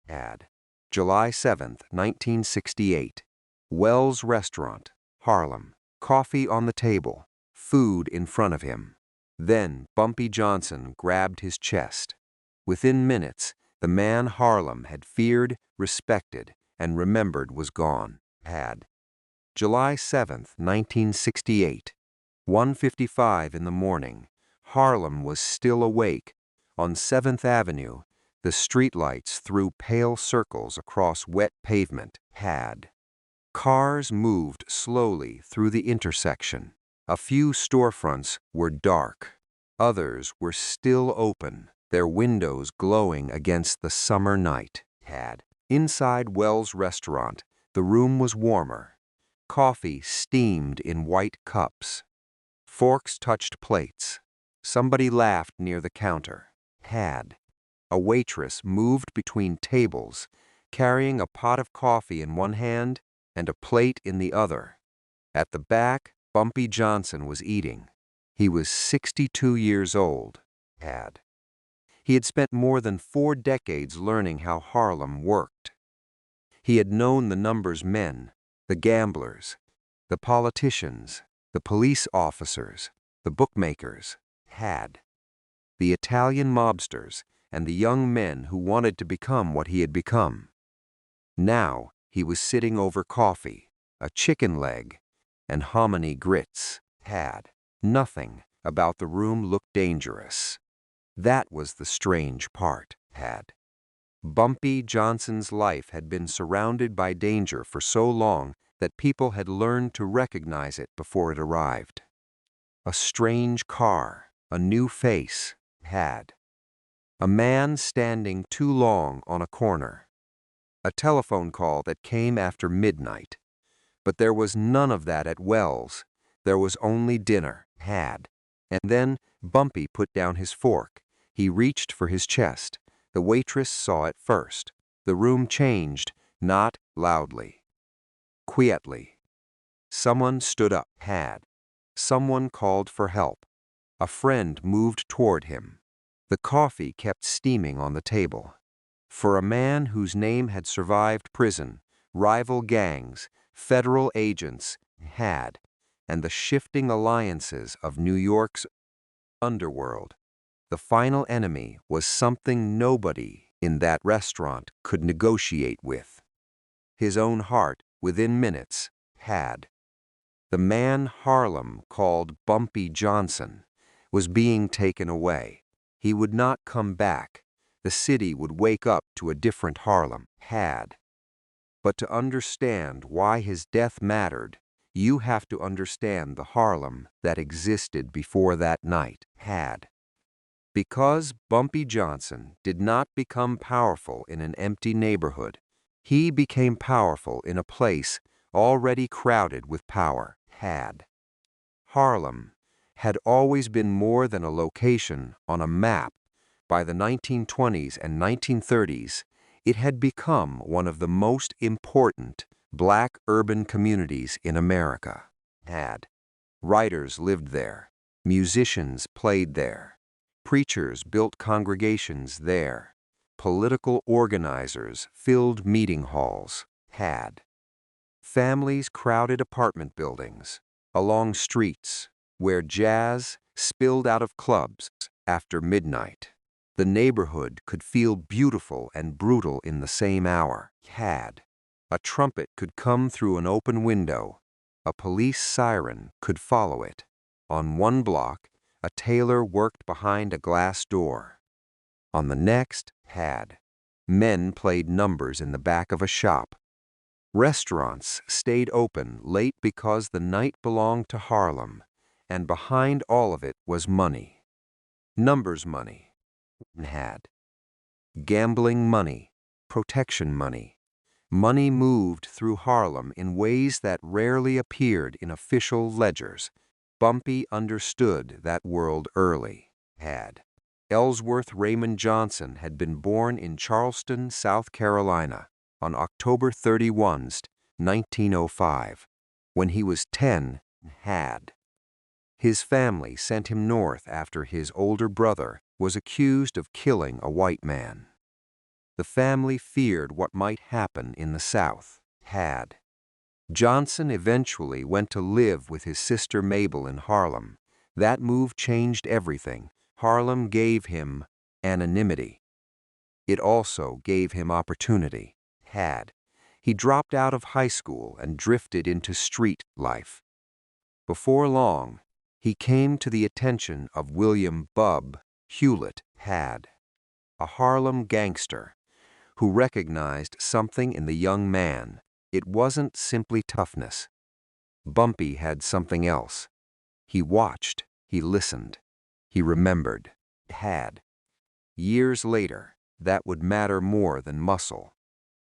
Ad. July 7th, 1968. Wells Restaurant, Harlem. Coffee on the table, food in front of him. Then Bumpy Johnson grabbed his chest. Within minutes, the man Harlem had feared, respected, and remembered was gone. Ad. July 7th, 1968. 1:55 in the morning. Harlem was still awake. On 7th Avenue, the streetlights threw pale circles across wet pavement. Had. Cars moved slowly through the intersection. A few storefronts were dark. Others were still open, their windows glowing against the summer night. Had. Inside Wells' restaurant, the room was warmer. Coffee steamed in white cups. Forks touched plates. Somebody laughed near the counter. Had. A waitress moved between tables, carrying a pot of coffee in one hand and a plate in the other. At the back, Bumpy Johnson was eating. He was 62 years old. Had. He had spent more than 4 decades learning how Harlem worked. He had known the numbers men, the gamblers, the politicians, the police officers, the bookmakers. Had. The Italian mobsters and the young men who wanted to become what he had become. Now he was sitting over coffee, a chicken leg, and hominy grits. Had. Nothing about the room looked dangerous. That was the strange part. Had. Bumpy Johnson's life had been surrounded by danger for so long that people had learned to recognize it before it arrived. A strange car, a new face. Had. A man standing too long on a corner. A telephone call that came after midnight. But there was none of that at Wells. There was only dinner. Had. And then Bumpy put down his fork. He reached for his chest. The waitress saw it first. The room changed, not loudly. Quietly. Someone stood up. Had. Someone called for help. A friend moved toward him. The coffee kept steaming on the table. For a man whose name had survived prison, rival gangs, federal agents, had, and the shifting alliances of New York's underworld, the final enemy was something nobody in that restaurant could negotiate with. His own heart, within minutes, had. The man Harlem called Bumpy Johnson was being taken away. He would not come back. The city would wake up to a different Harlem. Had. But to understand why his death mattered, you have to understand the Harlem that existed before that night. Had. Because Bumpy Johnson did not become powerful in an empty neighborhood, he became powerful in a place already crowded with power. Had. Harlem had always been more than a location on a map. By the 1920s and 1930s, it had become one of the most important black urban communities in America. Had. Writers lived there. Musicians played there. Preachers built congregations there. Political organizers filled meeting halls. Had. Families crowded apartment buildings, along streets, where jazz spilled out of clubs after midnight. The neighborhood could feel beautiful and brutal in the same hour. Had. A trumpet could come through an open window. A police siren could follow it. On one block, a tailor worked behind a glass door. On the next, had. Men played numbers in the back of a shop. Restaurants stayed open late because the night belonged to Harlem, and behind all of it was money. Numbers money. Had. Gambling money, protection money. Money moved through Harlem in ways that rarely appeared in official ledgers. Bumpy understood that world early. Had. Ellsworth Raymond Johnson had been born in Charleston, South Carolina, on October 31, 1905. When he was 10, had. His family sent him north after his older brother was accused of killing a white man. The family feared what might happen in the South. Had. Johnson eventually went to live with his sister Mabel in Harlem. That move changed everything. Harlem gave him anonymity. It also gave him opportunity. Had. He dropped out of high school and drifted into street life. Before long, he came to the attention of William "Bub" Hewlett Had, a Harlem gangster, who recognized something in the young man. It wasn't simply toughness. Bumpy had something else. He watched, he listened, he remembered. Had. Years later, that would matter more than muscle.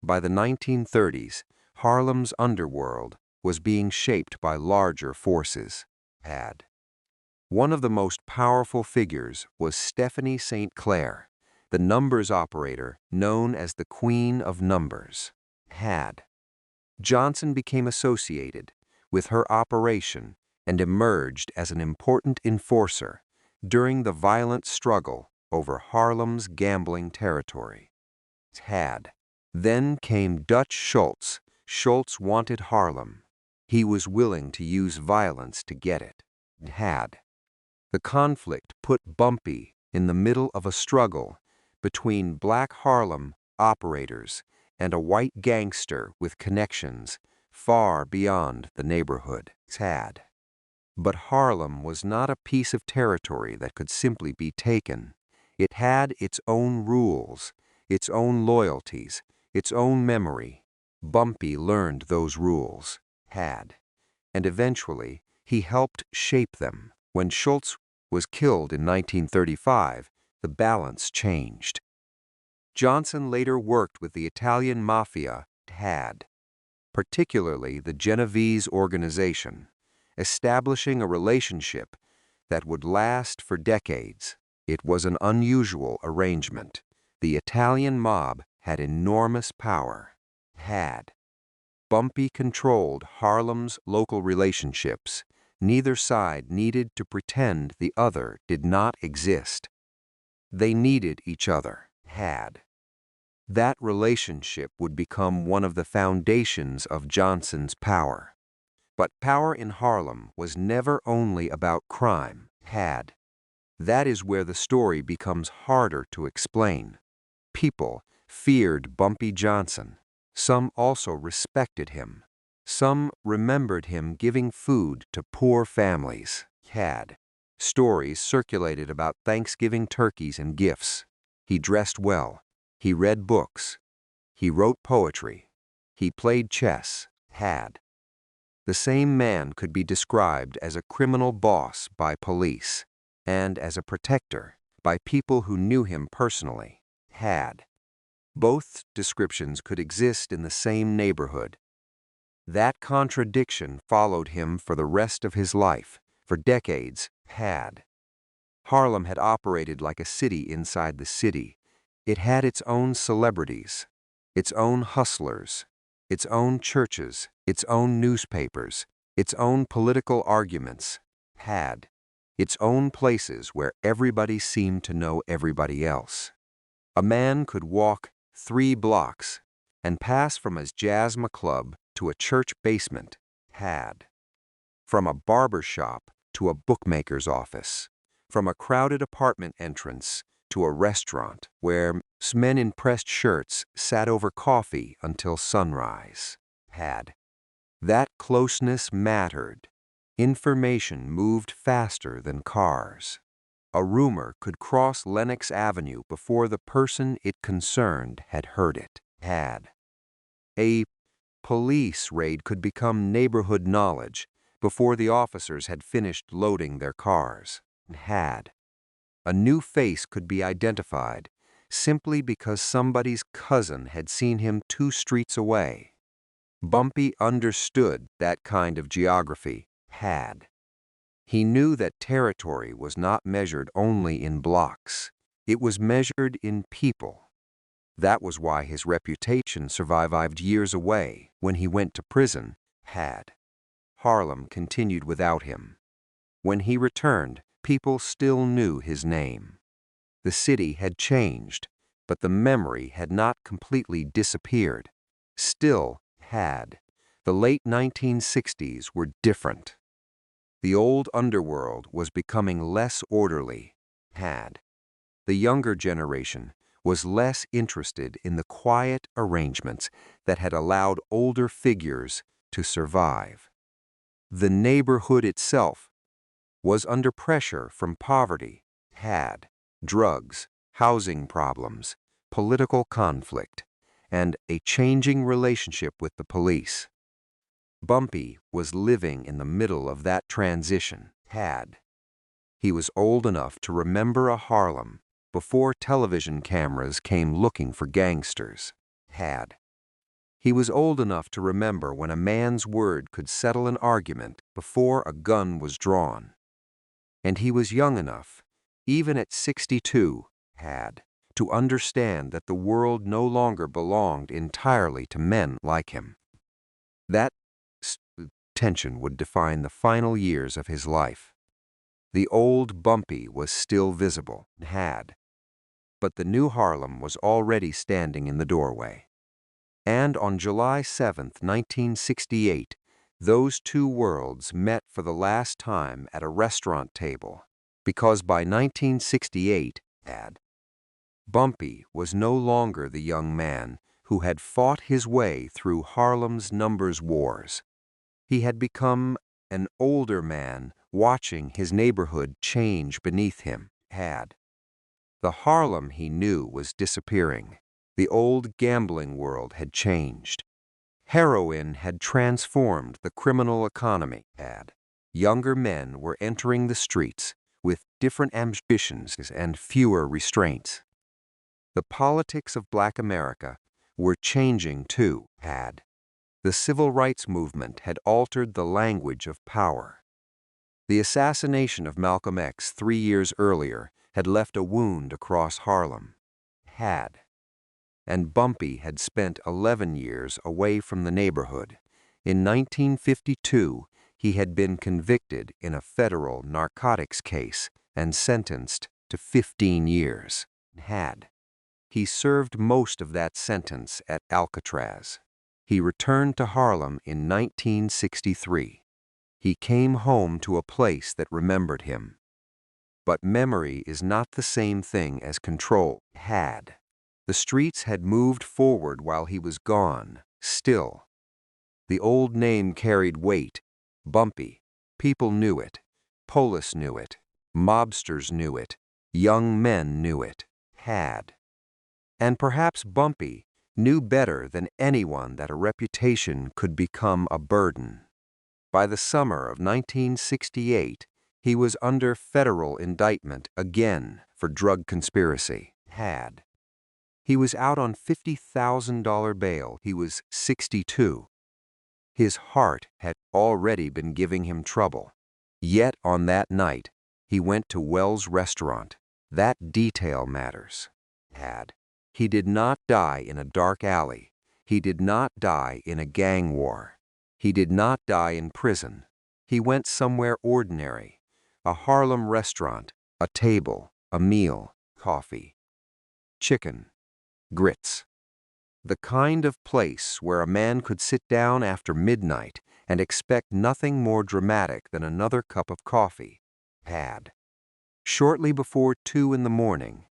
By the 1930s, Harlem's underworld was being shaped by larger forces. Had. One of the most powerful figures was Stephanie St. Clair, the numbers operator known as the Queen of Numbers. Had. Johnson became associated with her operation and emerged as an important enforcer during the violent struggle over Harlem's gambling territory. Had. Then came Dutch Schultz. Schultz wanted Harlem. He was willing to use violence to get it. Had. The conflict put Bumpy in the middle of a struggle between black Harlem operators and a white gangster with connections far beyond the neighborhood. Had. But Harlem was not a piece of territory that could simply be taken. It had its own rules, its own loyalties, its own memory. Bumpy learned those rules. Had. And eventually, he helped shape them. When Schultz was killed in 1935, the balance changed. Johnson later worked with the Italian mafia. Had. Particularly the Genovese organization, establishing a relationship that would last for decades. It was an unusual arrangement. The Italian mob had enormous power. Had. Bumpy controlled Harlem's local relationships. Neither side needed to pretend the other did not exist. They needed each other. Had. That relationship would become one of the foundations of Johnson's power. But power in Harlem was never only about crime. Had. That is where the story becomes harder to explain. People feared Bumpy Johnson. Some also respected him. Some remembered him giving food to poor families. Had. Stories circulated about Thanksgiving turkeys and gifts. He dressed well. He read books. He wrote poetry. He played chess. Had. The same man could be described as a criminal boss by police and as a protector by people who knew him personally. Had. Both descriptions could exist in the same neighborhood. That contradiction followed him for the rest of his life. For decades. Had. Harlem had operated like a city inside the city. It had its own celebrities, its own hustlers, its own churches, its own newspapers, its own political arguments. Had. Its own places where everybody seemed to know everybody else. A man could walk 3 blocks and pass from his jazzma club to a church basement. Had. From a barber shop to a bookmaker's office. From a crowded apartment entrance to a restaurant where men in pressed shirts sat over coffee until sunrise. Had. That closeness mattered. Information moved faster than cars. A rumor could cross Lenox Avenue before the person it concerned had heard it. Had. A police raid could become neighborhood knowledge before the officers had finished loading their cars. Had. A new face could be identified simply because somebody's cousin had seen him 2 streets away. Bumpy understood that kind of geography. Had. He knew that territory was not measured only in blocks. It was measured in people. That was why his reputation survived years away. When he went to prison. Had. Harlem continued without him. When he returned, people still knew his name. The city had changed, but the memory had not completely disappeared. Still had. The late 1960s were different. The old underworld was becoming less orderly. Had. The younger generation was less interested in the quiet arrangements that had allowed older figures to survive. The neighborhood itself was under pressure from poverty, had, drugs, housing problems, political conflict, and a changing relationship with the police. Bumpy was living in the middle of that transition, had. He was old enough to remember a Harlem before television cameras came looking for gangsters, had. He was old enough to remember when a man's word could settle an argument before a gun was drawn. And he was young enough, even at 62, had, to understand that the world no longer belonged entirely to men like him. That tension would define the final years of his life. The old Bumpy was still visible, had, but the new Harlem was already standing in the doorway. And on July 7, 1968, those two worlds met for the last time at a restaurant table, because by 1968, Bumpy was no longer the young man who had fought his way through Harlem's numbers wars. He had become an older man watching his neighborhood change beneath him, had. The Harlem he knew was disappearing. The old gambling world had changed. Heroin had transformed the criminal economy, had. Younger men were entering the streets with different ambitions and fewer restraints. The politics of Black America were changing too, had. The civil rights movement had altered the language of power. The assassination of Malcolm X 3 years earlier had left a wound across Harlem, had. And Bumpy had spent 11 years away from the neighborhood. In 1952, he had been convicted in a federal narcotics case and sentenced to 15 years, had. He served most of that sentence at Alcatraz. He returned to Harlem in 1963. He came home to a place that remembered him. But memory is not the same thing as control, had. The streets had moved forward while he was gone, still. The old name carried weight, Bumpy. People knew it. Police knew it. Mobsters knew it. Young men knew it, had. And perhaps Bumpy knew better than anyone that a reputation could become a burden. By the summer of 1968, he was under federal indictment again for drug conspiracy, had. He was out on $50,000 bail. He was 62. His heart had already been giving him trouble. Yet on that night, he went to Wells' restaurant. That detail matters, had. He did not die in a dark alley. He did not die in a gang war. He did not die in prison. He went somewhere ordinary, a Harlem restaurant, a table, a meal, coffee, chicken, grits. The kind of place where a man could sit down after midnight and expect nothing more dramatic than another cup of coffee, had. Shortly before 2 in the morning,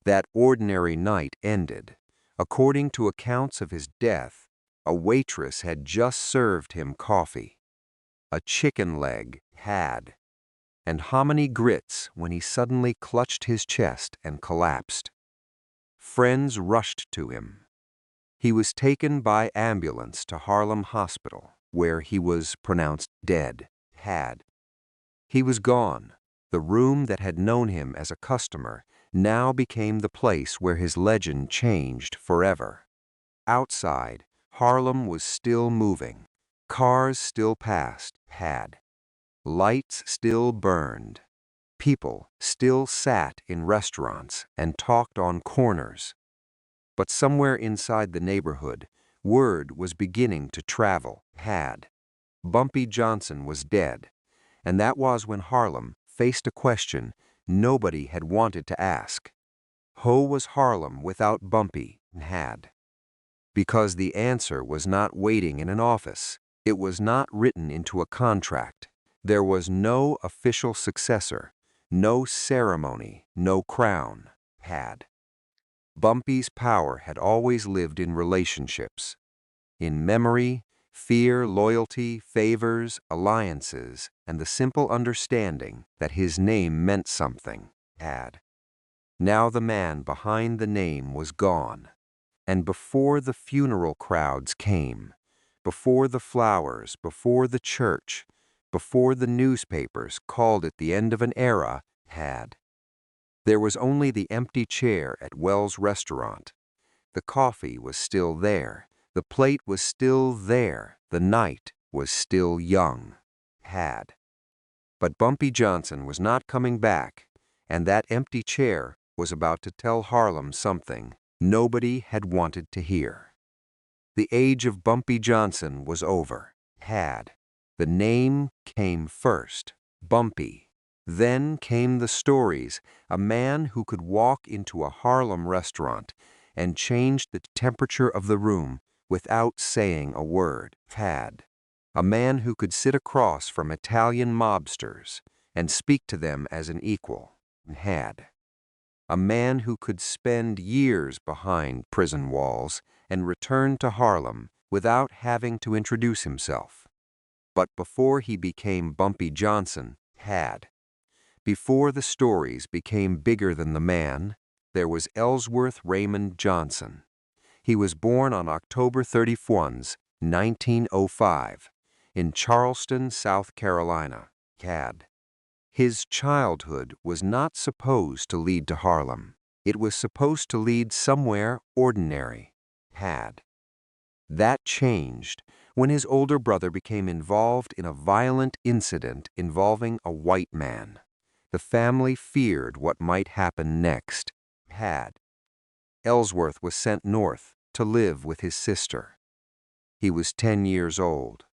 that ordinary night ended. According to accounts of his death, a waitress had just served him coffee, a chicken leg, had, and hominy grits when he suddenly clutched his chest and collapsed. Friends rushed to him. He was taken by ambulance to Harlem Hospital, where he was pronounced dead, had. He was gone. The room that had known him as a customer now became the place where his legend changed forever. Outside, Harlem was still moving. Cars still passed, had. Lights still burned. People still sat in restaurants and talked on corners. But somewhere inside the neighborhood, word was beginning to travel, had. Bumpy Johnson was dead, and that was when Harlem faced a question nobody had wanted to ask. Ho was Harlem without Bumpy had. Because the answer was not waiting in an office. It was not written into a contract. There was no official successor, no ceremony, no crown had. Bumpy's power had always lived in relationships, in memory, fear, loyalty, favors, alliances, and the simple understanding that his name meant something had. Now the man behind the name was gone, and before the funeral crowds came, before the flowers, before the church, before the newspapers called it the end of an era had. There was only the empty chair at Wells' restaurant. The coffee was still there. The plate was still there. The night was still young had. But Bumpy Johnson was not coming back, and that empty chair was about to tell Harlem something nobody had wanted to hear. The age of Bumpy Johnson was over had. The name came first, Bumpy. Then came the stories, a man who could walk into a Harlem restaurant and change the temperature of the room without saying a word had. A man who could sit across from Italian mobsters and speak to them as an equal had. A man who could spend years behind prison walls and return to Harlem without having to introduce himself. But before he became Bumpy Johnson had. Before the stories became bigger than the man, there was Ellsworth Raymond Johnson. He was born on October 31, 1905, in Charleston, South Carolina had. His childhood was not supposed to lead to Harlem. It was supposed to lead somewhere ordinary had. That changed when his older brother became involved in a violent incident involving a white man. The family feared what might happen next had. Ellsworth was sent north to live with his sister. He was 10 years old.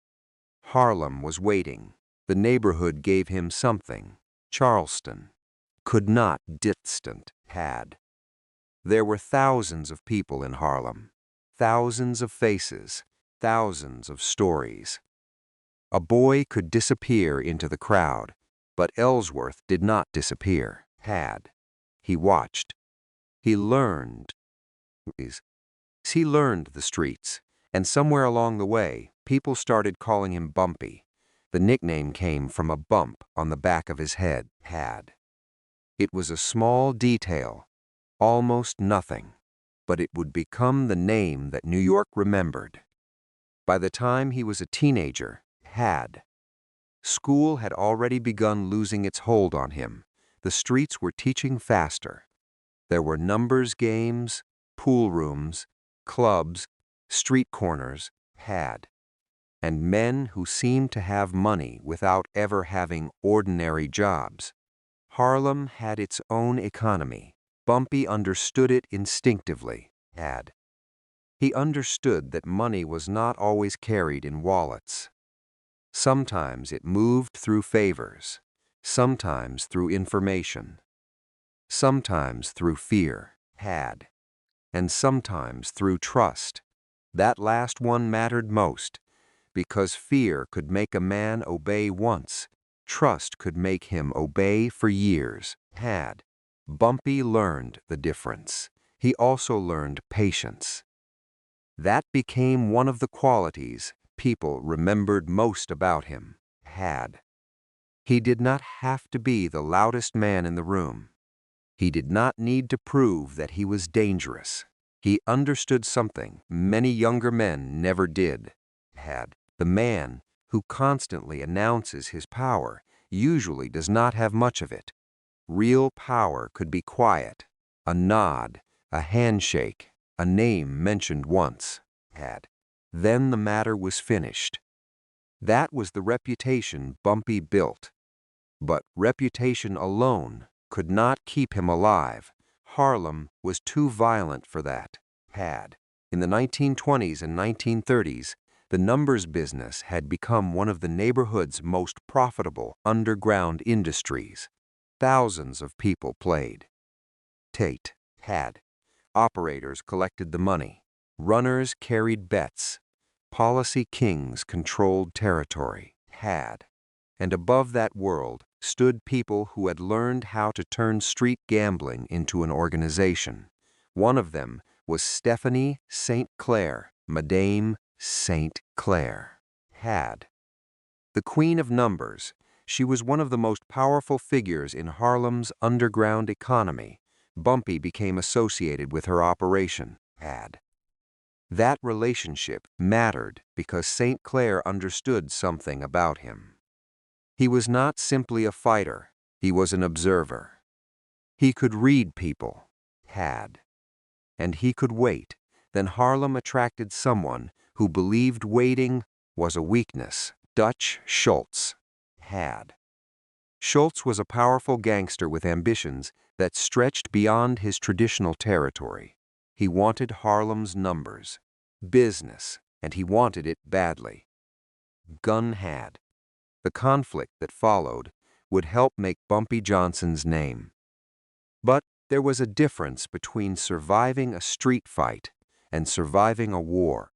Harlem was waiting. The neighborhood gave him something. Charleston could not distant had. There were thousands of people in Harlem, thousands of faces, thousands of stories. A boy could disappear into the crowd, but Ellsworth did not disappear had. He watched. He learned. He learned the streets, and somewhere along the way, people started calling him Bumpy. The nickname came from a bump on the back of his head had. It was a small detail, almost nothing, but it would become the name that New York remembered. By the time he was a teenager, had. School had already begun losing its hold on him. The streets were teaching faster. There were numbers games, pool rooms, clubs, street corners had. And men who seemed to have money without ever having ordinary jobs. Harlem had its own economy. Bumpy understood it instinctively had. He understood that money was not always carried in wallets. Sometimes it moved through favors, sometimes through information, sometimes through fear had, and sometimes through trust. That last one mattered most, because fear could make a man obey once, trust could make him obey for years had. Bumpy learned the difference. He also learned patience. That became one of the qualities people remembered most about him had. He did not have to be the loudest man in the room. He did not need to prove that he was dangerous. He understood something many younger men never did had. The man who constantly announces his power usually does not have much of it. Real power could be quiet, a nod, a handshake, a name mentioned once had. Then the matter was finished. That was the reputation Bumpy built. But reputation alone could not keep him alive. Harlem was too violent for that had. In the 1920s and 1930s, the numbers business had become one of the neighborhood's most profitable underground industries. Thousands of people played. Tate Had. Operators collected the money. Runners carried bets. Policy kings controlled territory. Had. And above that world stood people who had learned how to turn street gambling into an organization. One of them was Stephanie St. Clair, Madame St. Clair. Had. The Queen of Numbers, she was one of the most powerful figures in Harlem's underground economy. Bumpy became associated with her operation. Had. That relationship mattered because St. Clair understood something about him. He was not simply a fighter, he was an observer. He could read people. Had. And he could wait. Then Harlem attracted someone who believed waiting was a weakness. Dutch Schultz. Had. Schultz was a powerful gangster with ambitions that stretched beyond his traditional territory. He wanted Harlem's numbers, business, and he wanted it badly. Gun had. The conflict that followed would help make Bumpy Johnson's name. But there was a difference between surviving a street fight and surviving a war.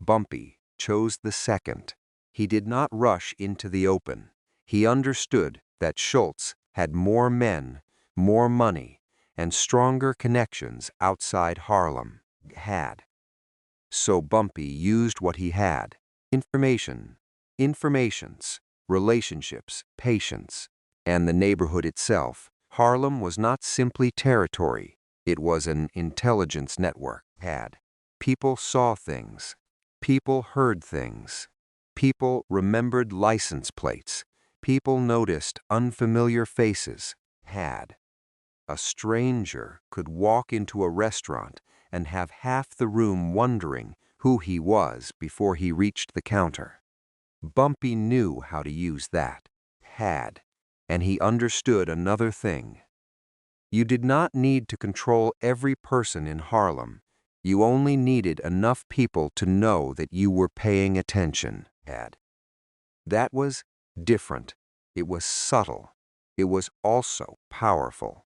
Bumpy chose the second. He did not rush into the open. He understood that Schultz had more men, more money, and stronger connections outside Harlem. Had. So Bumpy used what he had: informations, relationships, patience, and the neighborhood itself. Harlem was not simply territory, it was an intelligence network. Had. People saw things. People heard things. People remembered license plates. People noticed unfamiliar faces. Had. A stranger could walk into a restaurant and have half the room wondering who he was before he reached the counter. Bumpy knew how to use that. Had. And he understood another thing. You did not need to control every person in Harlem. You only needed enough people to know that you were paying attention. Had. That was different. It was subtle. It was also powerful.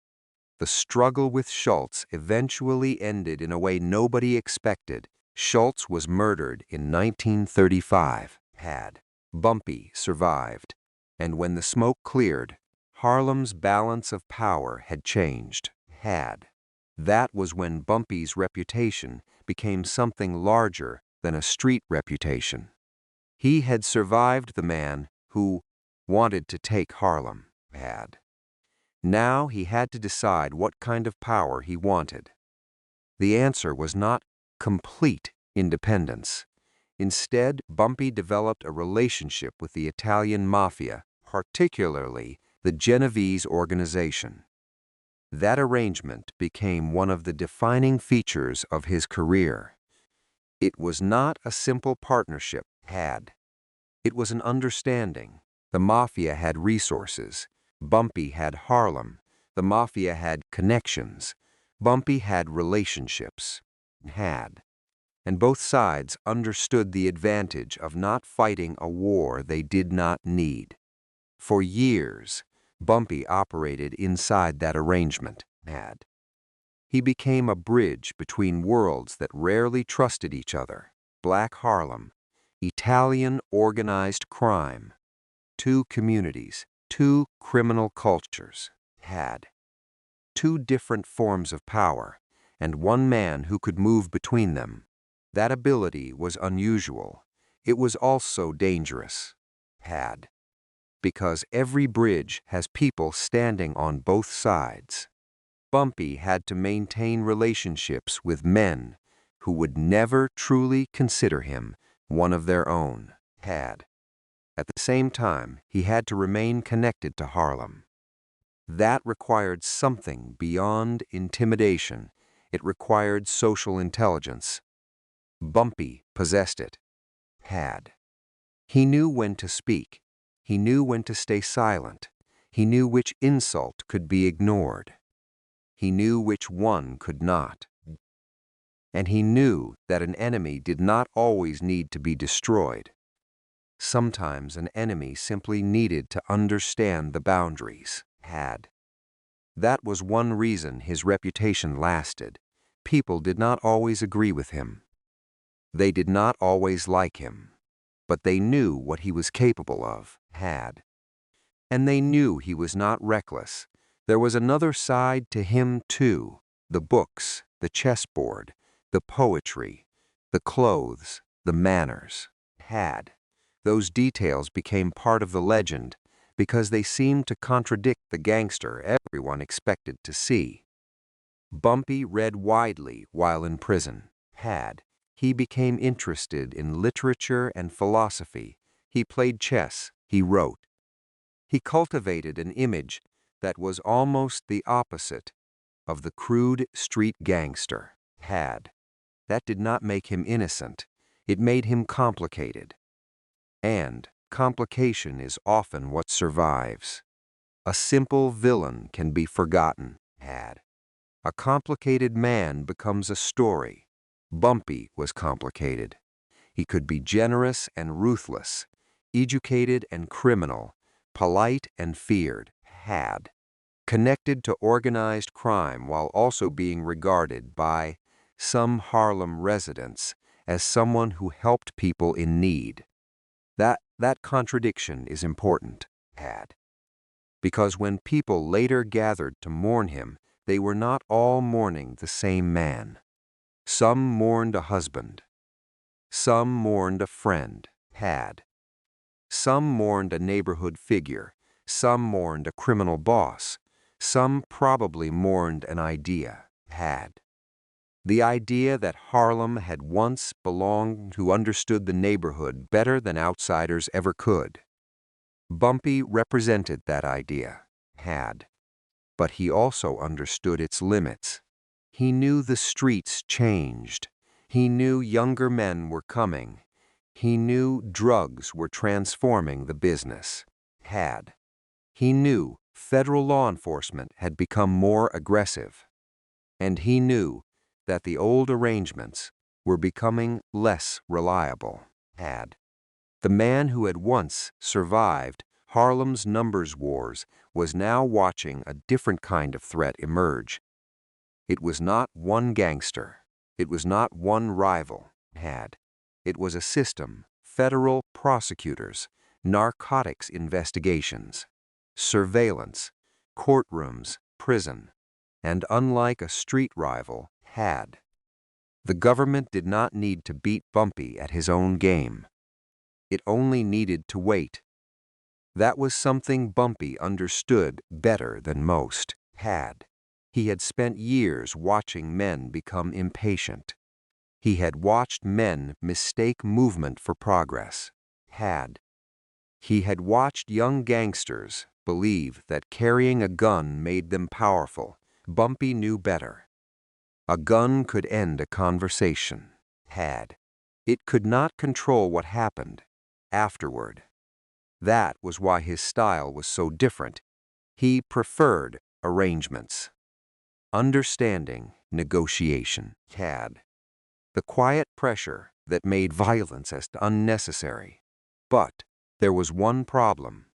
The struggle with Schultz eventually ended in a way nobody expected. Schultz was murdered in 1935. Had. Bumpy survived. And when the smoke cleared, Harlem's balance of power had changed. Had. That was when Bumpy's reputation became something larger than a street reputation. He had survived the man who wanted to take Harlem. Had. Now he had to decide what kind of power he wanted. The answer was not complete independence. Instead, Bumpy developed a relationship with the Italian mafia, particularly the Genovese organization. That arrangement became one of the defining features of his career. It was not a simple partnership. Had. It was an understanding. The mafia had resources. Bumpy had Harlem. The mafia had connections. Bumpy had relationships. Had. And both sides understood the advantage of not fighting a war they did not need. For years, Bumpy operated inside that arrangement. Had. He became a bridge between worlds that rarely trusted each other. Black Harlem, Italian organized crime. Two communities, two criminal cultures. Had. Two different forms of power, and one man who could move between them. That ability was unusual. It was also dangerous. Had. Because every bridge has people standing on both sides. Bumpy had to maintain relationships with men who would never truly consider him one of their own. Had. At the same time, he had to remain connected to Harlem. That required something beyond intimidation. It required social intelligence. Bumpy possessed it. Had. He knew when to speak. He knew when to stay silent. He knew which insult could be ignored. He knew which one could not. And he knew that an enemy did not always need to be destroyed. Sometimes an enemy simply needed to understand the boundaries. Had. That was one reason his reputation lasted. People did not always agree with him. They did not always like him, but they knew what he was capable of, had. And they knew he was not reckless. There was another side to him, too. The books, the chessboard, the poetry, the clothes, the manners, had. Those details became part of the legend because they seemed to contradict the gangster everyone expected to see. Bumpy read widely while in prison, had. He became interested in literature and philosophy. He played chess, he wrote. He cultivated an image that was almost the opposite of the crude street gangster, had. That did not make him innocent. It made him complicated. And complication is often what survives. A simple villain can be forgotten, had. A complicated man becomes a story. Bumpy was complicated. He could be generous and ruthless, educated and criminal, polite and feared, had. Connected to organized crime while also being regarded by some Harlem residents as someone who helped people in need. That contradiction is important, had. Because when people later gathered to mourn him, they were not all mourning the same man. Some mourned a husband. Some mourned a friend, had. Some mourned a neighborhood figure. Some mourned a criminal boss. Some probably mourned an idea, had. The idea that Harlem had once belonged to understood the neighborhood better than outsiders ever could. Bumpy represented that idea, had. But he also understood its limits. He knew the streets changed. He knew younger men were coming. He knew drugs were transforming the business, had. He knew federal law enforcement had become more aggressive. And he knew that the old arrangements were becoming less reliable, had. The man who had once survived Harlem's numbers wars was now watching a different kind of threat emerge. It was not one gangster. It was not one rival, had. It was a system, federal prosecutors, narcotics investigations, surveillance, courtrooms, prison, and unlike a street rival, had. The government did not need to beat Bumpy at his own game. It only needed to wait. That was something Bumpy understood better than most, had. He had spent years watching men become impatient. He had watched men mistake movement for progress, had. He had watched young gangsters believe that carrying a gun made them powerful. Bumpy knew better. A gun could end a conversation, had. It could not control what happened afterward. That was why his style was so different. He preferred arrangements. Understanding, negotiation, had. The quiet pressure that made violence as unnecessary. But there was one problem.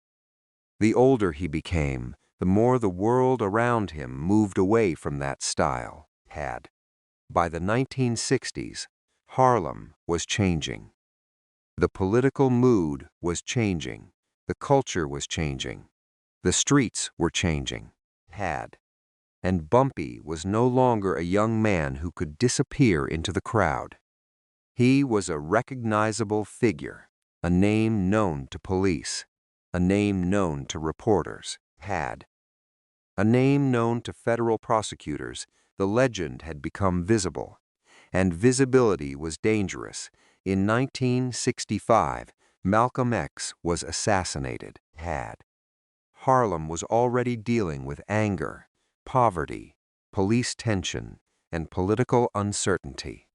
The older he became, the more the world around him moved away from that style, had. By the 1960s, Harlem was changing. The political mood was changing. The culture was changing. The streets were changing, had. And Bumpy was no longer a young man who could disappear into the crowd. He was a recognizable figure, a name known to police, a name known to reporters, had. A name known to federal prosecutors. The legend had become visible, and visibility was dangerous. In 1965, Malcolm X was assassinated, had. Harlem was already dealing with anger, poverty, police tension, and political uncertainty.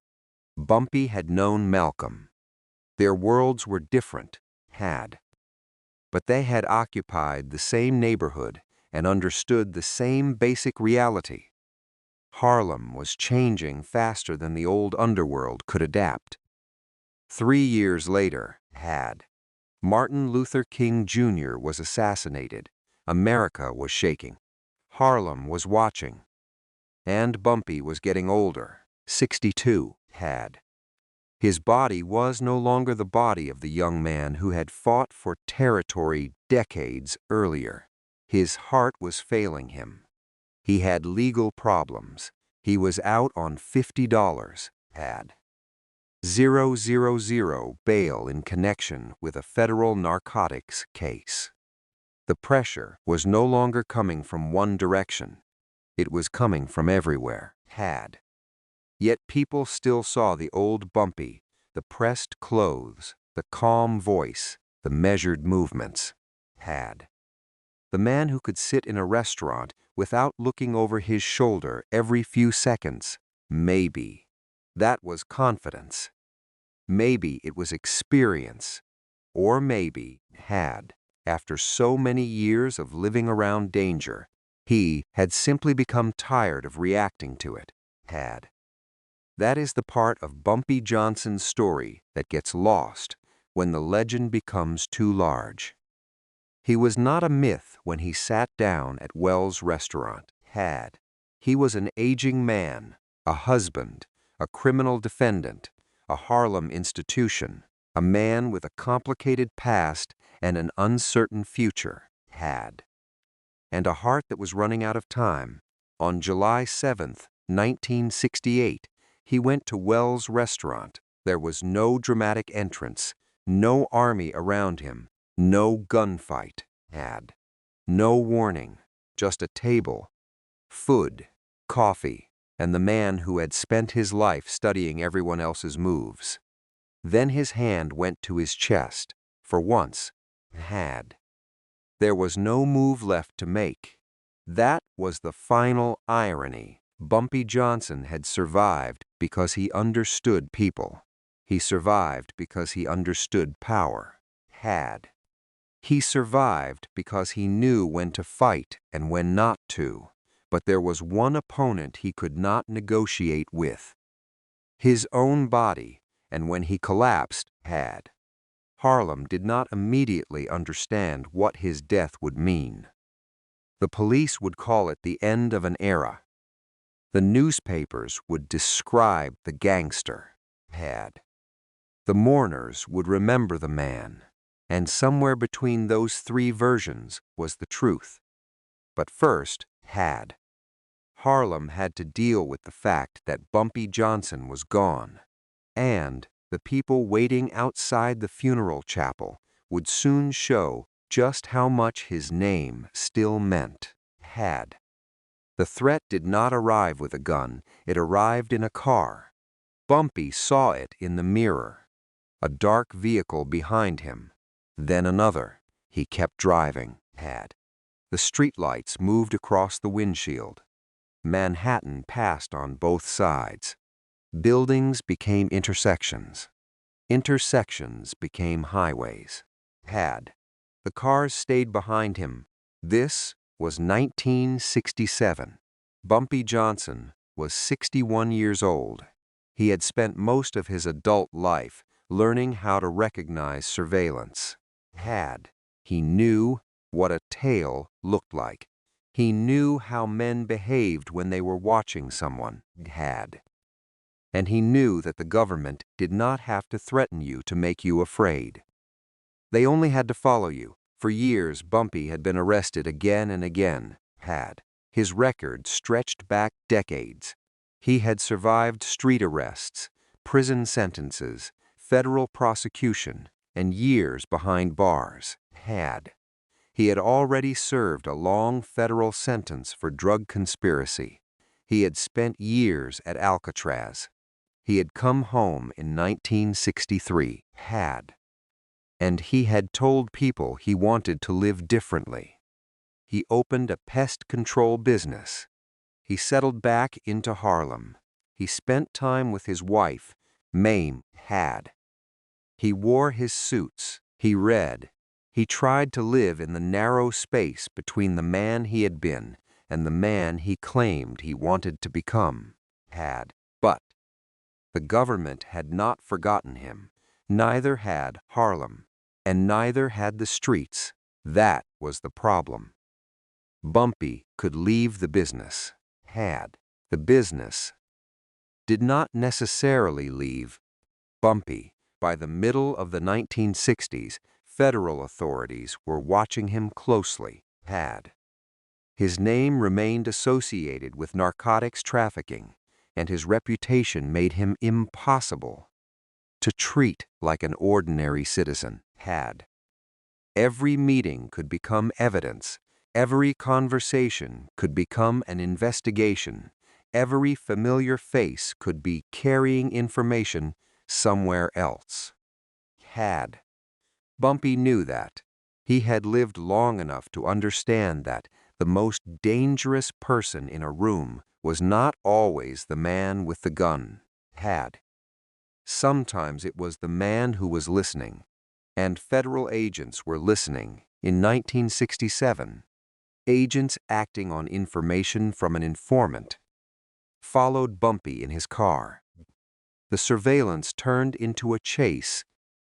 Bumpy had known Malcolm. Their worlds were different, had. But they had occupied the same neighborhood and understood the same basic reality. Harlem was changing faster than the old underworld could adapt. 3 years later, had. Martin Luther King Jr. was assassinated. America was shaking. Harlem was watching. And Bumpy was getting older, 62, had. His body was no longer the body of the young man who had fought for territory decades earlier. His heart was failing him. He had legal problems. He was out on $50, had. 000 bail in connection with a federal narcotics case. The pressure was no longer coming from one direction. It was coming from everywhere, had. Yet people still saw the old Bumpy, the pressed clothes, the calm voice, the measured movements, had. The man who could sit in a restaurant without looking over his shoulder every few seconds, maybe. That was confidence. Maybe it was experience. Or maybe, had, after so many years of living around danger, he had simply become tired of reacting to it, had. That is the part of Bumpy Johnson's story that gets lost when the legend becomes too large. He was not a myth when he sat down at Wells' restaurant, had. He was an aging man, a husband, a criminal defendant, a Harlem institution, a man with a complicated past and an uncertain future, had. And a heart that was running out of time. On July 7th, 1968, he went to Wells' restaurant. There was no dramatic entrance, no army around him, no gunfight, had. No warning, just a table, food, coffee, and the man who had spent his life studying everyone else's moves. Then his hand went to his chest, for once, had. There was no move left to make. That was the final irony. Bumpy Johnson had survived because he understood people. He survived because he understood power, had. He survived because he knew when to fight and when not to. But there was one opponent he could not negotiate with. His own body, and when he collapsed, had. Harlem did not immediately understand what his death would mean. The police would call it the end of an era. The newspapers would describe the gangster, had. The mourners would remember the man, and somewhere between those three versions was the truth. But first, had. Harlem had to deal with the fact that Bumpy Johnson was gone, and the people waiting outside the funeral chapel would soon show just how much his name still meant, had. The threat did not arrive with a gun, it arrived in a car. Bumpy saw it in the mirror. A dark vehicle behind him, then another. He kept driving, had. The streetlights moved across the windshield. Manhattan passed on both sides. Buildings became intersections. Intersections became highways, had. The cars stayed behind him. This was 1967. Bumpy Johnson was 61 years old. He had spent most of his adult life learning how to recognize surveillance, had. He knew what a tail looked like. He knew how men behaved when they were watching someone, had. And he knew that the government did not have to threaten you to make you afraid. They only had to follow you. For years, Bumpy had been arrested again and again, had. His record stretched back decades. He had survived street arrests, prison sentences, federal prosecution, and years behind bars, had. He had already served a long federal sentence for drug conspiracy. He had spent years at Alcatraz. He had come home in 1963, had. And he had told people he wanted to live differently. He opened a pest control business. He settled back into Harlem. He spent time with his wife, Mayme, had. He wore his suits. He read. He tried to live in the narrow space between the man he had been and the man he claimed he wanted to become, had. But the government had not forgotten him. Neither had Harlem, and neither had the streets. That was the problem. Bumpy could leave the business. Had. The business did not necessarily leave Bumpy. By the middle of the 1960s, federal authorities were watching him closely. Had. His name remained associated with narcotics trafficking, and his reputation made him impossible to treat like an ordinary citizen. Had. Every meeting could become evidence. Every conversation could become an investigation. Every familiar face could be carrying information somewhere else. Had. Bumpy knew that. He had lived long enough to understand that the most dangerous person in a room was not always the man with the gun. Had. Sometimes it was the man who was listening, and federal agents were listening. In 1967, agents acting on information from an informant followed Bumpy in his car. The surveillance turned into a chase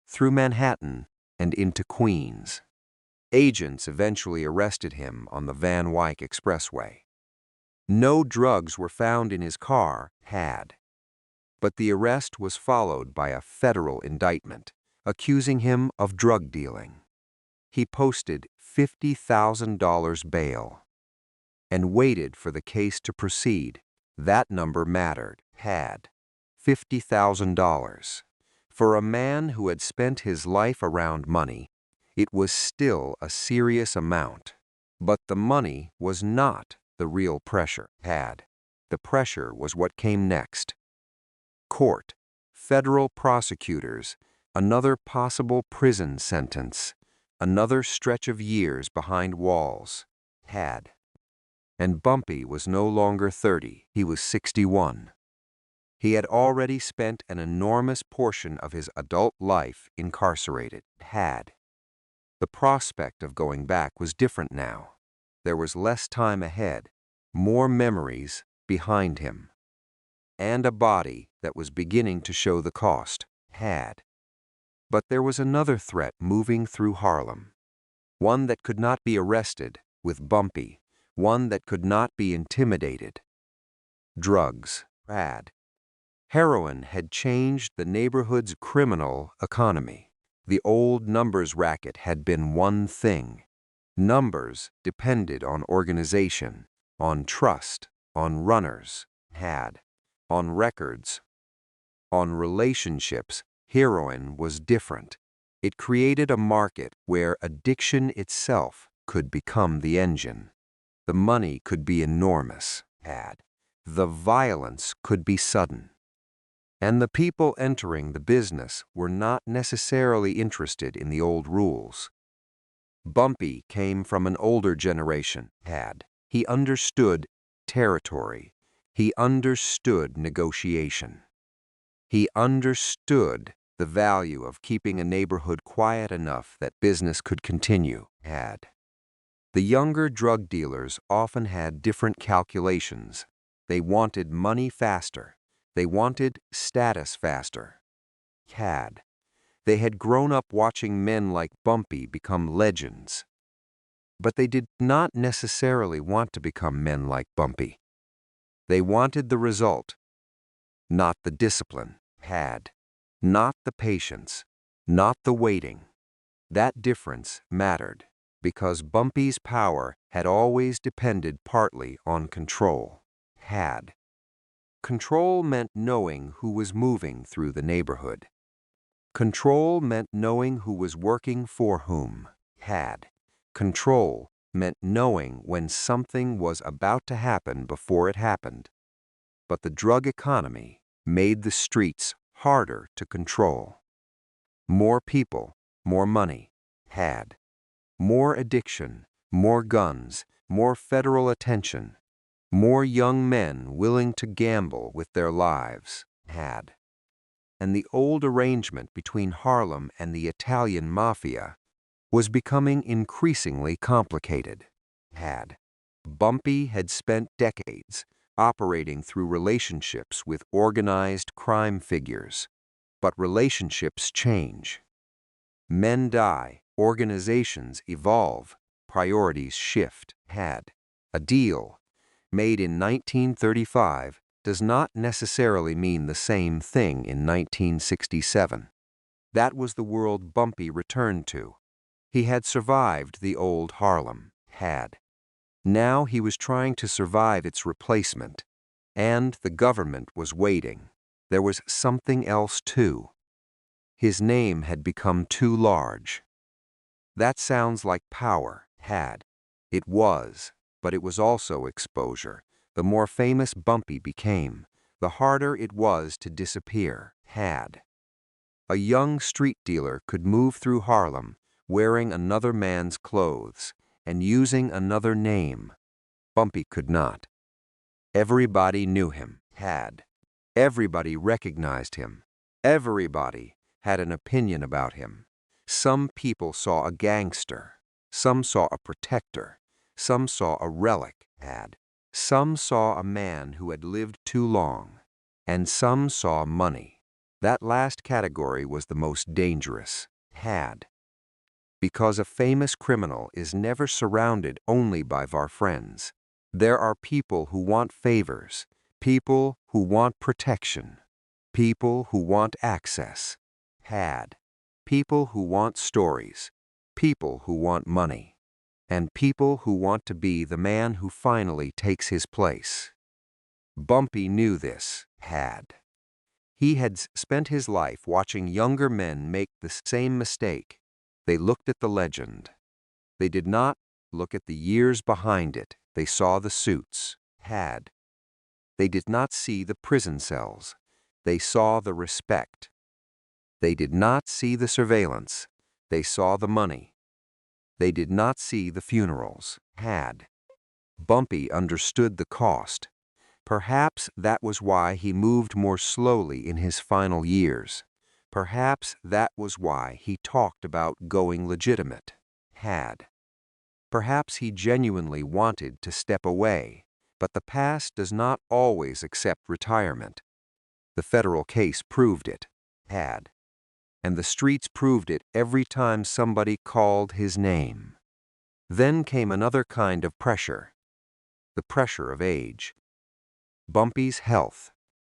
through Manhattan and into Queens. Agents eventually arrested him on the Van Wyck Expressway. No drugs were found in his car. Had. But the arrest was followed by a federal indictment accusing him of drug dealing. He posted $50,000 bail and waited for the case to proceed. That number mattered. Had. $50,000. For a man who had spent his life around money, it was still a serious amount. But the money was not the real pressure. Had. The pressure was what came next. Court, federal prosecutors, another possible prison sentence, another stretch of years behind walls. Had. And Bumpy was no longer 30, he was 61. He had already spent an enormous portion of his adult life incarcerated. Had. The prospect of going back was different now. There was less time ahead, more memories behind him, and a body that was beginning to show the cost. Had. But there was another threat moving through Harlem, one that could not be arrested with Bumpy, one that could not be intimidated. Drugs. Had. Heroin had changed the neighborhood's criminal economy. The old numbers racket had been one thing. Numbers depended on organization, on trust, on runners. Had. On records, on relationships. Heroin was different. It created a market where addiction itself could become the engine. The money could be enormous. Had. The violence could be sudden. And the people entering the business were not necessarily interested in the old rules. Bumpy came from an older generation. Had. He understood territory. He understood negotiation. He understood the value of keeping a neighborhood quiet enough that business could continue. Had. The younger drug dealers often had different calculations. They wanted money faster. They wanted status faster. Had. They had grown up watching men like Bumpy become legends. But they did not necessarily want to become men like Bumpy. They wanted the result, not the discipline. Had. Not the patience, not the waiting. That difference mattered because Bumpy's power had always depended partly on control. Had. Control meant knowing who was moving through the neighborhood. Control meant knowing who was working for whom. Had. Control meant knowing when something was about to happen before it happened. But the drug economy made the streets harder to control. More people, more money. Had. More addiction, more guns, more federal attention. More young men willing to gamble with their lives. Had. And the old arrangement between Harlem and the Italian mafia was becoming increasingly complicated. Had. Bumpy had spent decades operating through relationships with organized crime figures. But relationships change. Men die, organizations evolve, priorities shift. Had. A deal made in 1935 does not necessarily mean the same thing in 1967. That was the world Bumpy returned to. He had survived the old Harlem, had. Now he was trying to survive its replacement, and the government was waiting. There was something else too. His name had become too large. That sounds like power, had. It was, but it was also exposure. The more famous Bumpy became, the harder it was to disappear, had. A young street dealer could move through Harlem wearing another man's clothes and using another name. Bumpy could not. Everybody knew him, had. Everybody recognized him. Everybody had an opinion about him. Some people saw a gangster. Some saw a protector. Some saw a relic, had. Some saw a man who had lived too long. And some saw money. That last category was the most dangerous, had. Because a famous criminal is never surrounded only by our friends. There are people who want favors, people who want protection, people who want access, had, people who want stories, people who want money, and people who want to be the man who finally takes his place. Bumpy knew this, had. He had spent his life watching younger men make the same mistake. They looked at the legend. They did not look at the years behind it. They saw the suits, had. They did not see the prison cells. They saw the respect. They did not see the surveillance. They saw the money. They did not see the funerals, had. Bumpy understood the cost. Perhaps that was why he moved more slowly in his final years. Perhaps that was why he talked about going legitimate, had. Perhaps he genuinely wanted to step away, but the past does not always accept retirement. The federal case proved it, had. And the streets proved it every time somebody called his name. Then came another kind of pressure, the pressure of age. Bumpy's health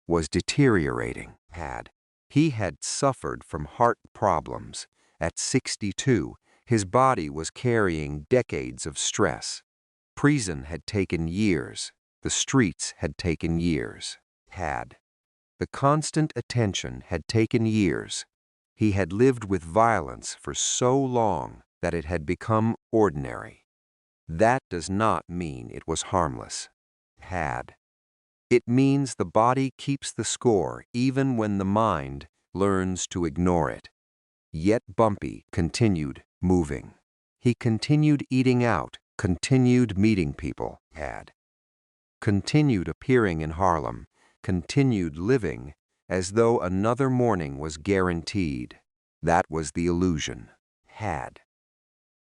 was deteriorating, had. He had suffered from heart problems. At 62, his body was carrying decades of stress. Prison had taken years. The streets had taken years, had. The constant attention had taken years. He had lived with violence for so long that it had become ordinary. That does not mean it was harmless, had. It means the body keeps the score even when the mind learns to ignore it. Yet Bumpy continued moving. He continued eating out, continued meeting people, had. Continued appearing in Harlem, continued living as though another morning was guaranteed. That was the illusion, had.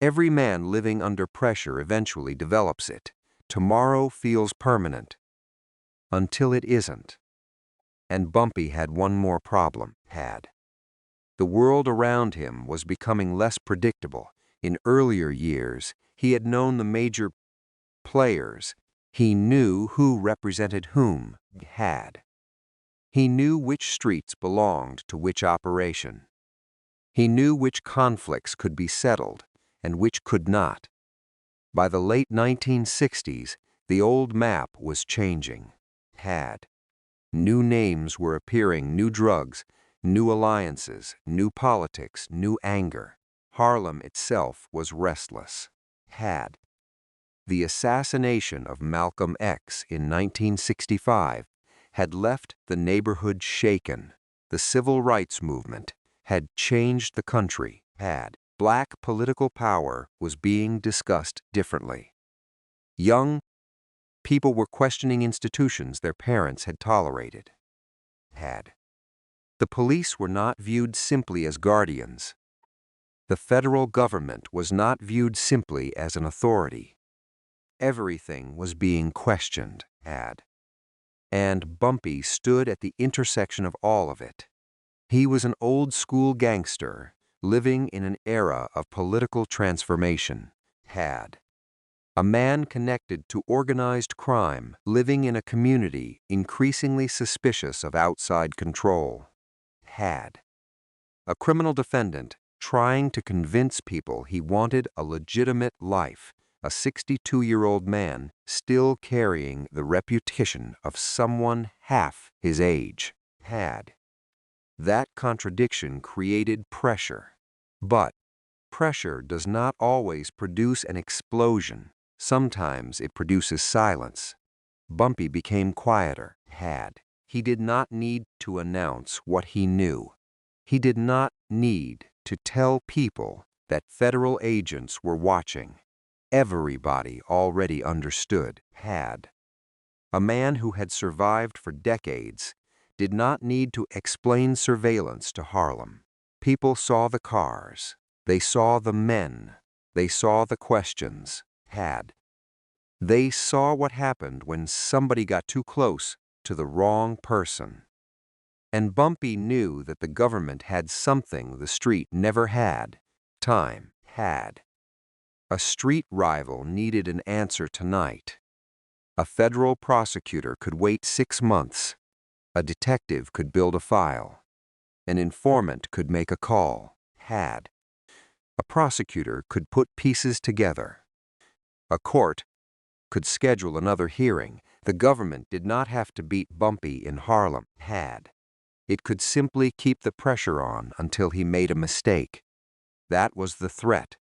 Every man living under pressure eventually develops it. Tomorrow feels permanent. Until it isn't. And Bumpy had one more problem, had. The world around him was becoming less predictable. In earlier years, he had known the major players. He knew who represented whom, had. He knew which streets belonged to which operation. He knew which conflicts could be settled and which could not. By the late 1960s, the old map was changing, had. New names were appearing, new drugs, new alliances, new politics, new anger. Harlem itself was restless, had. The assassination of Malcolm X in 1965 had left the neighborhood shaken. The civil rights movement had changed the country, had. Black political power was being discussed differently. Young people were questioning institutions their parents had tolerated, had. The police were not viewed simply as guardians. The federal government was not viewed simply as an authority. Everything was being questioned, had. And Bumpy stood at the intersection of all of it. He was an old-school gangster living in an era of political transformation, had. A man connected to organized crime, living in a community increasingly suspicious of outside control. Had. A criminal defendant trying to convince people he wanted a legitimate life. A 62-year-old man still carrying the reputation of someone half his age. Had. That contradiction created pressure. But pressure does not always produce an explosion. Sometimes it produces silence. Bumpy became quieter. Had. He did not need to announce what he knew. He did not need to tell people that federal agents were watching. Everybody already understood. Had. A man who had survived for decades did not need to explain surveillance to Harlem. People saw the cars. They saw the men. They saw the questions. Had. They saw what happened when somebody got too close to the wrong person. And Bumpy knew that the government had something the street never had. Time. Had. A street rival needed an answer tonight. A federal prosecutor could wait 6 months. A detective could build a file. An informant could make a call. Had. A prosecutor could put pieces together. A court could schedule another hearing. The government did not have to beat Bumpy in Harlem. Had. It could simply keep the pressure on until he made a mistake. That was the threat.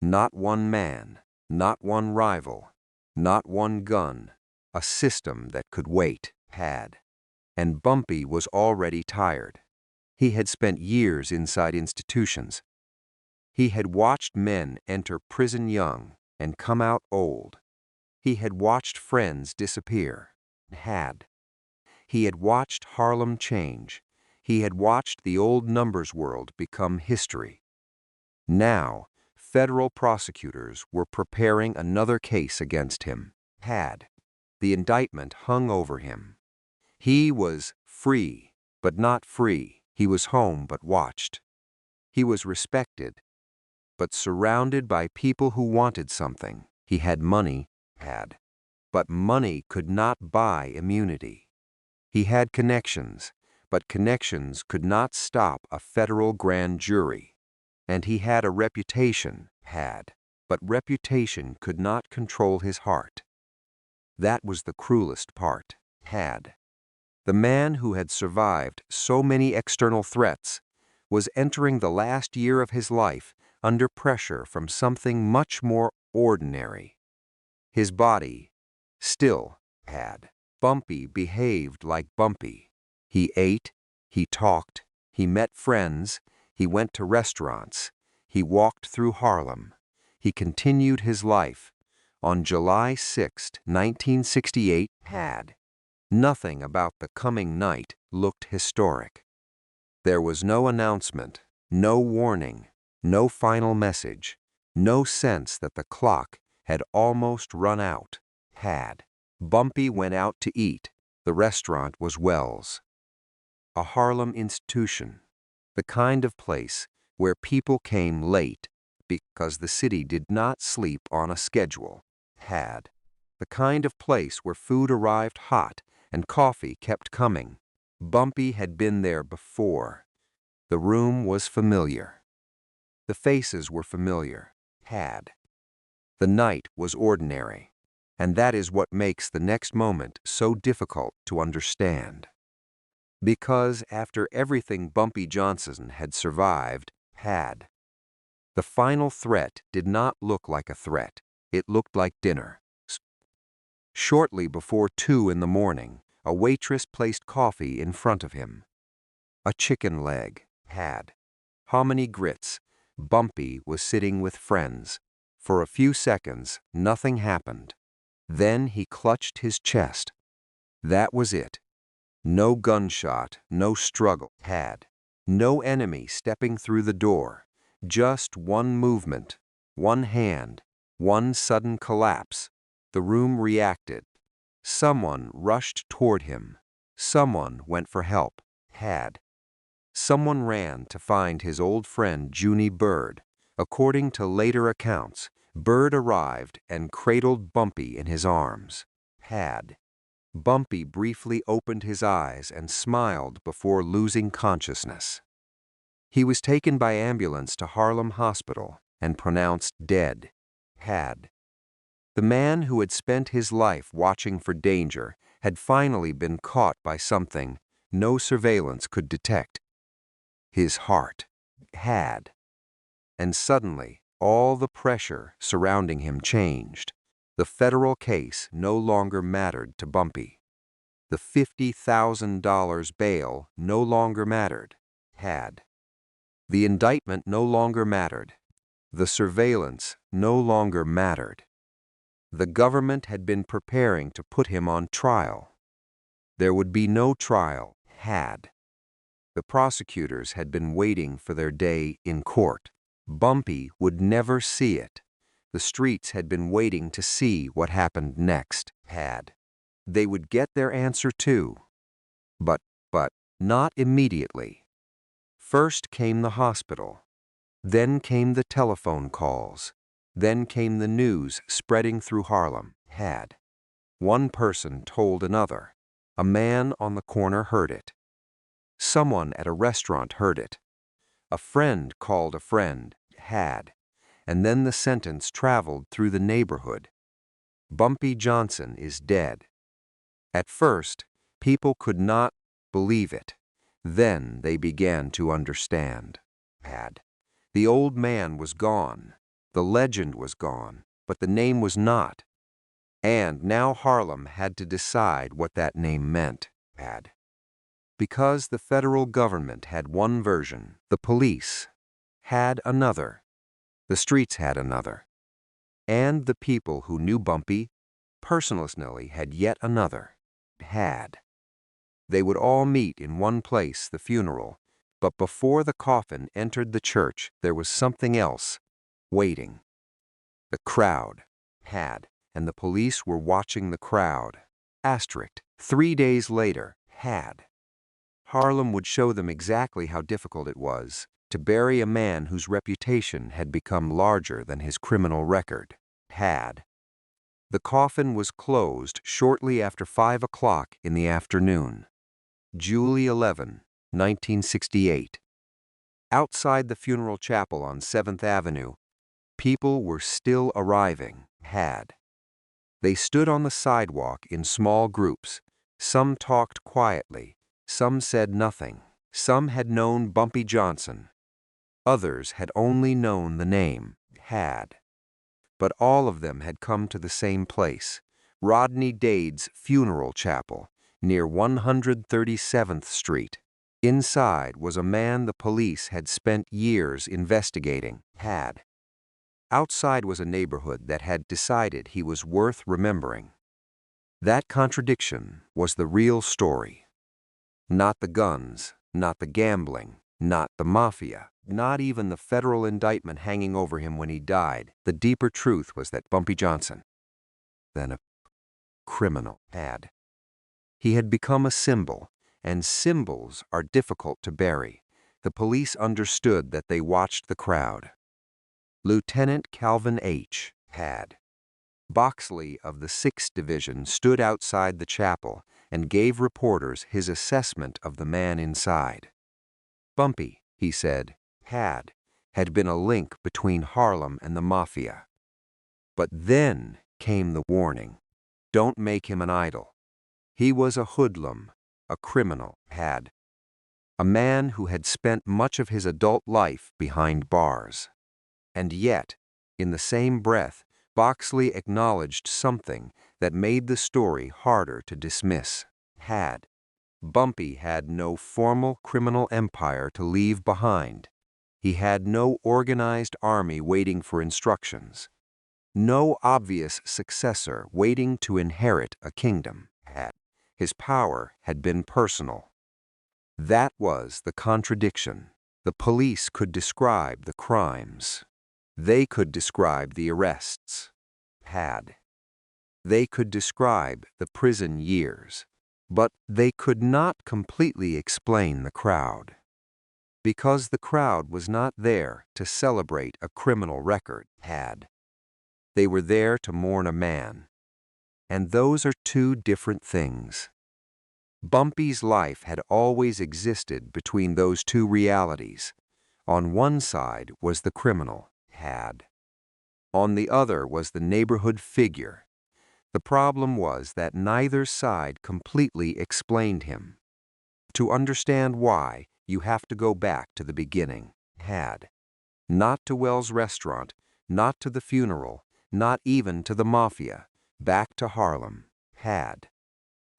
Not one man, not one rival, not one gun. A system that could wait. Had. And Bumpy was already tired. He had spent years inside institutions. He had watched men enter prison young and come out old. He had watched friends disappear. Had. He had watched Harlem change. He had watched the old numbers world become history. Now, federal prosecutors were preparing another case against him. Had. The indictment hung over him. He was free, but not free. He was home, but watched. He was respected, but surrounded by people who wanted something. He had money. Had. But money could not buy immunity. He had connections, but connections could not stop a federal grand jury. And he had a reputation. Had. But reputation could not control his heart. That was the cruelest part. Had. The man who had survived so many external threats was entering the last year of his life under pressure from something much more ordinary. His body still had. Bumpy behaved like Bumpy. He ate, he talked, he met friends, he went to restaurants, he walked through Harlem. He continued his life. On July 6, 1968, had. Nothing about the coming night looked historic. There was no announcement, no warning, no final message, no sense that the clock had almost run out. Had. Bumpy went out to eat. The restaurant was Wells. A Harlem institution, the kind of place where people came late because the city did not sleep on a schedule. Had. The kind of place where food arrived hot and coffee kept coming. Bumpy had been there before. The room was familiar. The faces were familiar. Had. The night was ordinary, and that is what makes the next moment so difficult to understand. Because after everything Bumpy Johnson had survived, had. The final threat did not look like a threat. It looked like dinner. Shortly before 2 in the morning, a waitress placed coffee in front of him. A chicken leg. Had. Hominy grits. Bumpy was sitting with friends. For a few seconds, nothing happened. Then he clutched his chest. That was it. No gunshot, no struggle. Had. No enemy stepping through the door. Just one movement, one hand, one sudden collapse. The room reacted. Someone rushed toward him. Someone went for help. Had. Someone ran to find his old friend Junie Byrd. According to later accounts, Byrd arrived and cradled Bumpy in his arms. Bumpy briefly opened his eyes and smiled before losing consciousness. He was taken by ambulance to Harlem Hospital and pronounced dead. The man who had spent his life watching for danger had finally been caught by something no surveillance could detect. His heart. And suddenly, all the pressure surrounding him changed. The federal case no longer mattered to Bumpy. The $50,000 bail no longer mattered. The indictment no longer mattered. The surveillance no longer mattered. The government had been preparing to put him on trial. There would be no trial. The prosecutors had been waiting for their day in court. Bumpy would never see it. The streets had been waiting to see what happened next. They would get their answer too. But not immediately. First came the hospital. Then came the telephone calls. Then came the news spreading through Harlem. One person told another. A man on the corner heard it. Someone at a restaurant heard it. A friend called a friend. And then the sentence traveled through the neighborhood. Bumpy Johnson is dead. At first, people could not believe it. Then they began to understand. The old man was gone. The legend was gone, but the name was not. And now Harlem had to decide what that name meant. Because the federal government had one version, the police had another, the streets had another, and the people who knew Bumpy personally had yet another. They would all meet in one place, the funeral, but before the coffin entered the church, there was something else waiting. The crowd. And the police were watching the crowd. 3 days later. Harlem would show them exactly how difficult it was to bury a man whose reputation had become larger than his criminal record. The coffin was closed shortly after 5 o'clock in the afternoon. July 11, 1968. Outside the funeral chapel on 7th Avenue, people were still arriving. They stood on the sidewalk in small groups. Some talked quietly. Some said nothing. Some had known Bumpy Johnson. Others had only known the name. But all of them had come to the same place, Rodney Dade's funeral chapel, near 137th Street. Inside was a man the police had spent years investigating. Outside was a neighborhood that had decided he was worth remembering. That contradiction was the real story. Not the guns, not the gambling, not the mafia, not even the federal indictment hanging over him when he died. The deeper truth was that Bumpy Johnson, then a criminal, he had become a symbol, and symbols are difficult to bury. The police understood that. They watched the crowd. Lieutenant Calvin H. Boxley of the 6th Division stood outside the chapel and gave reporters his assessment of the man inside. Bumpy, he said, had been a link between Harlem and the mafia. But then came the warning. Don't make him an idol. He was a hoodlum, a criminal, a man who had spent much of his adult life behind bars. And yet, in the same breath, Boxley acknowledged something that made the story harder to dismiss. Bumpy had no formal criminal empire to leave behind. He had no organized army waiting for instructions. No obvious successor waiting to inherit a kingdom. His power had been personal. That was the contradiction. The police could describe the crimes. They could describe the arrests. They could describe the prison years. But they could not completely explain the crowd. Because the crowd was not there to celebrate a criminal record. They were there to mourn a man. And those are two different things. Bumpy's life had always existed between those two realities. On one side was the criminal, Had. On the other was the neighborhood figure. The problem was that neither side completely explained him. To understand why, you have to go back to the beginning, Had. Not to Wells' restaurant, not to the funeral, not even to the mafia. Back to Harlem, Had.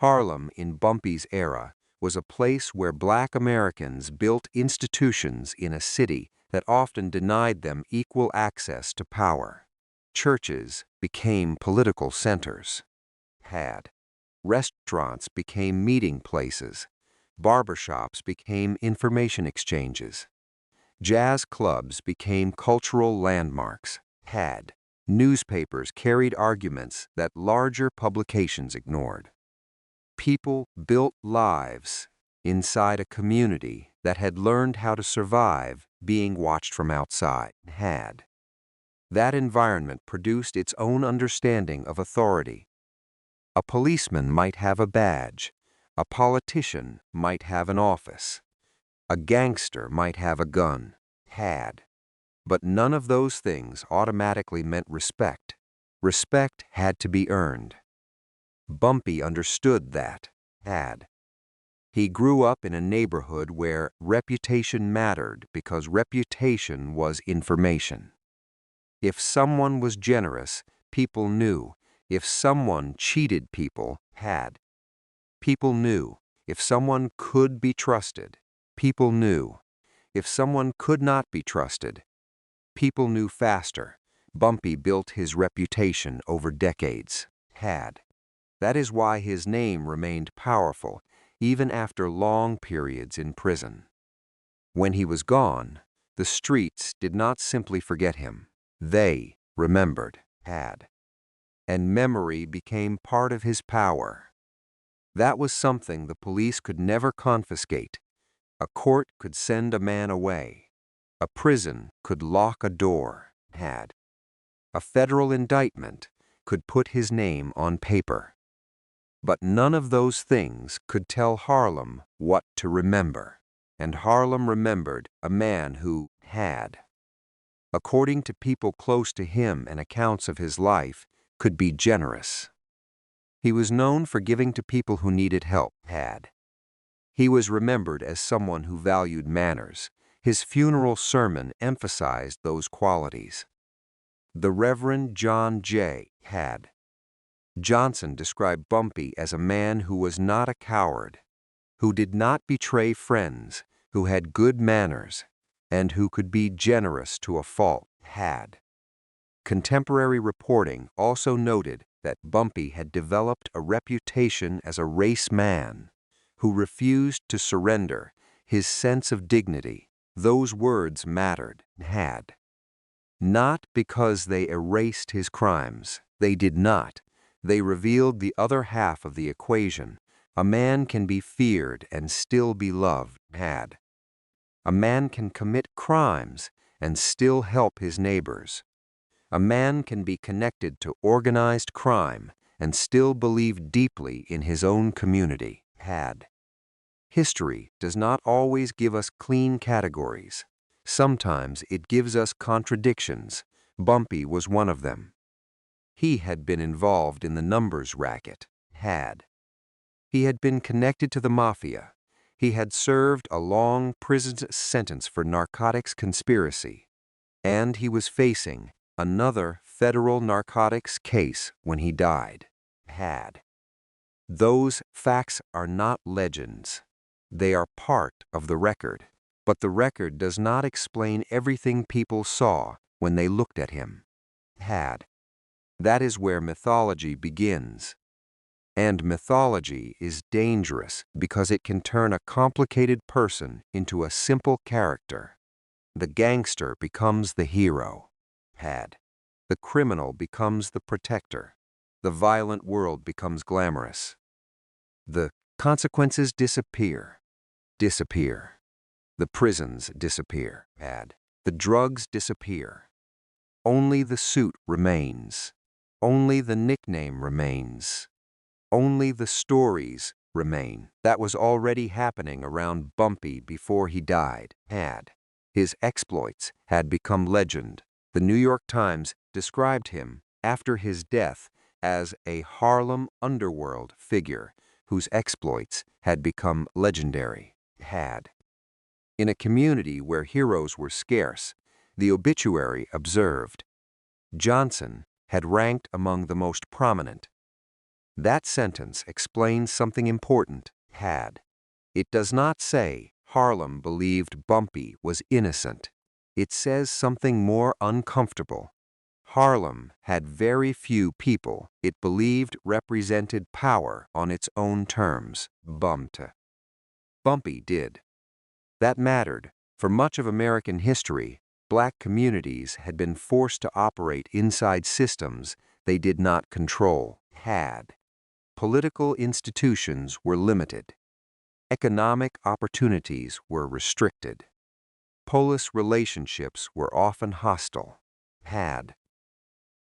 Harlem, in Bumpy's era, was a place where Black Americans built institutions in a city that often denied them equal access to power. Churches became political centers. Had. Restaurants became meeting places. Barbershops became information exchanges. Jazz clubs became cultural landmarks. Had. Newspapers carried arguments that larger publications ignored. People built lives inside a community that had learned how to survive being watched from outside. Had. That environment produced its own understanding of authority. A policeman might have a badge. A politician might have an office. A gangster might have a gun. Had. But none of those things automatically meant respect. Respect had to be earned. Bumpy understood that. Had. He grew up in a neighborhood where reputation mattered because reputation was information. If someone was generous, people knew. If someone cheated people, Had. People knew. If someone could be trusted, people knew. If someone could not be trusted, people knew faster. Bumpy built his reputation over decades. Had. That is why his name remained powerful, even after long periods in prison. When he was gone, the streets did not simply forget him. They remembered. Had. And memory became part of his power. That was something the police could never confiscate. A court could send a man away. A prison could lock a door. Had. A federal indictment could put his name on paper. But none of those things could tell Harlem what to remember. And Harlem remembered a man who had. According to people close to him and accounts of his life, could be generous. He was known for giving to people who needed help. Had. He was remembered as someone who valued manners. His funeral sermon emphasized those qualities. The Reverend John J. Had. Johnson described Bumpy as a man who was not a coward, who did not betray friends, who had good manners, and who could be generous to a fault. Had. Contemporary reporting also noted that Bumpy had developed a reputation as a race man who refused to surrender his sense of dignity. Those words mattered. Had. Not because they erased his crimes. They did not. They revealed the other half of the equation. A man can be feared and still be loved. Had. A man can commit crimes and still help his neighbors. A man can be connected to organized crime and still believe deeply in his own community. Had. History does not always give us clean categories. Sometimes it gives us contradictions. Bumpy was one of them. He had been involved in the numbers racket. Had. He had been connected to the mafia. He had served a long prison sentence for narcotics conspiracy. And he was facing another federal narcotics case when he died. Had. Those facts are not legends. They are part of the record. But the record does not explain everything people saw when they looked at him. Had. That is where mythology begins. And mythology is dangerous because it can turn a complicated person into a simple character. The gangster becomes the hero. Had. The criminal becomes the protector. The violent world becomes glamorous. The consequences disappear. The prisons disappear. Had. The drugs disappear. Only the suit remains. Only the nickname remains. Only the stories remain. That was already happening around Bumpy before he died. His exploits had become legend. The New York Times described him, after his death, as a Harlem underworld figure whose exploits had become legendary. In a community where heroes were scarce, the obituary observed, Johnson had ranked among the most prominent. That sentence explains something important. It does not say Harlem believed Bumpy was innocent. It says something more uncomfortable. Harlem had very few people it believed represented power on its own terms. Bumpy did. That mattered. For much of American history, black communities had been forced to operate inside systems they did not control. Political institutions were limited. Economic opportunities were restricted. Police relationships were often hostile.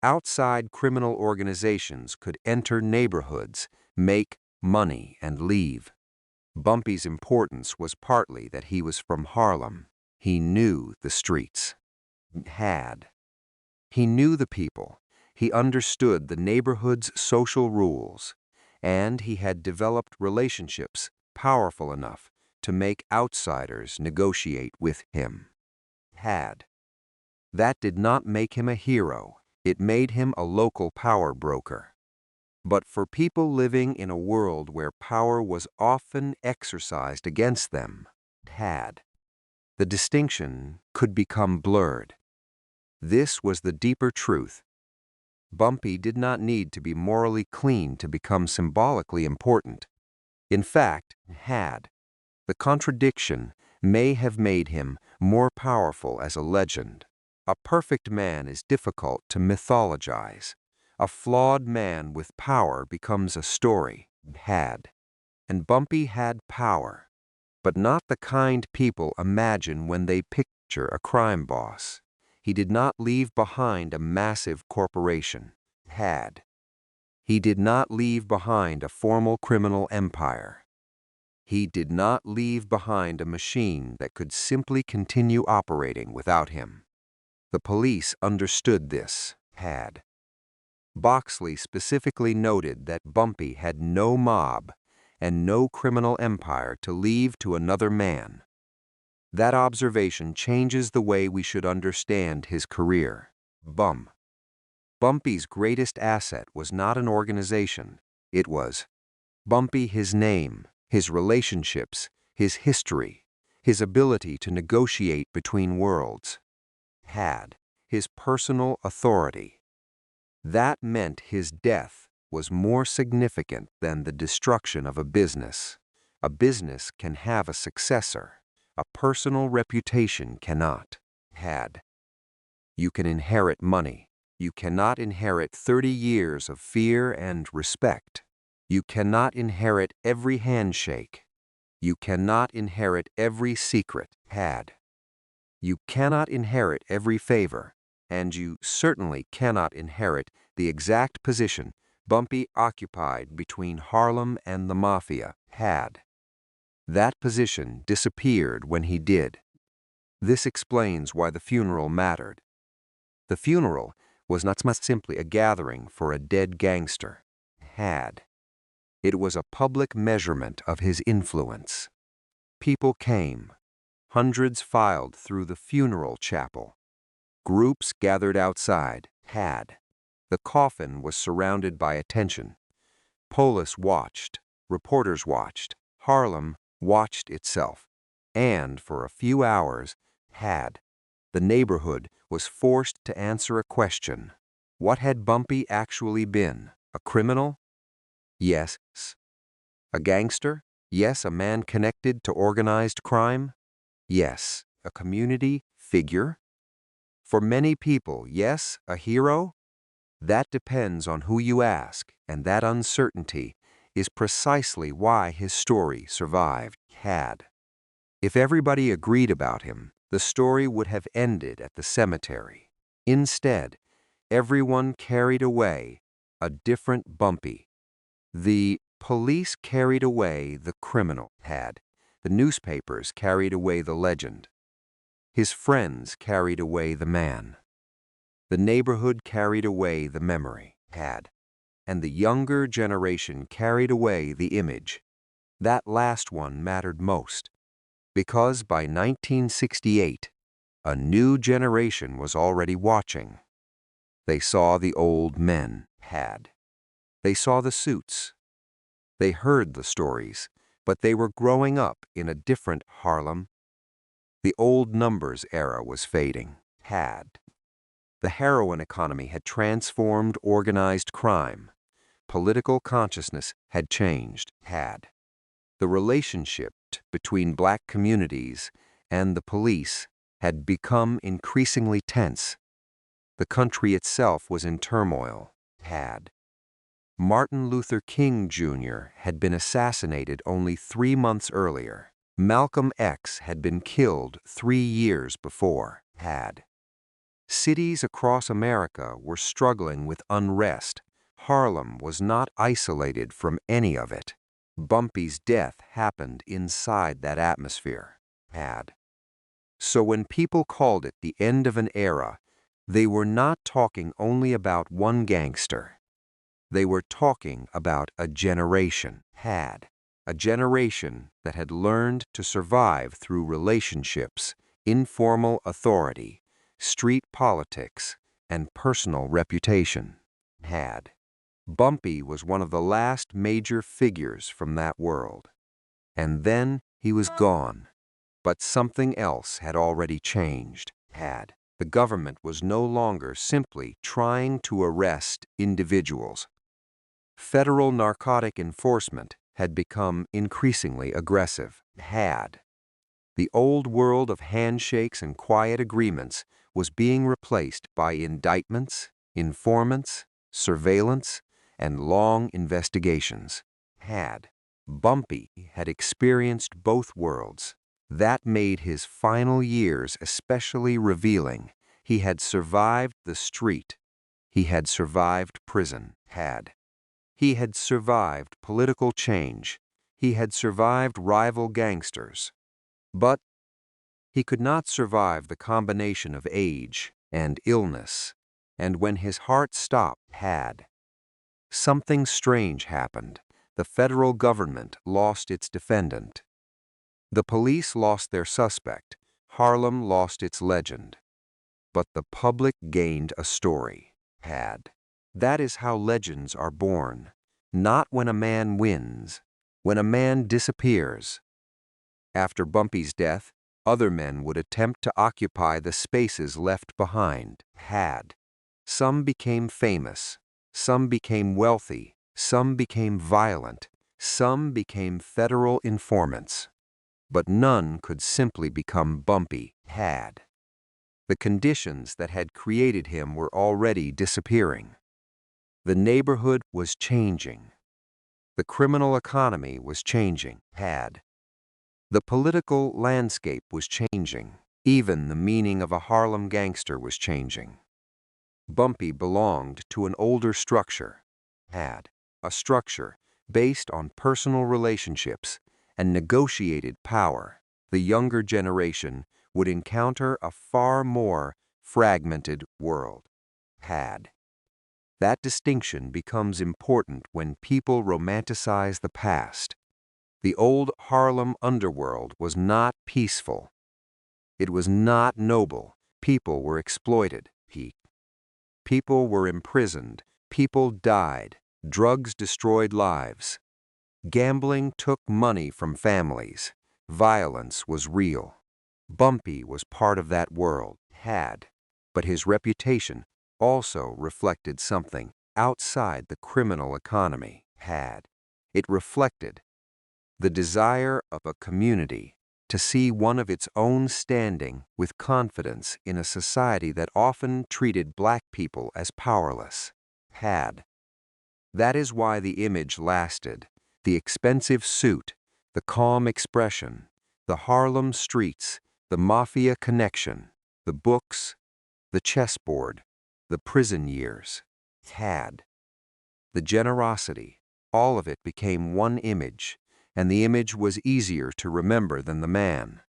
Outside criminal organizations could enter neighborhoods, make money, and leave. Bumpy's importance was partly that he was from Harlem. He knew the streets. He knew the people. He understood the neighborhood's social rules, and he had developed relationships powerful enough to make outsiders negotiate with him. That did not make him a hero. It made him a local power broker. But for people living in a world where power was often exercised against them, the distinction could become blurred. This was the deeper truth. Bumpy did not need to be morally clean to become symbolically important. In fact, the contradiction may have made him more powerful as a legend. A perfect man is difficult to mythologize. A flawed man with power becomes a story. And Bumpy had power, but not the kind people imagine when they picture a crime boss. He did not leave behind a massive corporation. He did not leave behind a formal criminal empire. He did not leave behind a machine that could simply continue operating without him. The police understood this. Boxley specifically noted that Bumpy had no mob and no criminal empire to leave to another man. That observation changes the way we should understand his career. Bumpy's greatest asset was not an organization. It was Bumpy, his name, his relationships, his history, his ability to negotiate between worlds. His personal authority. That meant his death was more significant than the destruction of a business. A business can have a successor. A personal reputation cannot. You can inherit money. You cannot inherit 30 years of fear and respect. You cannot inherit every handshake. You cannot inherit every secret. You cannot inherit every favor, and you certainly cannot inherit the exact position Bumpy occupied between Harlem and the Mafia. That position disappeared when he did. This explains why the funeral mattered. The funeral was not simply a gathering for a dead gangster. It was a public measurement of his influence. People came. Hundreds filed through the funeral chapel. Groups gathered outside. The coffin was surrounded by attention. Police watched. Reporters watched. Harlem watched itself. And for a few hours, the neighborhood was forced to answer a question. What had Bumpy actually been? A criminal? Yes. A gangster? Yes, a man connected to organized crime? Yes. A community figure? For many people, yes, a hero? That depends on who you ask, and that uncertainty is precisely why his story survived. If everybody agreed about him, the story would have ended at the cemetery. Instead, everyone carried away a different Bumpy. The police carried away the criminal, the newspapers carried away the legend. His friends carried away the man. The neighborhood carried away the memory, and the younger generation carried away the image. That last one mattered most, because by 1968, a new generation was already watching. They saw the old men, They saw the suits. They heard the stories, but they were growing up in a different Harlem. The old numbers era was fading, The heroin economy had transformed organized crime. Political consciousness had changed, The relationship between black communities and the police had become increasingly tense. The country itself was in turmoil, Martin Luther King, Jr. had been assassinated only 3 months earlier. Malcolm X had been killed 3 years before, Cities across America were struggling with unrest. Harlem was not isolated from any of it. Bumpy's death happened inside that atmosphere, So when people called it the end of an era, they were not talking only about one gangster. They were talking about a generation, a generation that had learned to survive through relationships, informal authority, street politics, and personal reputation, Bumpy was one of the last major figures from that world. And then he was gone. But something else had already changed, The government was no longer simply trying to arrest individuals. Federal narcotic enforcement had become increasingly aggressive, The old world of handshakes and quiet agreements was being replaced by indictments, informants, surveillance, and long investigations, Bumpy had experienced both worlds. That made his final years especially revealing. He had survived the street. He had survived prison, He had survived political change. He had survived rival gangsters. But he could not survive the combination of age and illness. And when his heart stopped, something strange happened. The federal government lost its defendant. The police lost their suspect. Harlem lost its legend. But the public gained a story, That is how legends are born. Not when a man wins, when a man disappears. After Bumpy's death, other men would attempt to occupy the spaces left behind, Some became famous, some became wealthy, some became violent, some became federal informants. But none could simply become Bumpy, The conditions that had created him were already disappearing. The neighborhood was changing. The criminal economy was changing, The political landscape was changing. Even the meaning of a Harlem gangster was changing. Bumpy belonged to an older structure, a structure based on personal relationships and negotiated power. The younger generation would encounter a far more fragmented world, That distinction becomes important when people romanticize the past. The old Harlem underworld was not peaceful. It was not noble. People were exploited. People were imprisoned. People died. Drugs destroyed lives. Gambling took money from families. Violence was real. Bumpy was part of that world, but his reputation also reflected something outside the criminal economy, It reflected the desire of a community to see one of its own standing with confidence in a society that often treated black people as powerless, That is why the image lasted. The expensive suit, the calm expression, the Harlem streets, the mafia connection, the books, the chessboard, the prison years, had, the generosity, all of it became one image, and the image was easier to remember than the man.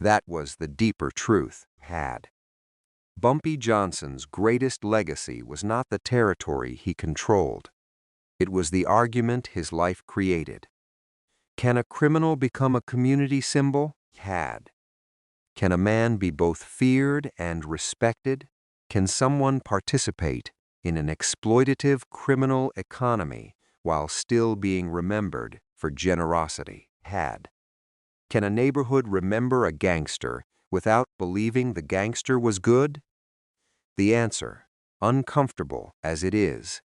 That was the deeper truth, had. Bumpy Johnson's greatest legacy was not the territory he controlled. It was the argument his life created. Can a criminal become a community symbol? Had. Can a man be both feared and respected? Can someone participate in an exploitative criminal economy while still being remembered for generosity? Had. Can a neighborhood remember a gangster without believing the gangster was good? The answer, uncomfortable as it is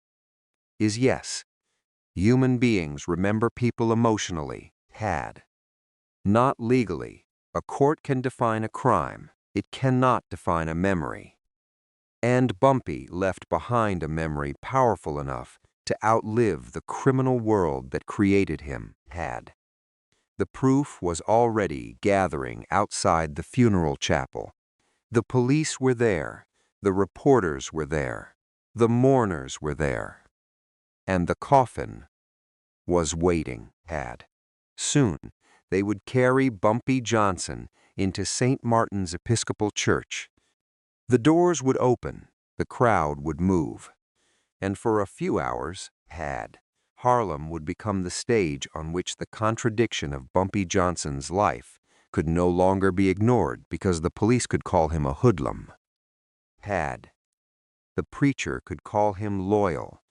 yes. Human beings remember people emotionally, had. Not legally. A court can define a crime. It cannot define a memory. And Bumpy left behind a memory powerful enough to outlive the criminal world that created him, had. The proof was already gathering outside the funeral chapel. The police were there. The reporters were there. The mourners were there. And the coffin was waiting, had. Soon, they would carry Bumpy Johnson into St. Martin's Episcopal Church. The doors would open, the crowd would move, and for a few hours, Harlem would become the stage on which the contradiction of Bumpy Johnson's life could no longer be ignored because the police could call him a hoodlum. The preacher could call him loyal,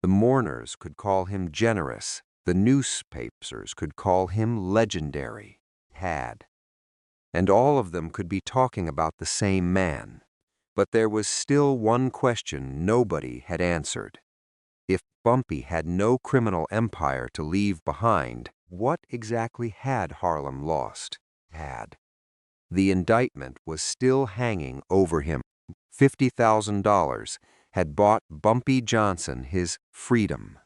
the mourners could call him generous, the newspapers could call him legendary, and all of them could be talking about the same man. But there was still one question nobody had answered. If Bumpy had no criminal empire to leave behind, what exactly had Harlem lost? The indictment was still hanging over him. $50,000 had bought Bumpy Johnson his freedom.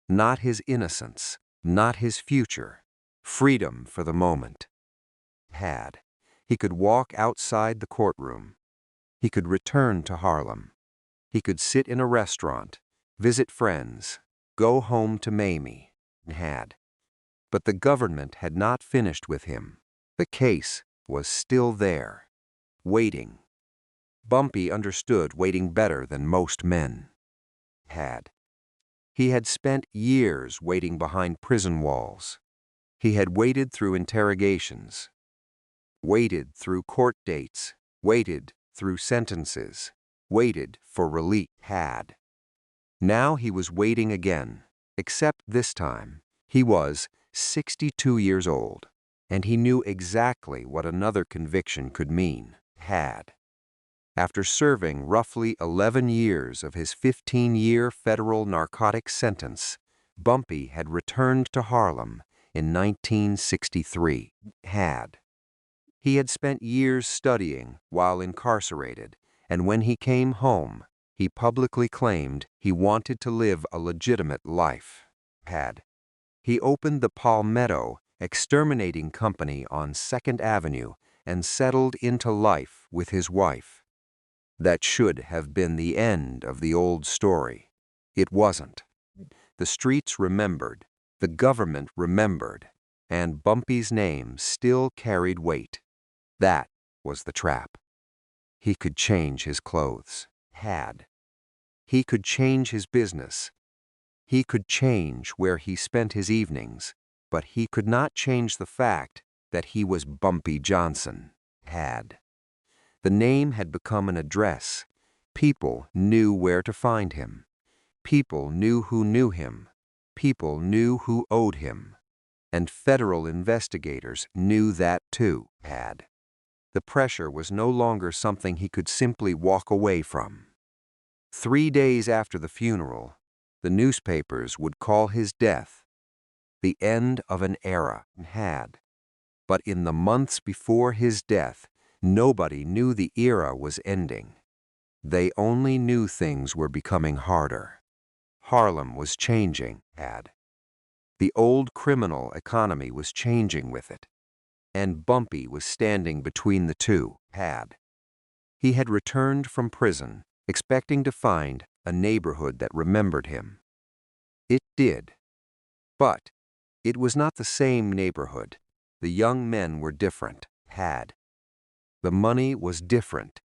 Not his innocence, not his future. Freedom for the moment. He could walk outside the courtroom. He could return to Harlem. He could sit in a restaurant, visit friends, go home to Mayme. But the government had not finished with him. The case was still there, waiting. Bumpy understood waiting better than most men. He had spent years waiting behind prison walls. He had waited through interrogations, waited through court dates, waited through sentences, waited for relief. Now he was waiting again, except this time he was 62 years old, and he knew exactly what another conviction could mean. After serving roughly 11 years of his 15-year federal narcotics sentence, Bumpy had returned to Harlem in 1963. He had spent years studying while incarcerated, and when he came home, he publicly claimed he wanted to live a legitimate life. He opened the Palmetto Exterminating Company on 2nd Avenue and settled into life with his wife. That should have been the end of the old story. It wasn't. The streets remembered, the government remembered, and Bumpy's name still carried weight. That was the trap. He could change his clothes. He could change his business. He could change where he spent his evenings, but he could not change the fact that he was Bumpy Johnson. The name had become an address. People knew where to find him. People knew who knew him. People knew who owed him. And federal investigators knew that too. The pressure was no longer something he could simply walk away from. 3 days after the funeral, the newspapers would call his death the end of an era. But in the months before his death, nobody knew the era was ending. They only knew things were becoming harder. Harlem was changing. The old criminal economy was changing with it, and Bumpy was standing between the two. He had returned from prison, expecting to find a neighborhood that remembered him. It did. But it was not the same neighborhood. The young men were different. The money was different.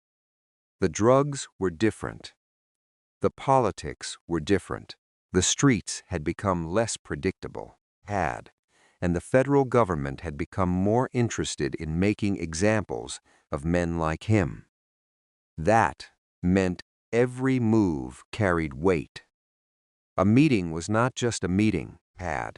The drugs were different. The politics were different. The streets had become less predictable. And the federal government had become more interested in making examples of men like him. That meant every move carried weight. A meeting was not just a meeting. A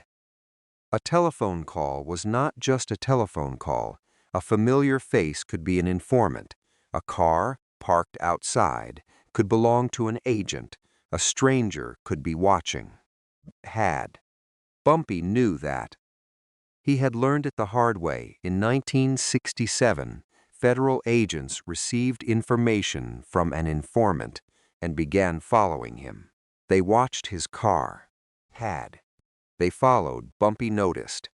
telephone call was not just a telephone call. A familiar face could be an informant. A car, parked outside, could belong to an agent. A stranger could be watching. Bumpy knew that. He had learned it the hard way. In 1967, federal agents received information from an informant and began following him. They watched his car. They followed. Bumpy noticed.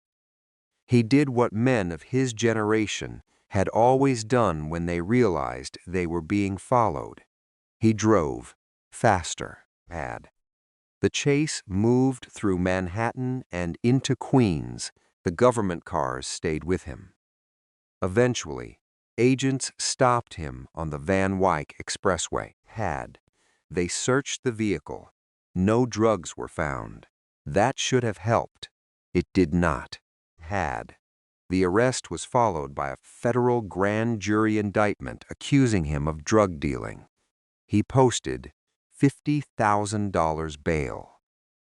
He did what men of his generation had always done when they realized they were being followed. He drove faster. The chase moved through Manhattan and into Queens. The government cars stayed with him. Eventually, agents stopped him on the Van Wyck Expressway. They searched the vehicle. No drugs were found. That should have helped. It did not. The arrest was followed by a federal grand jury indictment accusing him of drug dealing. He posted $50,000 bail.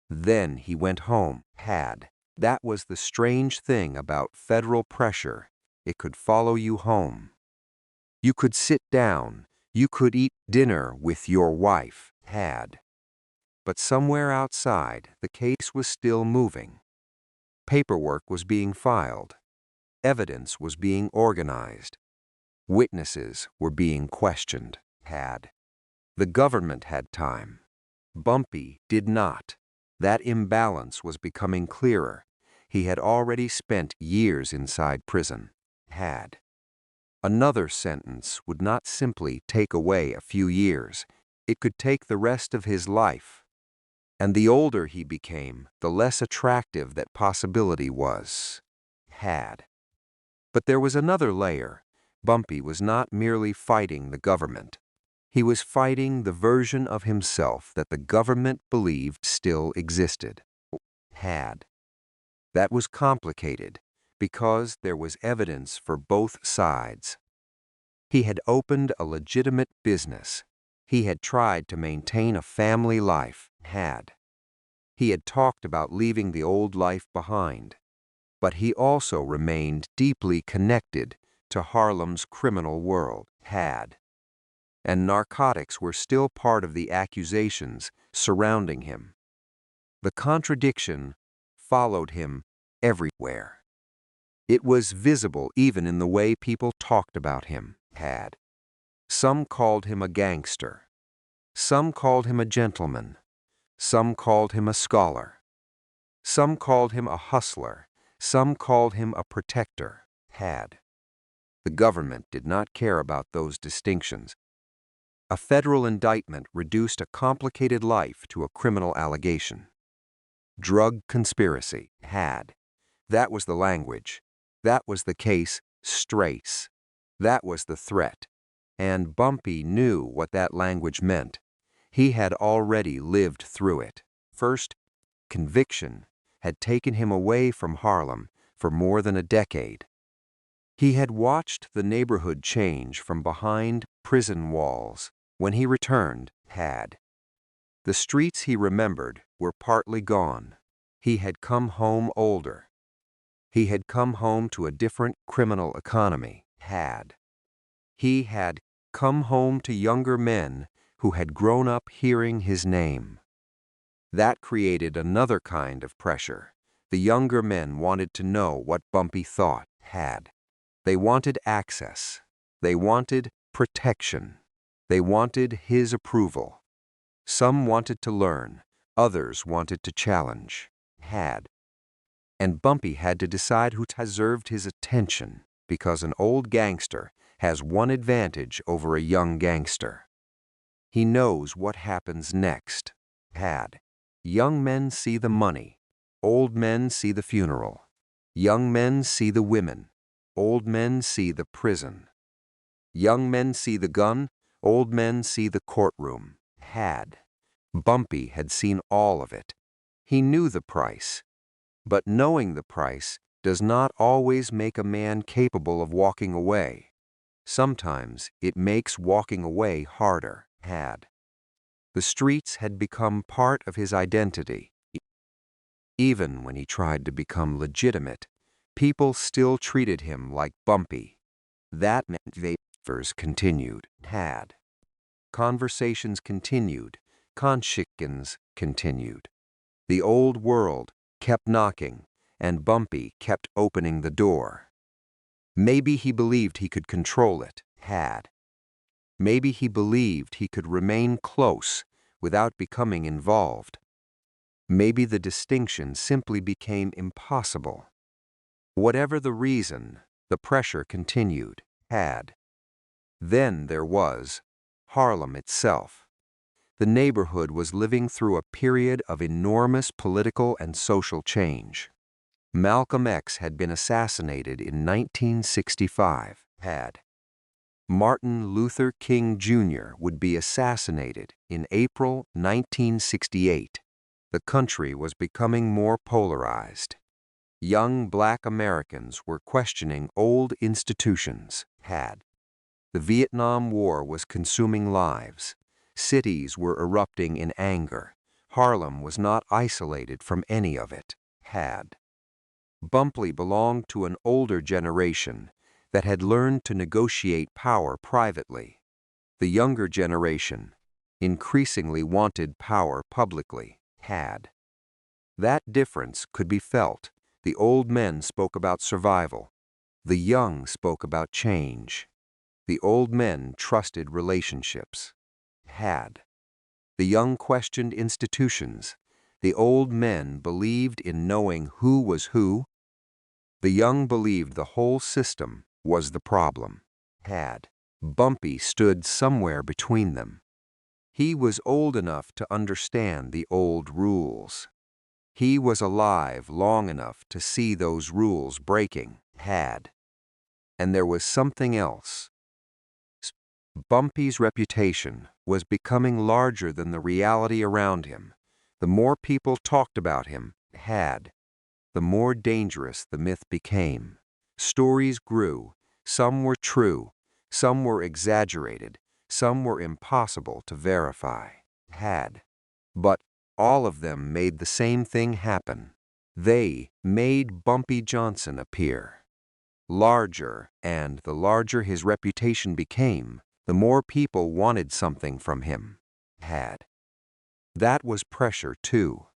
Then he went home. That was the strange thing about federal pressure. It could follow you home. You could sit down. You could eat dinner with your wife. But somewhere outside, the case was still moving. Paperwork was being filed. Evidence was being organized. Witnesses were being questioned. The government had time. Bumpy did not. That imbalance was becoming clearer. He had already spent years inside prison. Another sentence would not simply take away a few years. It could take the rest of his life. And the older he became, the less attractive that possibility was. But there was another layer. Bumpy was not merely fighting the government. He was fighting the version of himself that the government believed still existed. That was complicated because there was evidence for both sides. He had opened a legitimate business. He had tried to maintain a family life. He had talked about leaving the old life behind. But he also remained deeply connected to Harlem's criminal world. And narcotics were still part of the accusations surrounding him. The contradiction followed him everywhere. It was visible even in the way people talked about him. Some called him a gangster. Some called him a gentleman. Some called him a scholar. Some called him a hustler. Some called him a protector. The government did not care about those distinctions. A federal indictment reduced a complicated life to a criminal allegation. Drug conspiracy. That was the language. That was the case. Straight. That was the threat. And Bumpy knew what that language meant. He had already lived through it. First, conviction had taken him away from Harlem for more than a decade. He had watched the neighborhood change from behind prison walls. When he returned, the streets he remembered were partly gone. He had come home older. He had come home to a different criminal economy. He had come home to younger men who had grown up hearing his name. That created another kind of pressure. The younger men wanted to know what Bumpy thought. They wanted access. They wanted protection. They wanted his approval. Some wanted to learn. Others wanted to challenge. And Bumpy had to decide who deserved his attention, because an old gangster has one advantage over a young gangster. He knows what happens next. Had. Young men see the money. Old men see the funeral. Young men see the women. Old men see the prison. Young men see the gun. Old men see the courtroom. Had. Bumpy had seen all of it. He knew the price. But knowing the price does not always make a man capable of walking away. Sometimes it makes walking away harder. Had. The streets had become part of his identity. Even when he tried to become legitimate, people still treated him like Bumpy. That meant vapors continued. Had. Conversations continued. Conscience continued. The old world kept knocking, and Bumpy kept opening the door. Maybe he believed he could control it. Had. Maybe he believed he could remain close without becoming involved. Maybe the distinction simply became impossible. Whatever the reason, the pressure continued. Had. Then there was Harlem itself. The neighborhood was living through a period of enormous political and social change. Malcolm X had been assassinated in 1965. Had. Martin Luther King Jr. would be assassinated in April 1968. The country was becoming more polarized. Young black Americans were questioning old institutions. Had. The Vietnam War was consuming lives. Cities were erupting in anger. Harlem was not isolated from any of it. Had. Bumpy belonged to an older generation that had learned to negotiate power privately. The younger generation increasingly wanted power publicly. Had. That difference could be felt. The old men spoke about survival. The young spoke about change. The old men trusted relationships. Had. The young questioned institutions. The old men believed in knowing who was who. The young believed the whole system was the problem. Had. Bumpy stood somewhere between them. He was old enough to understand the old rules. He was alive long enough to see those rules breaking. Had. And there was something else. Bumpy's reputation was becoming larger than the reality around him. The more people talked about him. Had. The more dangerous the myth became. Stories grew. Some were true. Some were exaggerated. Some were impossible to verify. Had. But all of them made the same thing happen. They made Bumpy Johnson appear. Larger, and the larger his reputation became, the more people wanted something from him. Had. That was pressure, too.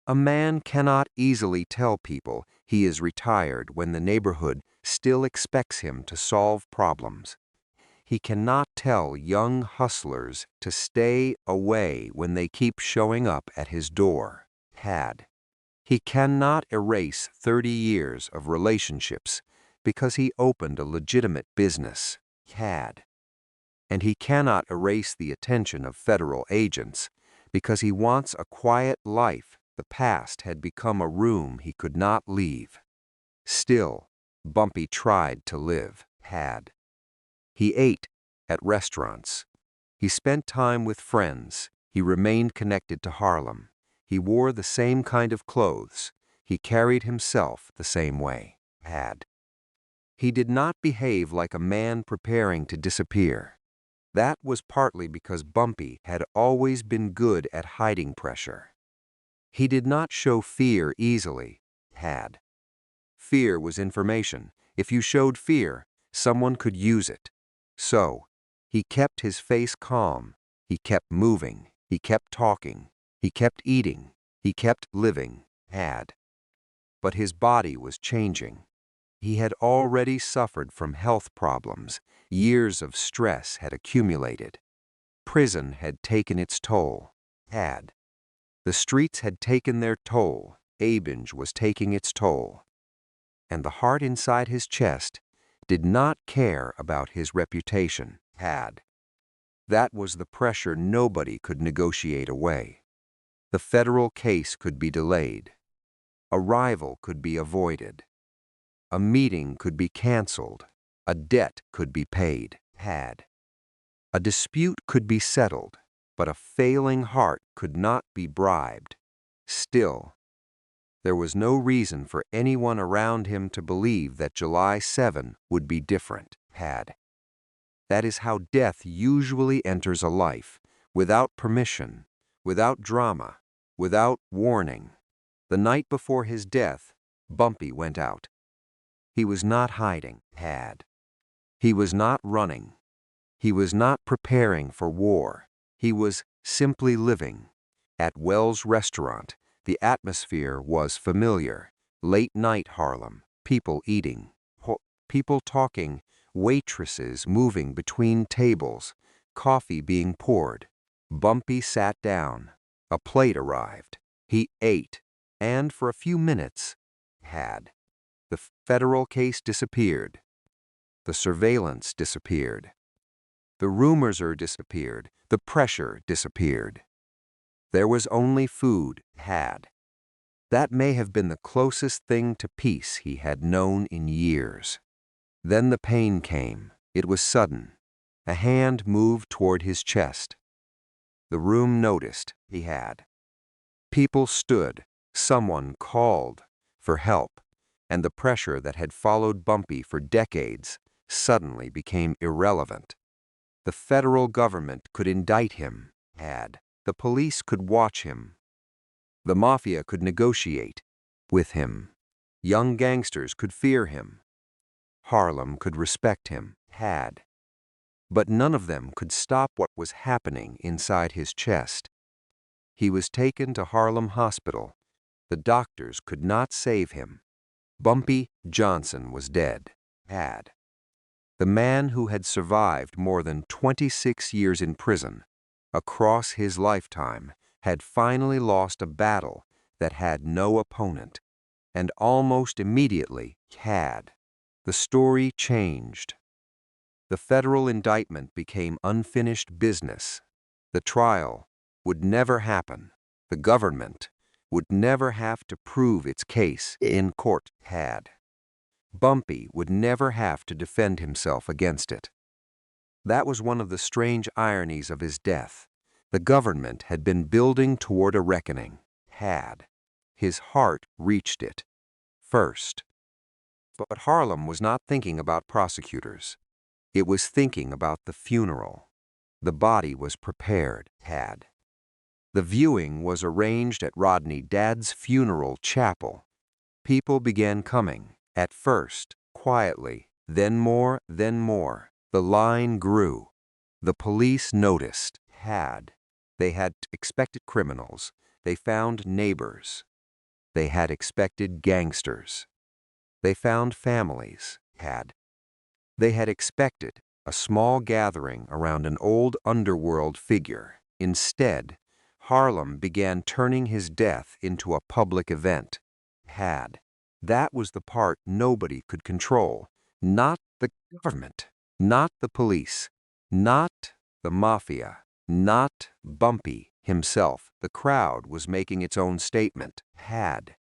A man cannot easily tell people he is retired when the neighborhood still expects him to solve problems. He cannot tell young hustlers to stay away when they keep showing up at his door. Had. He cannot erase 30 years of relationships because he opened a legitimate business. Had. And he cannot erase the attention of federal agents because he wants a quiet life. The past had become a room he could not leave. Still, Bumpy tried to live. Had. He ate at restaurants. He spent time with friends. He remained connected to Harlem. He wore the same kind of clothes. He carried himself the same way. Had. He did not behave like a man preparing to disappear. That was partly because Bumpy had always been good at hiding pressure. He did not show fear easily. Had. Fear was information. If you showed fear, someone could use it. So, he kept his face calm. He kept moving. He kept talking. He kept eating. He kept living. Had. But his body was changing. He had already suffered from health problems. Years of stress had accumulated. Prison had taken its toll. Had. The streets had taken their toll. Abinge was taking its toll. And the heart inside his chest did not care about his reputation, had. That was the pressure nobody could negotiate away. The federal case could be delayed. A rival could be avoided. A meeting could be canceled. A debt could be paid, had. A dispute could be settled, but a failing heart could not be bribed. Still, there was no reason for anyone around him to believe that July 7 would be different, had. That is how death usually enters a life, without permission, without drama, without warning. The night before his death, Bumpy went out. He was not hiding, had. He was not running. He was not preparing for war. He was simply living. At Wells' restaurant, the atmosphere was familiar. Late-night Harlem, people eating, people talking, waitresses moving between tables, coffee being poured. Bumpy sat down. A plate arrived. He ate, and for a few minutes, had. The federal case disappeared. The surveillance disappeared. The rumors disappeared. The pressure disappeared. There was only food, had. That may have been the closest thing to peace he had known in years. Then the pain came. It was sudden. A hand moved toward his chest. The room noticed he had. People stood. Someone called for help, and the pressure that had followed Bumpy for decades suddenly became irrelevant. The federal government could indict him, had. The police could watch him. The mafia could negotiate with him. Young gangsters could fear him. Harlem could respect him, had. But none of them could stop what was happening inside his chest. He was taken to Harlem Hospital. The doctors could not save him. Bumpy Johnson was dead, had. The man who had survived more than 26 years in prison, across his lifetime, had finally lost a battle that had no opponent, and almost immediately had. The story changed. The federal indictment became unfinished business. The trial would never happen. The government would never have to prove its case in court, had. Bumpy would never have to defend himself against it. That was one of the strange ironies of his death. The government had been building toward a reckoning, had. His heart reached it first. But Harlem was not thinking about prosecutors. It was thinking about the funeral. The body was prepared, had. The viewing was arranged at Rodney Dad's funeral chapel. People began coming, at first, quietly, then more, then more. The line grew. The police noticed, had. They had expected criminals. They found neighbors. They had expected gangsters. They found families, had. They had expected a small gathering around an old underworld figure. Instead, Harlem began turning his death into a public event, had. That was the part nobody could control. Not the government, not the police, not the mafia, not Bumpy himself. The crowd was making its own statement, had.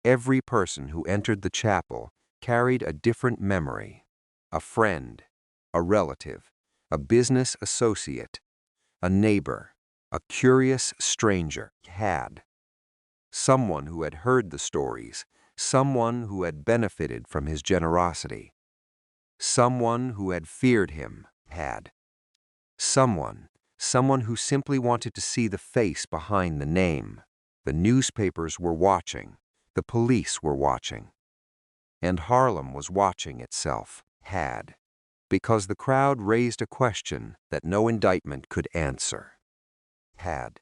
Every person who entered the chapel carried a different memory. A friend, a relative, a business associate, a neighbor, a curious stranger, had. Someone who had heard the stories, someone who had benefited from his generosity. Someone who had feared him, had. Someone who simply wanted to see the face behind the name. The newspapers were watching. The police were watching. And Harlem was watching itself, had. Because the crowd raised a question that no indictment could answer, had.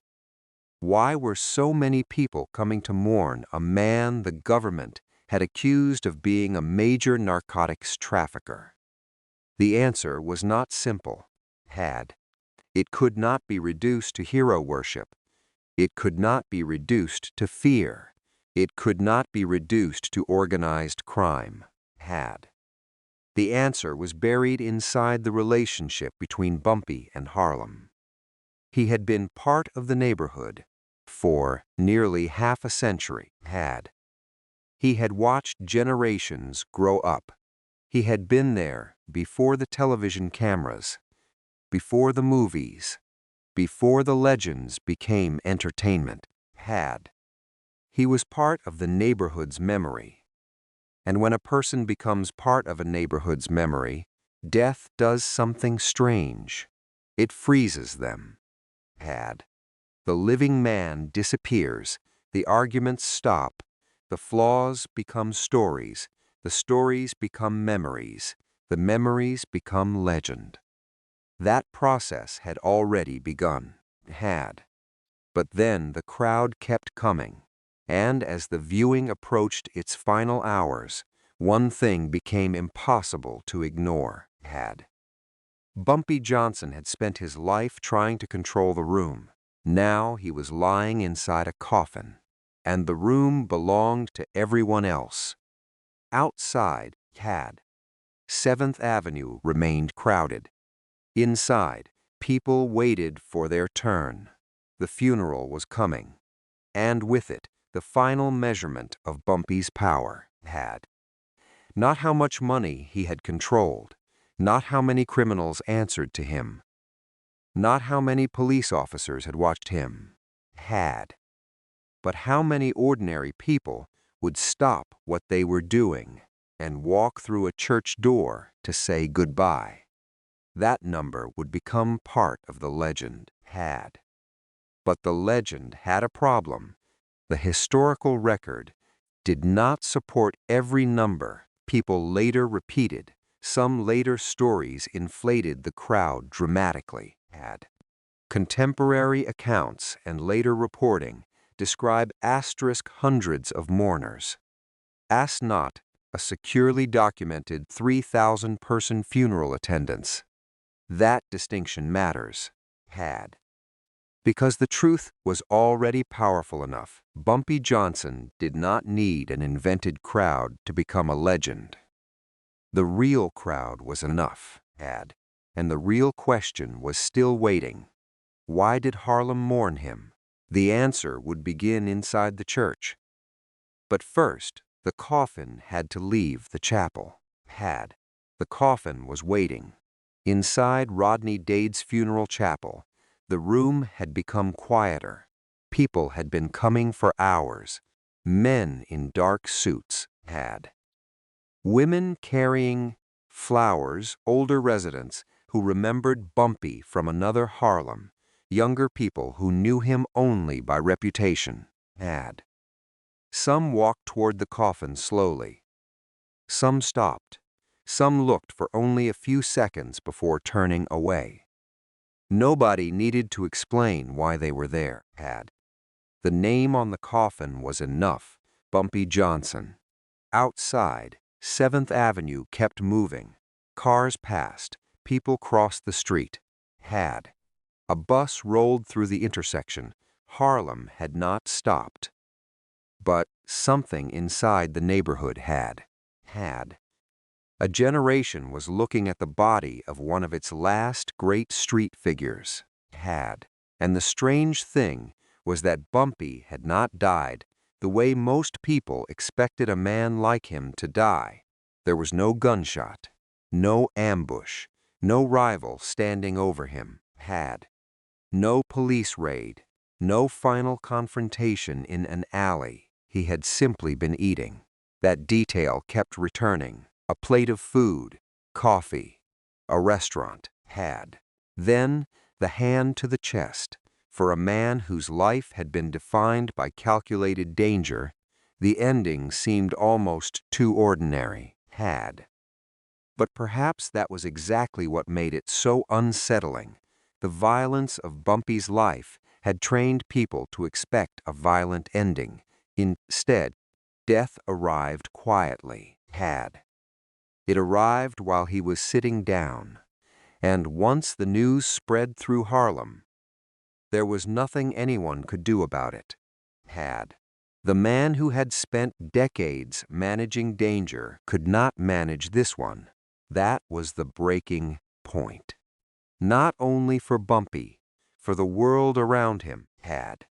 Why were so many people coming to mourn a man the government had accused of being a major narcotics trafficker? The answer was not simple, had. It could not be reduced to hero worship. It could not be reduced to fear. It could not be reduced to organized crime, had. The answer was buried inside the relationship between Bumpy and Harlem. He had been part of the neighborhood for nearly half a century. He had watched generations grow up. He had been there before the television cameras, before the movies, before the legends became entertainment. He was part of the neighborhood's memory. And when a person becomes part of a neighborhood's memory, death does something strange. It freezes them. The living man disappears, the arguments stop, the flaws become stories, the stories become memories, the memories become legend. That process had already begun. But then the crowd kept coming, and as the viewing approached its final hours, one thing became impossible to ignore. Bumpy Johnson had spent his life trying to control the room. Now he was lying inside a coffin, and the room belonged to everyone else. Outside, 7th Avenue remained crowded. Inside, people waited for their turn. The funeral was coming, and with it, the final measurement of Bumpy's power. Not how much money he had controlled, not how many criminals answered to him, not how many police officers had watched him, but how many ordinary people would stop what they were doing and walk through a church door to say goodbye. That number would become part of the legend. But the legend had a problem. The historical record did not support every number people later repeated. Some later stories inflated the crowd dramatically. Contemporary accounts and later reporting describe asterisk hundreds of mourners. Ask not a securely documented 3,000-person funeral attendance. That distinction matters. Because the truth was already powerful enough, Bumpy Johnson did not need an invented crowd to become a legend. The real crowd was enough, and the real question was still waiting. Why did Harlem mourn him? The answer would begin inside the church. But first, the coffin had to leave the chapel. The coffin was waiting. Inside Rodney Dade's funeral chapel, the room had become quieter. People had been coming for hours. Men in dark suits had. Women carrying flowers, older residents who remembered Bumpy from another Harlem, younger people who knew him only by reputation had. Some walked toward the coffin slowly. Some stopped. Some looked for only a few seconds before turning away. Nobody needed to explain why they were there. The name on the coffin was enough, Bumpy Johnson. Outside, 7th Avenue kept moving. Cars passed. People crossed the street. A bus rolled through the intersection. Harlem had not stopped. But something inside the neighborhood had. A generation was looking at the body of one of its last great street figures. And the strange thing was that Bumpy had not died the way most people expected a man like him to die. There was no gunshot, no ambush, no rival standing over him. No police raid, no final confrontation in an alley. He had simply been eating. That detail kept returning. A plate of food, coffee, a restaurant. Then the hand to the chest. For a man whose life had been defined by calculated danger, the ending seemed almost too ordinary. But perhaps that was exactly what made it so unsettling. The violence of Bumpy's life had trained people to expect a violent ending. Instead, death arrived quietly. It arrived while he was sitting down, and once the news spread through Harlem, there was nothing anyone could do about it. The man who had spent decades managing danger could not manage this one. That was the breaking point. Not only for Bumpy, for the world around him had.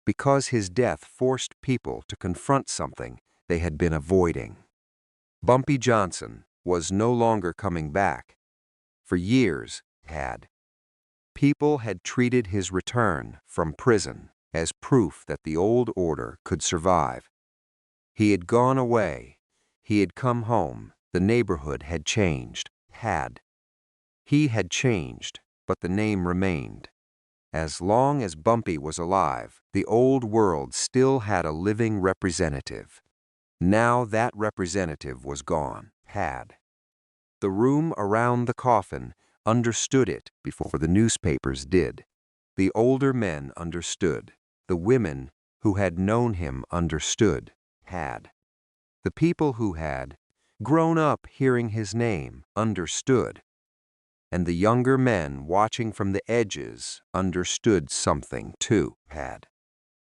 Because his death forced people to confront something they had been avoiding. Bumpy Johnson was no longer coming back. For years, had. People had treated his return from prison as proof that the old order could survive. He had gone away. He had come home. The neighborhood had changed. Had. He had changed, but the name remained. As long as Bumpy was alive, the old world still had a living representative. Now that representative was gone. Had. The room around the coffin understood it before the newspapers did. The older men understood. The women who had known him understood. Had. The people who had grown up hearing his name understood. And the younger men watching from the edges understood something too. Had.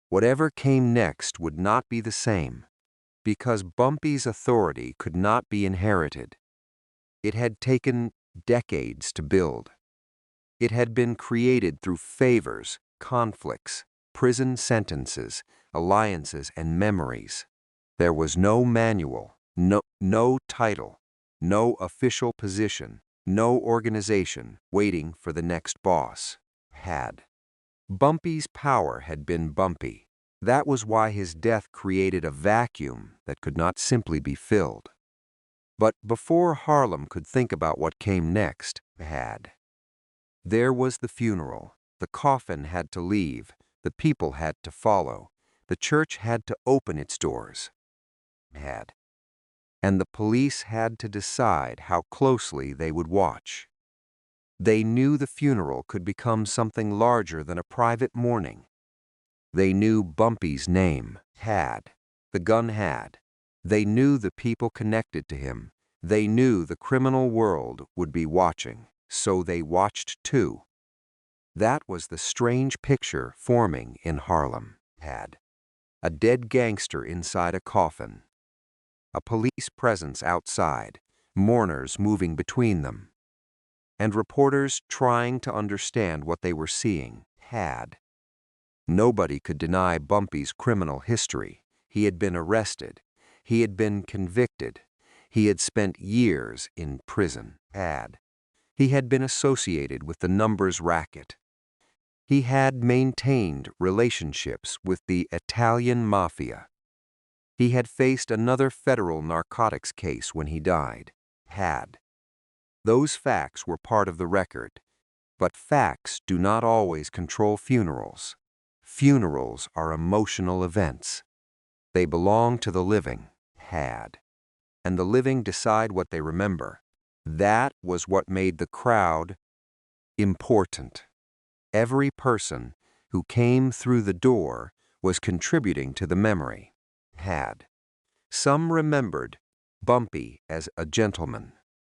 Whatever came next would not be the same, because Bumpy's authority could not be inherited. It had taken decades to build. It had been created through favors, conflicts, prison sentences, alliances, and memories. There was no manual, no title, no official position, no organization waiting for the next boss. Had. Bumpy's power had been Bumpy. That was why his death created a vacuum that could not simply be filled. But before Harlem could think about what came next, there was the funeral. The coffin had to leave. The people had to follow. The church had to open its doors. And the police had to decide how closely they would watch. They knew the funeral could become something larger than a private mourning. They knew Bumpy's name. The gun had. They knew the people connected to him. They knew the criminal world would be watching, so they watched too. That was the strange picture forming in Harlem. A dead gangster inside a coffin. A police presence outside, mourners moving between them. And reporters trying to understand what they were seeing. Nobody could deny Bumpy's criminal history. He had been arrested. He had been convicted. He had spent years in prison. He had been associated with the numbers racket. He had maintained relationships with the Italian mafia. He had faced another federal narcotics case when he died. Those facts were part of the record. But facts do not always control funerals. Funerals are emotional events. They belong to the living. And the living decide what they remember. That was what made the crowd important. Every person who came through the door was contributing to the memory. Some remembered Bumpy as a gentleman.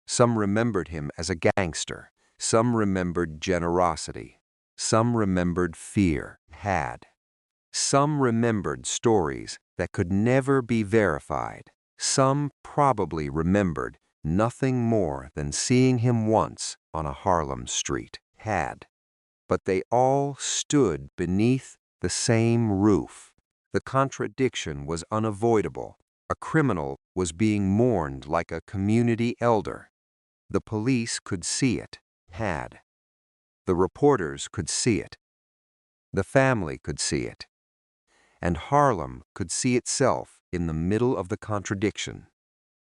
Some remembered him as a gangster. Some remembered generosity. Some remembered fear. Some remembered stories that could never be verified. Some probably remembered nothing more than seeing him once on a Harlem street. But they all stood beneath the same roof. The contradiction was unavoidable. A criminal was being mourned like a community elder. The police could see it. The reporters could see it. The family could see it. And Harlem could see itself in the middle of the contradiction.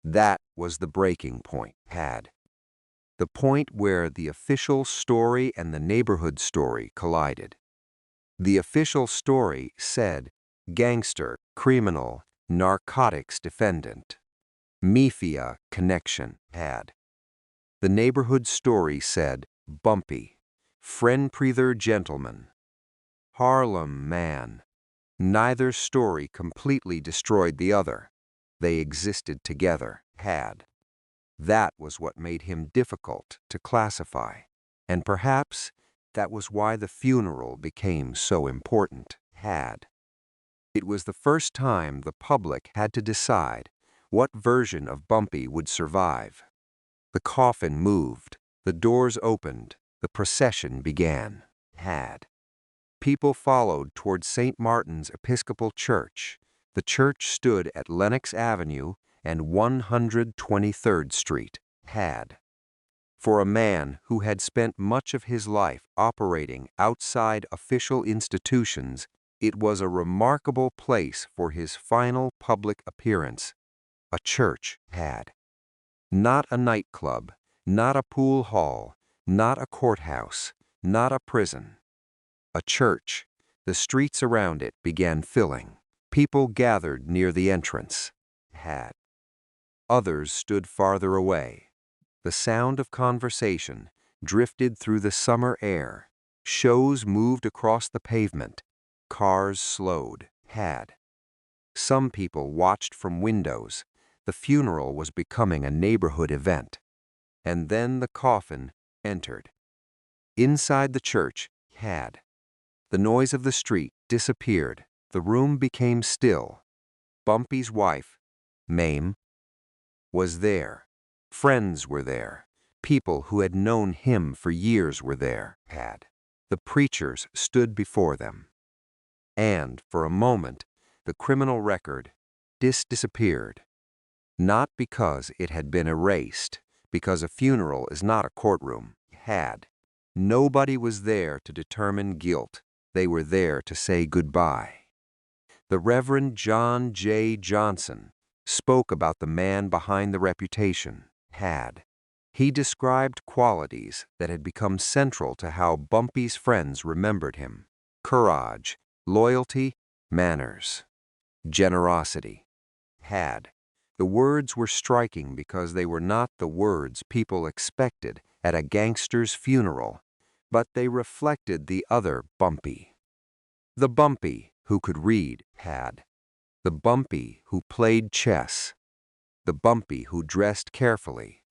That was the breaking point. The point where the official story and the neighborhood story collided. The official story said gangster, criminal, narcotics defendant. Mafia connection. The neighborhood story said Bumpy, friend-breather gentleman. Harlem man. Neither story completely destroyed the other. They existed together. That was what made him difficult to classify. And perhaps that was why the funeral became so important. It was the first time the public had to decide what version of Bumpy would survive. The coffin moved, the doors opened, the procession began. Had. People followed toward St. Martin's Episcopal Church. The church stood at Lenox Avenue and 123rd Street. Had. For a man who had spent much of his life operating outside official institutions, it was a remarkable place for his final public appearance. A church. Had. Not a nightclub, not a pool hall, not a courthouse, not a prison. A church. The streets around it began filling. People gathered near the entrance. Had. Others stood farther away. The sound of conversation drifted through the summer air. Shows moved across the pavement. Cars slowed. Had. Some people watched from windows. The funeral was becoming a neighborhood event. And then the coffin entered. Inside the church. Had. The noise of the street disappeared. The room became still. Bumpy's wife, Mayme, was there. Friends were there. People who had known him for years were there. Had. The preachers stood before them. And, for a moment, the criminal record disappeared. Not because it had been erased, because a funeral is not a courtroom. Had. Nobody was there to determine guilt. They were there to say goodbye. The Reverend John J. Johnson spoke about the man behind the reputation. Had. He described qualities that had become central to how Bumpy's friends remembered him: courage, loyalty, manners, generosity. Had. The words were striking because they were not the words people expected at a gangster's funeral, but they reflected the other Bumpy. The Bumpy who could read. Had. The Bumpy who played chess. The Bumpy who dressed carefully.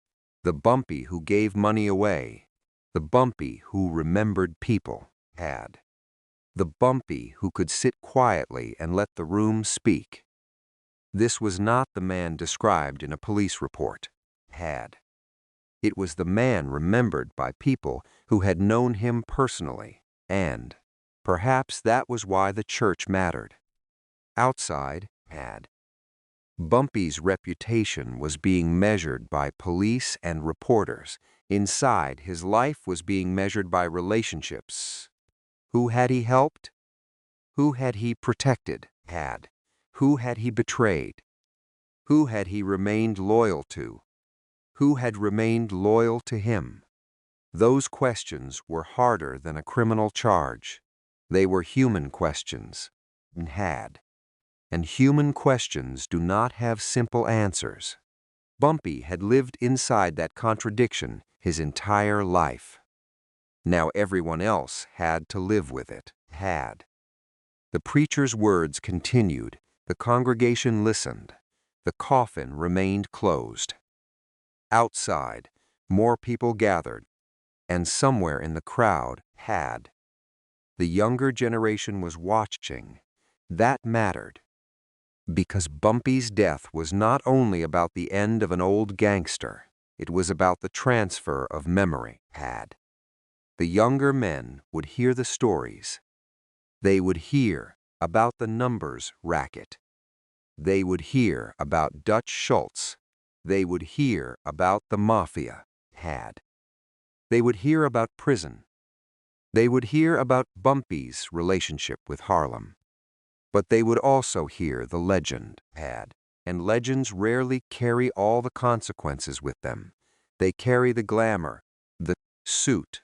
The Bumpy who gave money away. The Bumpy who remembered people. Had. The Bumpy who could sit quietly and let the room speak. This was not the man described in a police report. Had. It was the man remembered by people who had known him personally, and perhaps that was why the church mattered. Outside. Had. Bumpy's reputation was being measured by police and reporters. Inside, his life was being measured by relationships. Who had he helped? Who had he protected? Had. Who had he betrayed? Who had he remained loyal to? Who had remained loyal to him? Those questions were harder than a criminal charge. They were human questions. Had. And human questions do not have simple answers. Bumpy had lived inside that contradiction his entire life. Now everyone else had to live with it. Had. The preacher's words continued. The congregation listened. The coffin remained closed. Outside, more people gathered, and somewhere in the crowd. Had. The younger generation was watching. That mattered. Because Bumpy's death was not only about the end of an old gangster, it was about the transfer of memory. Had. The younger men would hear the stories. They would hear about the numbers racket. They would hear about Dutch Schultz. They would hear about the mafia. Had. They would hear about prison. They would hear about Bumpy's relationship with Harlem. But they would also hear the legend. Had. And legends rarely carry all the consequences with them. They carry the glamour, the suit,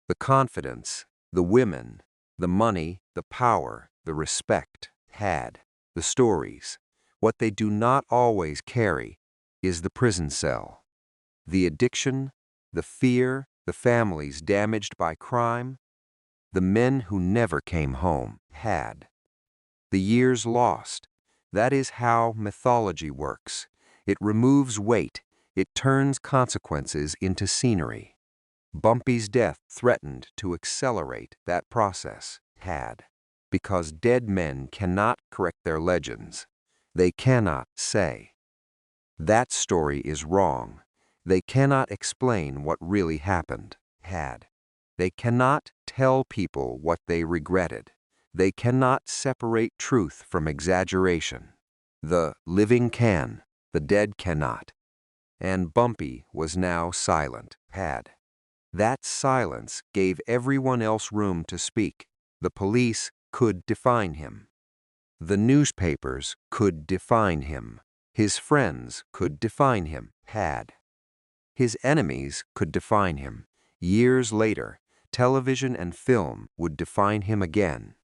the confidence, the women, the money, the power, the respect. Had. The stories. What they do not always carry is the prison cell, the addiction, the fear, the families damaged by crime, the men who never came home. Had. The years lost. That is how mythology works. It removes weight. It turns consequences into scenery. Bumpy's death threatened to accelerate that process. Had. Because dead men cannot correct their legends. They cannot say, "That story is wrong. They cannot explain what really happened. They cannot tell people what they regretted. They cannot separate truth from exaggeration. The living can, the dead cannot. And Bumpy was now silent. That silence gave everyone else room to speak. The police could define him. The newspapers could define him. His friends could define him. His enemies could define him. Years later, television and film would define him again.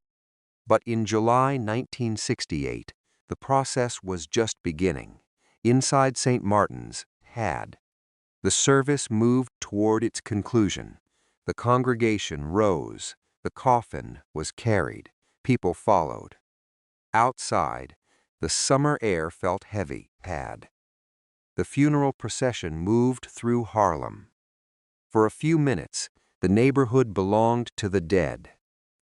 But in July 1968, the process was just beginning. Inside St. Martin's, the service moved toward its conclusion. The congregation rose. The coffin was carried. People followed. Outside, the summer air felt heavy. The funeral procession moved through Harlem. For a few minutes, the neighborhood belonged to the dead.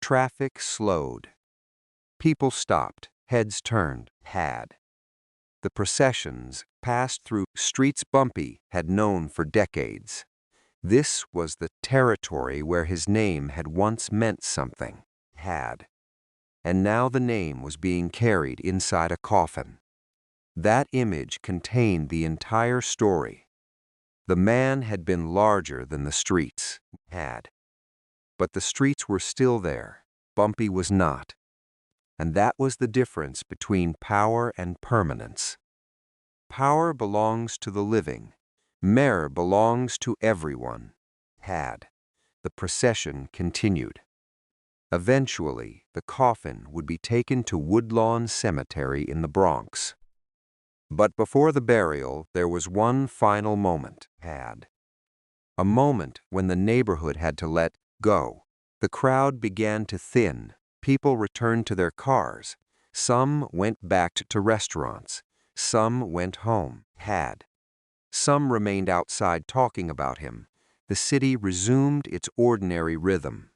Traffic slowed. People stopped, heads turned. The processions passed through streets Bumpy had known for decades. This was the territory where his name had once meant something. And now the name was being carried inside a coffin. That image contained the entire story. The man had been larger than the streets. But the streets were still there. Bumpy was not. And that was the difference between power and permanence. Power belongs to the living. Mayor belongs to everyone. The procession continued. Eventually, the coffin would be taken to Woodlawn Cemetery in the Bronx. But before the burial, there was one final moment. A moment when the neighborhood had to let go. The crowd began to thin. People returned to their cars. Some went back to restaurants. Some went home. Some remained outside talking about him. The city resumed its ordinary rhythm.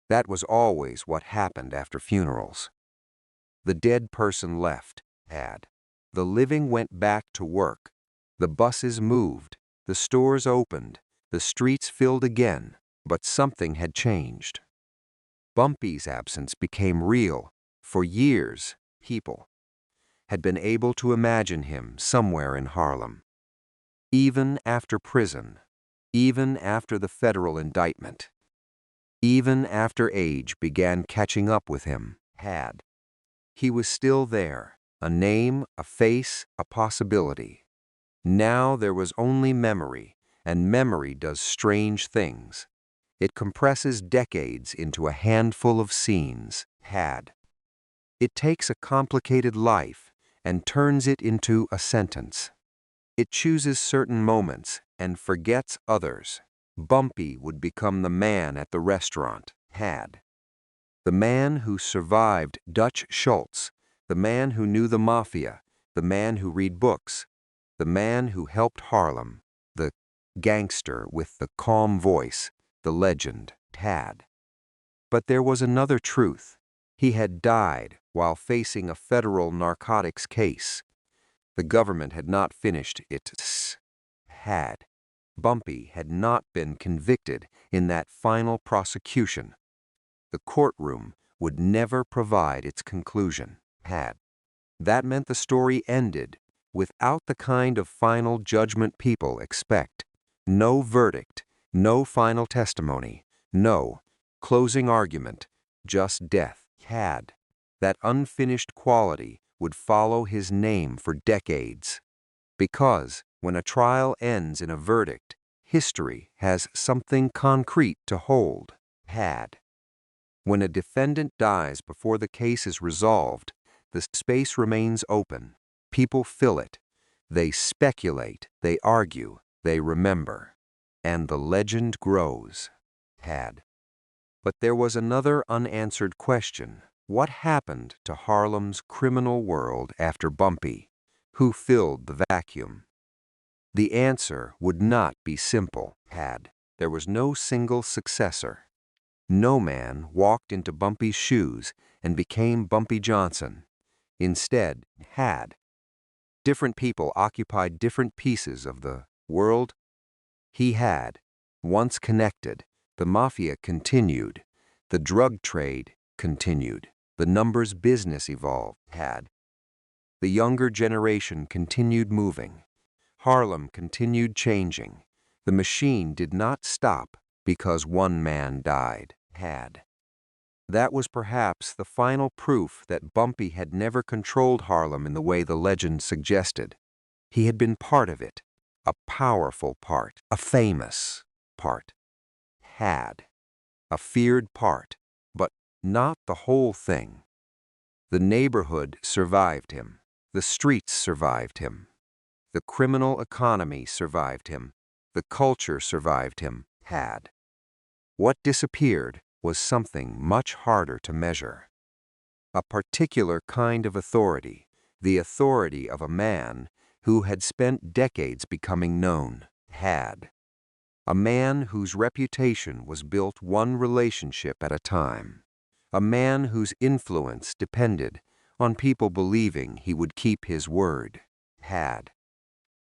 That was always what happened after funerals. The dead person left. The living went back to work. The buses moved. The stores opened. The streets filled again. But something had changed. Bumpy's absence became real. For years, people had been able to imagine him somewhere in Harlem. Even after prison, even after the federal indictment, even after age began catching up with him, he was still there, a name, a face, a possibility. Now there was only memory, and memory does strange things. It compresses decades into a handful of scenes. It takes a complicated life and turns it into a sentence. It chooses certain moments and forgets others. Bumpy would become the man at the restaurant. The man who survived Dutch Schultz, the man who knew the mafia, the man who read books, the man who helped Harlem, the gangster with the calm voice, the legend. But there was another truth. He had died while facing a federal narcotics case. The government had not finished its. Bumpy had not been convicted in that final prosecution. The courtroom would never provide its conclusion. That meant the story ended without the kind of final judgment people expect. No verdict, no final testimony, no closing argument, just death. That unfinished quality would follow his name for decades. Because when a trial ends in a verdict, history has something concrete to hold. When a defendant dies before the case is resolved, the space remains open. People fill it. They speculate, they argue, they remember. And the legend grows. But there was another unanswered question. What happened to Harlem's criminal world after Bumpy? Who filled the vacuum? The answer would not be simple. There was no single successor. No man walked into Bumpy's shoes and became Bumpy Johnson. Instead, different people occupied different pieces of the world? He had. Once connected, the mafia continued. The drug trade continued. The numbers business evolved. Had. The younger generation continued moving. Harlem continued changing. The machine did not stop because one man died. Had. That was perhaps the final proof that Bumpy had never controlled Harlem in the way the legend suggested. He had been part of it, a powerful part, a famous part. Had. A feared part, but not the whole thing. The neighborhood survived him. The streets survived him. The criminal economy survived him. The culture survived him. Had. What disappeared was something much harder to measure. A particular kind of authority, the authority of a man who had spent decades becoming known. Had. A man whose reputation was built one relationship at a time. A man whose influence depended on people believing he would keep his word. Had.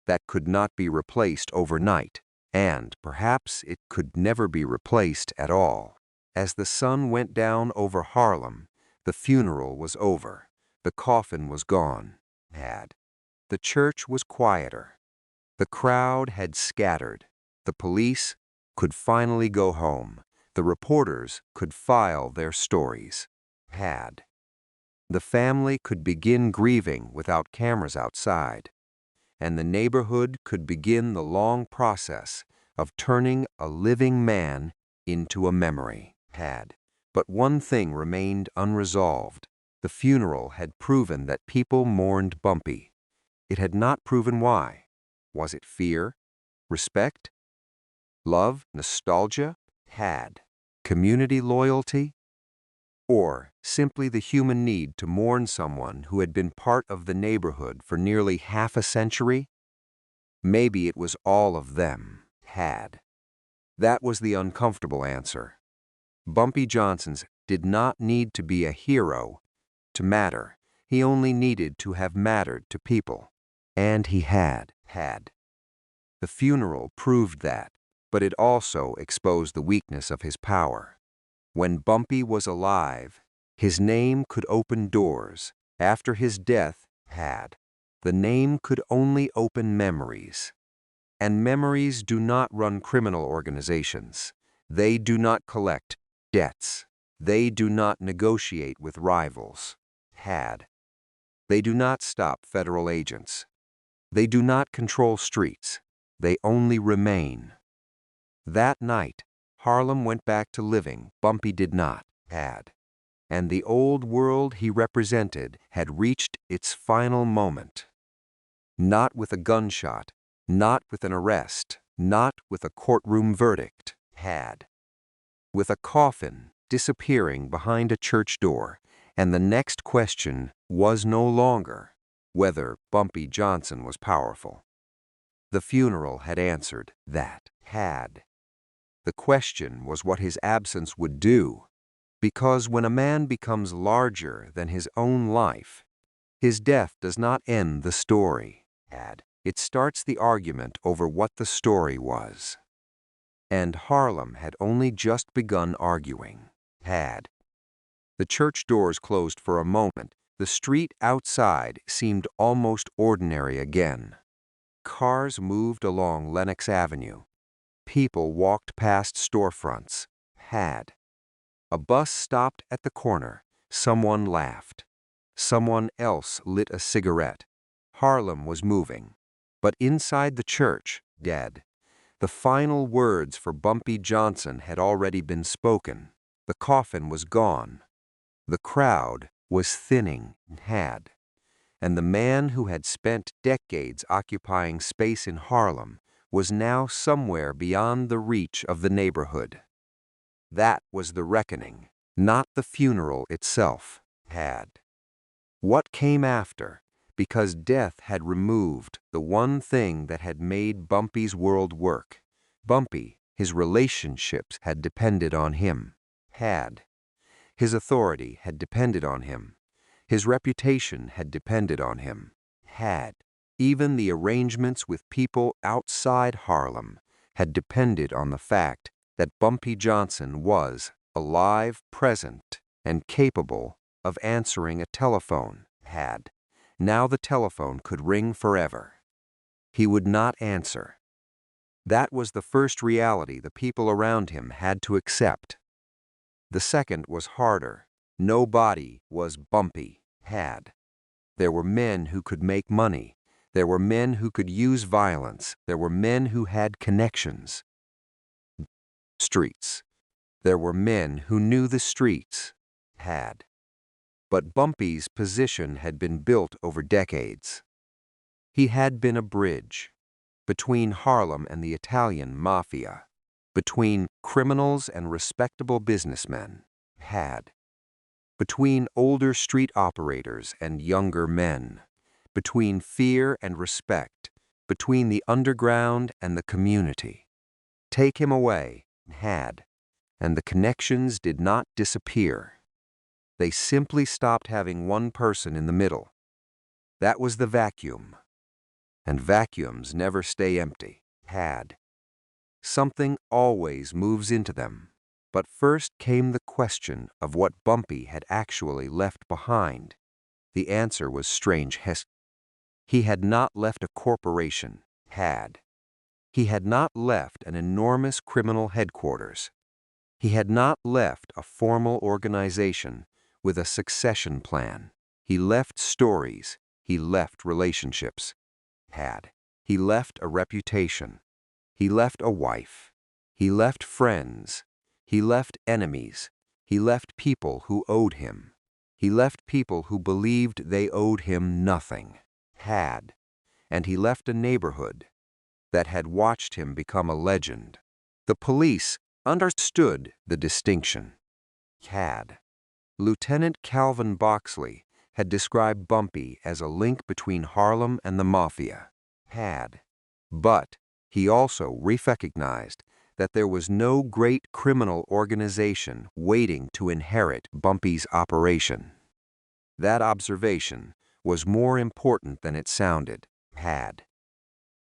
That could not be replaced overnight, and perhaps it could never be replaced at all. As the sun went down over Harlem, the funeral was over. The coffin was gone. Had. The church was quieter. The crowd had scattered. The police could finally go home. The reporters could file their stories. Had. The family could begin grieving without cameras outside, and the neighborhood could begin the long process of turning a living man into a memory. Had. But one thing remained unresolved. The funeral had proven that people mourned Bumpy. It had not proven why. Was it fear? Respect? Love? Nostalgia? Had. Community loyalty? Or simply the human need to mourn someone who had been part of the neighborhood for nearly half a century? Maybe it was all of them. Had. That was the uncomfortable answer. Bumpy Johnson's did not need to be a hero to matter. He only needed to have mattered to people. And he had. The funeral proved that, but it also exposed the weakness of his power. When Bumpy was alive, his name could open doors. After his death, the name could only open memories. And memories do not run criminal organizations. They do not collect debts. They do not negotiate with rivals. They do not stop federal agents. They do not control streets. They only remain. That night, Harlem went back to living. Bumpy did not. And the old world he represented had reached its final moment. Not with a gunshot, not with an arrest, not with a courtroom verdict. With a coffin disappearing behind a church door, and the next question was no longer whether Bumpy Johnson was powerful. The funeral had answered that. The question was what his absence would do, because when a man becomes larger than his own life, his death does not end the story. It starts the argument over what the story was. And Harlem had only just begun arguing. The church doors closed for a moment. The street outside seemed almost ordinary again. Cars moved along Lenox Avenue. People walked past storefronts. A bus stopped at the corner. Someone laughed. Someone else lit a cigarette. Harlem was moving. But inside the church, dead, the final words for Bumpy Johnson had already been spoken. The coffin was gone. The crowd was thinning. And the man who had spent decades occupying space in Harlem was now somewhere beyond the reach of the neighborhood. That was the reckoning, not the funeral itself. What came after? Because death had removed the one thing that had made Bumpy's world work. Bumpy, his relationships had depended on him. His authority had depended on him. His reputation had depended on him. Even the arrangements with people outside Harlem had depended on the fact that Bumpy Johnson was alive, present, and capable of answering a telephone. Now the telephone could ring forever. He would not answer. That was the first reality the people around him had to accept. The second was harder. Nobody was Bumpy. There were men who could make money. There were men who could use violence. There were men who had connections. Streets. There were men who knew the streets. But Bumpy's position had been built over decades. He had been a bridge between Harlem and the Italian mafia, between criminals and respectable businessmen, between older street operators and younger men, between fear and respect, between the underground and the community. Take him away, and the connections did not disappear. They simply stopped having one person in the middle. That was the vacuum. And vacuums never stay empty. Something always moves into them. But first came the question of what Bumpy had actually left behind. The answer was strange. He had not left a corporation. He had not left an enormous criminal headquarters. He had not left a formal organization with a succession plan. He left stories. He left relationships. He left a reputation. He left a wife. He left friends. He left enemies. He left people who owed him. He left people who believed they owed him nothing. And he left a neighborhood that had watched him become a legend. The police understood the distinction. Lieutenant Calvin Boxley had described Bumpy as a link between Harlem and the mafia. But he also recognized that there was no great criminal organization waiting to inherit Bumpy's operation. That observation was more important than it sounded.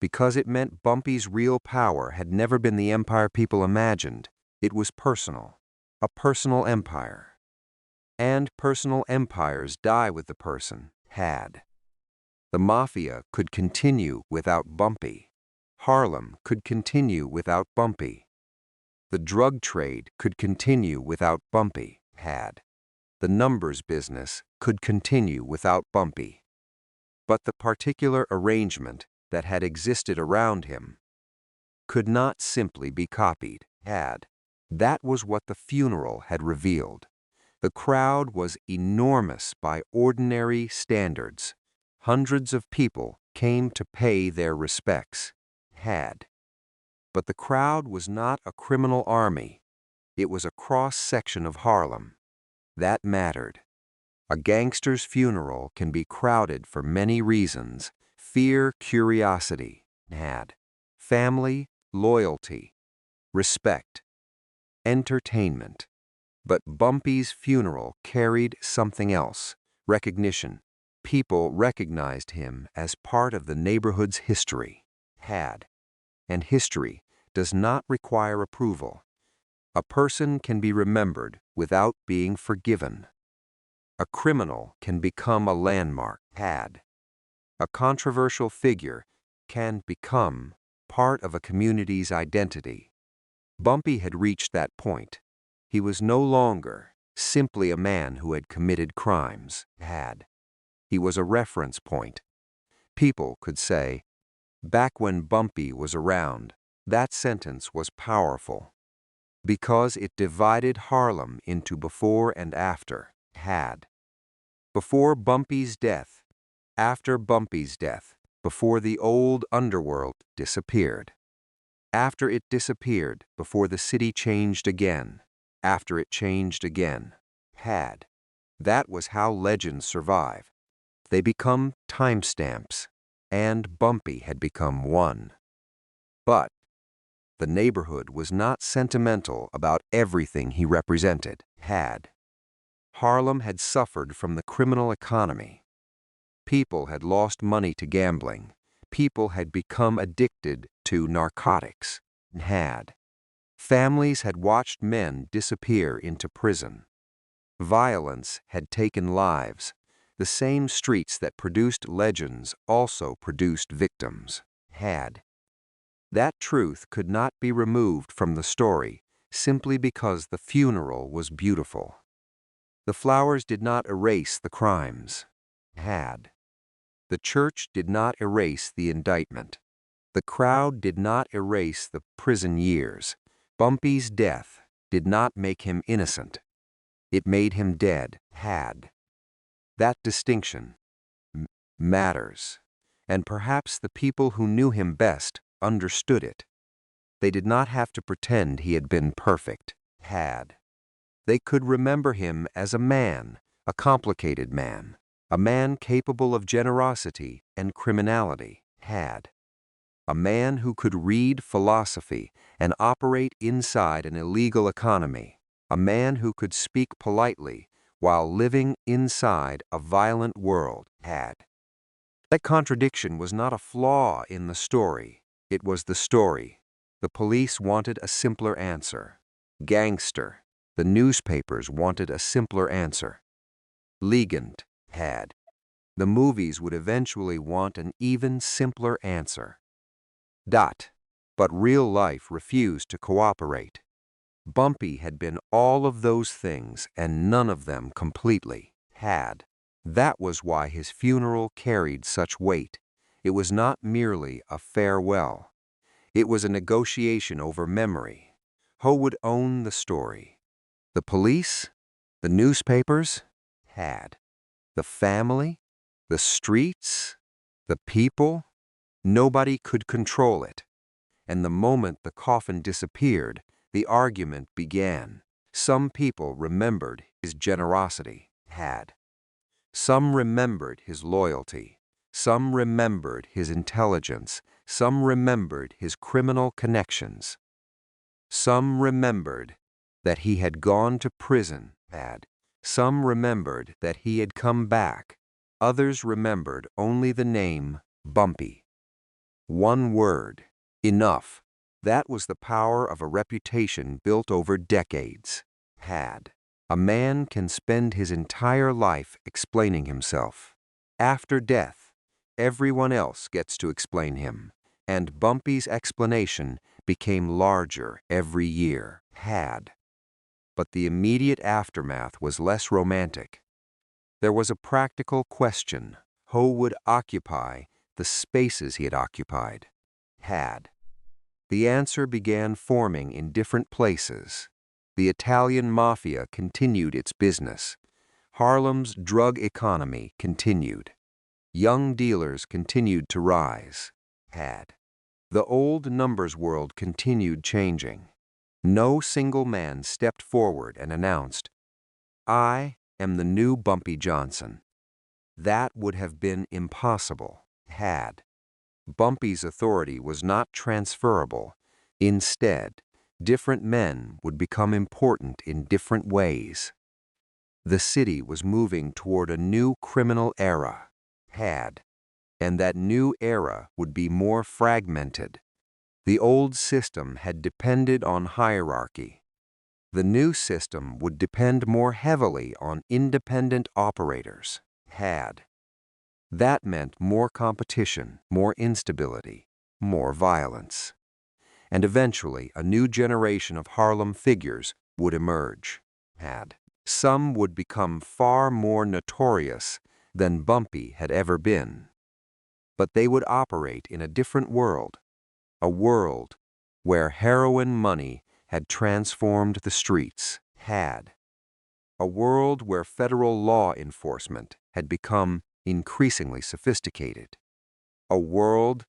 Because it meant Bumpy's real power had never been the empire people imagined. It was personal, a personal empire. And personal empires die with the person. The mafia could continue without Bumpy. Harlem could continue without Bumpy. The drug trade could continue without Bumpy. The numbers business could continue without Bumpy. But the particular arrangement that had existed around him could not simply be copied. That was what the funeral had revealed. The crowd was enormous by ordinary standards. Hundreds of people came to pay their respects. But the crowd was not a criminal army. It was a cross-section of Harlem. That mattered. A gangster's funeral can be crowded for many reasons. Fear, curiosity, family, loyalty, respect, entertainment. But Bumpy's funeral carried something else, recognition. People recognized him as part of the neighborhood's history. And history does not require approval. A person can be remembered without being forgiven. A criminal can become a landmark. A controversial figure can become part of a community's identity. Bumpy had reached that point. He was no longer simply a man who had committed crimes. He was a reference point. People could say, back when Bumpy was around, that sentence was powerful because it divided Harlem into before and after. Before Bumpy's death, after Bumpy's death, before the old underworld disappeared. After it disappeared, before the city changed again, after it changed again. That was how legends survive. They become timestamps, and Bumpy had become one. But the neighborhood was not sentimental about everything he represented. Harlem had suffered from the criminal economy. People had lost money to gambling. People had become addicted to narcotics. Families had watched men disappear into prison. Violence had taken lives. The same streets that produced legends also produced victims. That truth could not be removed from the story simply because the funeral was beautiful. The flowers did not erase the crimes. The church did not erase the indictment. The crowd did not erase the prison years. Bumpy's death did not make him innocent. It made him dead. That distinction matters, and perhaps the people who knew him best understood it. They did not have to pretend he had been perfect. They could remember him as a man, a complicated man, a man capable of generosity and criminality. A man who could read philosophy and operate inside an illegal economy. A man who could speak politely while living inside a violent world. That contradiction was not a flaw in the story. It was the story. The police wanted a simpler answer. Gangster. The newspapers wanted a simpler answer. Legend. The movies would eventually want an even simpler answer. But real life refused to cooperate. Bumpy had been all of those things and none of them completely. That was why his funeral carried such weight. It was not merely a farewell. It was a negotiation over memory. Who would own the story? The police? The newspapers? The family? The streets? The people? Nobody could control it. And the moment the coffin disappeared, the argument began. Some people remembered his generosity. Some remembered his loyalty. Some remembered his intelligence. Some remembered his criminal connections. Some remembered that he had gone to prison. Some remembered that he had come back. Others remembered only the name Bumpy. One word. Enough. That was the power of a reputation built over decades. A man can spend his entire life explaining himself. After death, everyone else gets to explain him, and Bumpy's explanation became larger every year. But the immediate aftermath was less romantic. There was a practical question. Who would occupy the spaces he had occupied? The answer began forming in different places. The Italian mafia continued its business. Harlem's drug economy continued. Young dealers continued to rise. The old numbers world continued changing. No single man stepped forward and announced, "I am the new Bumpy Johnson." That would have been impossible. Bumpy's authority was not transferable. Instead, different men would become important in different ways. The city was moving toward a new criminal era. And that new era would be more fragmented. The old system had depended on hierarchy. The new system would depend more heavily on independent operators. That meant more competition, more instability, more violence. And eventually, a new generation of Harlem figures would emerge. Some would become far more notorious than Bumpy had ever been. But they would operate in a different world, a world where heroin money had transformed the streets. A world where federal law enforcement had become increasingly sophisticated. A world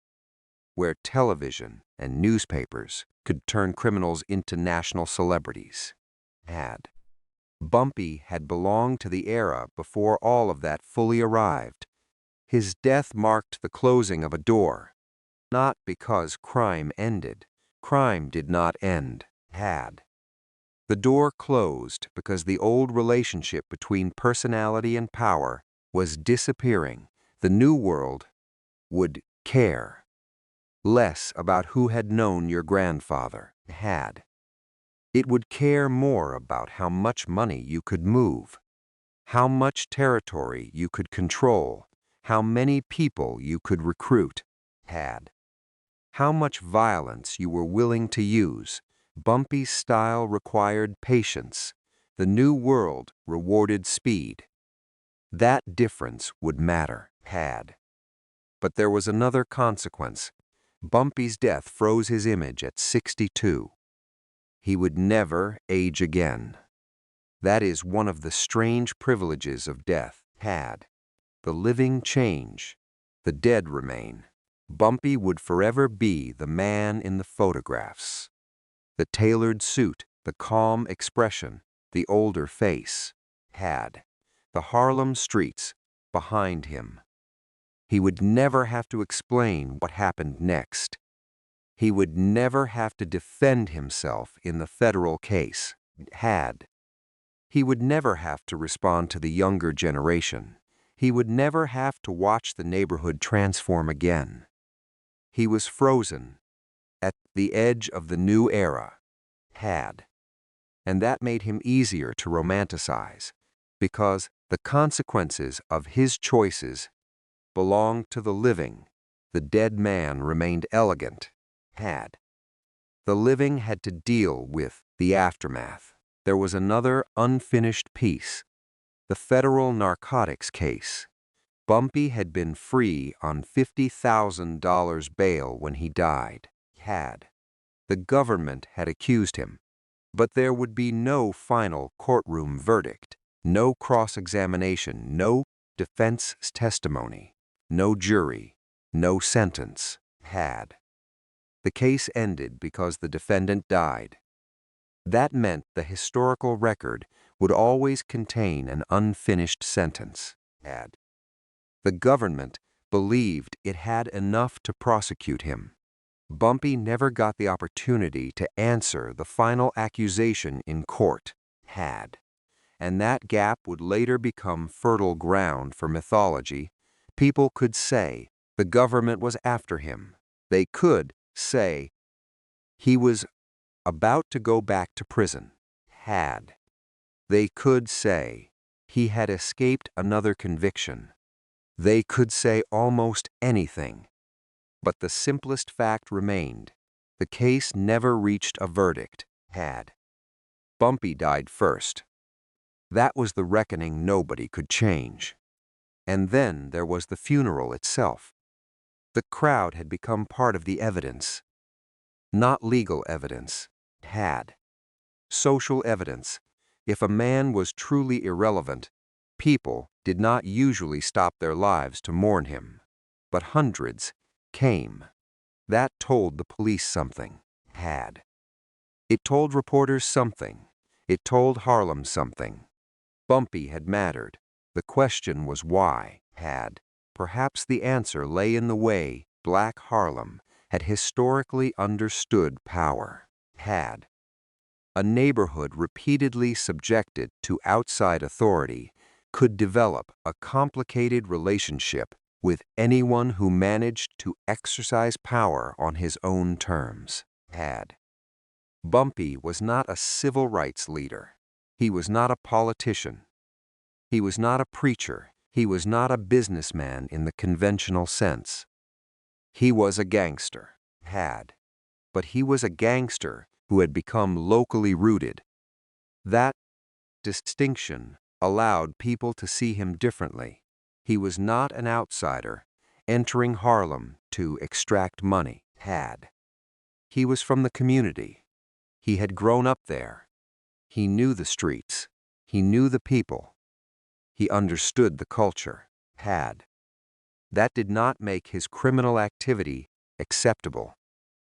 where television and newspapers could turn criminals into national celebrities. Bumpy had belonged to the era before all of that fully arrived. His death marked the closing of a door. Not because crime ended. Crime did not end. The door closed because the old relationship between personality and power was disappearing. The new world would care. Less about who had known your grandfather, had. It would care more about how much money you could move, how much territory you could control, how many people you could recruit, had. How much violence you were willing to use. Bumpy's style required patience. The new world rewarded speed. That difference would matter, had. But there was another consequence. Bumpy's death froze his image at 62. He would never age again. That is one of the strange privileges of death, had. The living change, the dead remain. Bumpy would forever be the man in the photographs. The tailored suit, the calm expression, the older face, had. The Harlem streets behind him. He would never have to explain what happened next. He would never have to defend himself in the federal case, had. He would never have to respond to the younger generation. He would never have to watch the neighborhood transform again. He was frozen at the edge of the new era, had. And that made him easier to romanticize, because the consequences of his choices belonged to the living. The dead man remained elegant, had. The living had to deal with the aftermath. There was another unfinished piece, the federal narcotics case. Bumpy had been free on $50,000 bail when he died, had. The government had accused him, but there would be no final courtroom verdict, no cross-examination, no defense testimony, no jury, no sentence, had. The case ended because the defendant died. That meant the historical record would always contain an unfinished sentence, had. The government believed it had enough to prosecute him. Bumpy never got the opportunity to answer the final accusation in court, had. And that gap would later become fertile ground for mythology. People could say the government was after him. They could say he was about to go back to prison, had. They could say he had escaped another conviction. They could say almost anything. But the simplest fact remained. The case never reached a verdict, had. Bumpy died first. That was the reckoning nobody could change. And then there was the funeral itself. The crowd had become part of the evidence. Not legal evidence, had. Social evidence. If a man was truly irrelevant, people did not usually stop their lives to mourn him. But hundreds came. That told the police something, had. It told reporters something. It told Harlem something. Bumpy had mattered. The question was why, had. Perhaps the answer lay in the way Black Harlem had historically understood power, had. A neighborhood repeatedly subjected to outside authority could develop a complicated relationship with anyone who managed to exercise power on his own terms, had. Bumpy was not a civil rights leader. He was not a politician. He was not a preacher. He was not a businessman in the conventional sense. He was a gangster, had. But he was a gangster who had become locally rooted. That distinction allowed people to see him differently. He was not an outsider entering Harlem to extract money, had. He was from the community. He had grown up there. He knew the streets. He knew the people. He understood the culture, had. That did not make his criminal activity acceptable.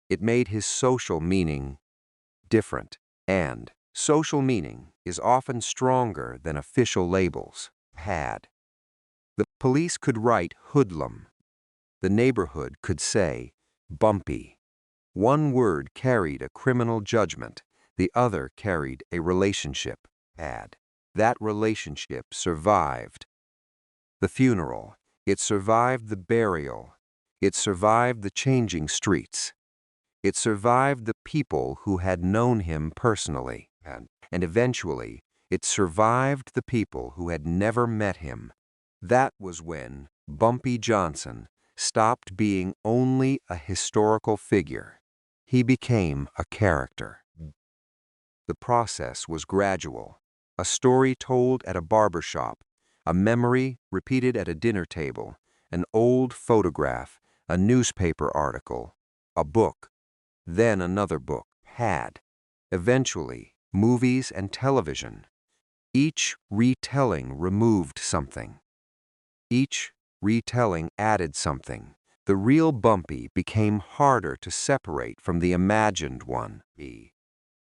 It made his social meaning different, and social meaning is often stronger than official labels, had. The police could write hoodlum. The neighborhood could say bumpy. One word carried a criminal judgment, the other carried a relationship, had. That relationship survived the funeral. It survived the burial. It survived the changing streets. It survived the people who had known him personally, and eventually, it survived the people who had never met him. That was when Bumpy Johnson stopped being only a historical figure. He became a character. The process was gradual. A story told at a barber shop, a memory repeated at a dinner table, an old photograph, a newspaper article, a book, then another book, eventually, movies and television. Each retelling removed something. Each retelling added something. The real Bumpy became harder to separate from the imagined one.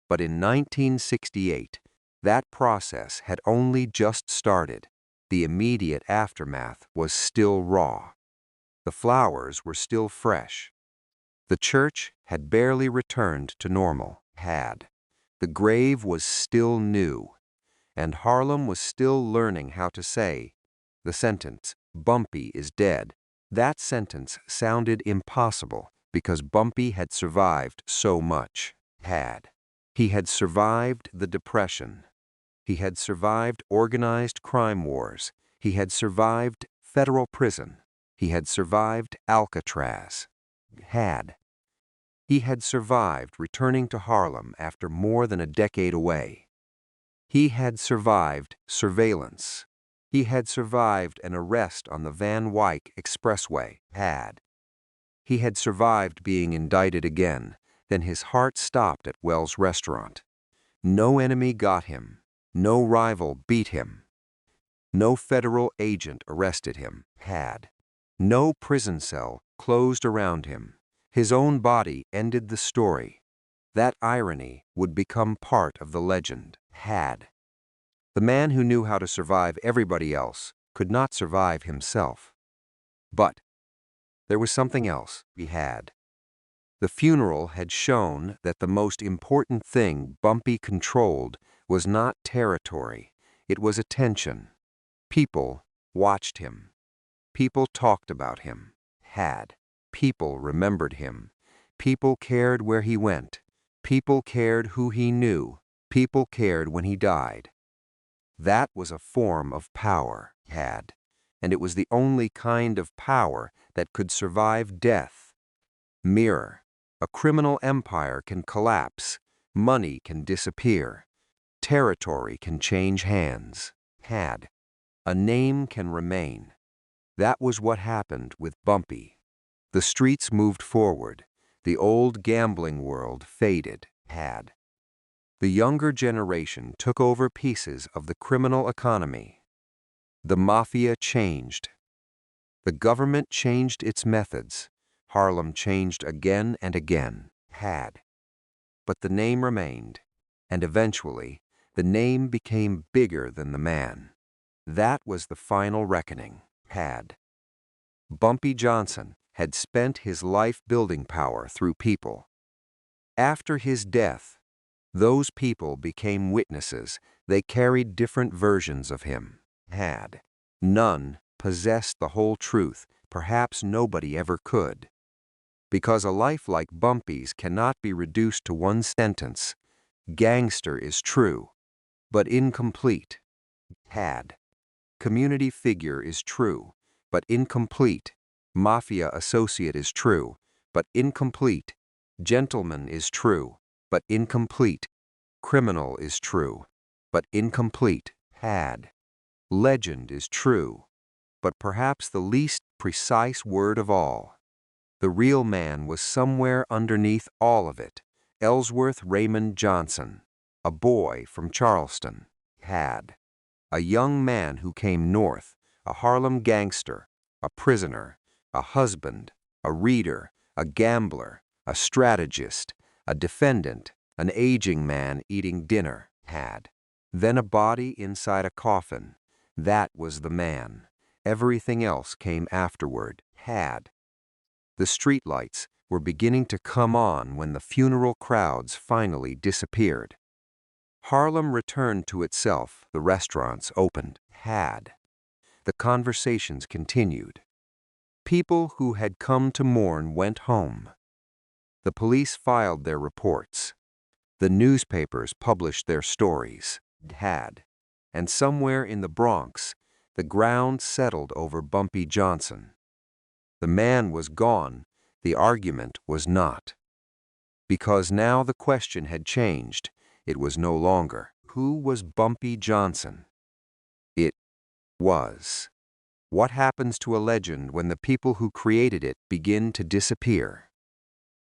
But in 1968, that process had only just started. The immediate aftermath was still raw. The flowers were still fresh. The church had barely returned to normal. The grave was still new, and Harlem was still learning how to say the sentence, "Bumpy is dead." That sentence sounded impossible because Bumpy had survived so much. He had survived the Depression. He had survived organized crime wars. He had survived federal prison. He had survived Alcatraz. He had survived returning to Harlem after more than a decade away. He had survived surveillance. He had survived an arrest on the Van Wyck Expressway. He had survived being indicted again. Then his heart stopped at Wells' restaurant. No enemy got him. No rival beat him. No federal agent arrested him. No prison cell closed around him. His own body ended the story. That irony would become part of the legend. The man who knew how to survive everybody else could not survive himself. But there was something else he had. The funeral had shown that the most important thing Bumpy controlled was not territory, it was attention. People watched him. People talked about him. People remembered him. People cared where he went. People cared who he knew. People cared when he died. That was a form of power, and it was the only kind of power that could survive death. Mirror. A criminal empire can collapse. Money can disappear. Territory can change hands. A name can remain. That was what happened with Bumpy. The streets moved forward. The old gambling world faded. The younger generation took over pieces of the criminal economy. The mafia changed. The government changed its methods. Harlem changed again and again. But the name remained, and eventually, the name became bigger than the man. That was the final reckoning. Bumpy Johnson had spent his life building power through people. After his death, those people became witnesses. They carried different versions of him. None possessed the whole truth. Perhaps nobody ever could. Because a life like Bumpy's cannot be reduced to one sentence. Gangster is true, but incomplete. Community figure is true, but incomplete. Mafia associate is true, but incomplete. Gentleman is true, but incomplete. Criminal is true, but incomplete. Legend is true, but perhaps the least precise word of all. The real man was somewhere underneath all of it. Ellsworth Raymond Johnson, a boy from Charleston, a young man who came north, a Harlem gangster, a prisoner, a husband, a reader, a gambler, a strategist, a defendant, an aging man eating dinner, then a body inside a coffin. That was the man. Everything else came afterward. The streetlights were beginning to come on when the funeral crowds finally disappeared. Harlem returned to itself. The restaurants opened. The conversations continued. people who had come to mourn went home. The police filed their reports. The newspapers published their stories. And somewhere in the Bronx, the ground settled over Bumpy Johnson. The man was gone, the argument was not. Because now the question had changed. It was no longer, who was Bumpy Johnson? It was, what happens to a legend when the people who created it begin to disappear?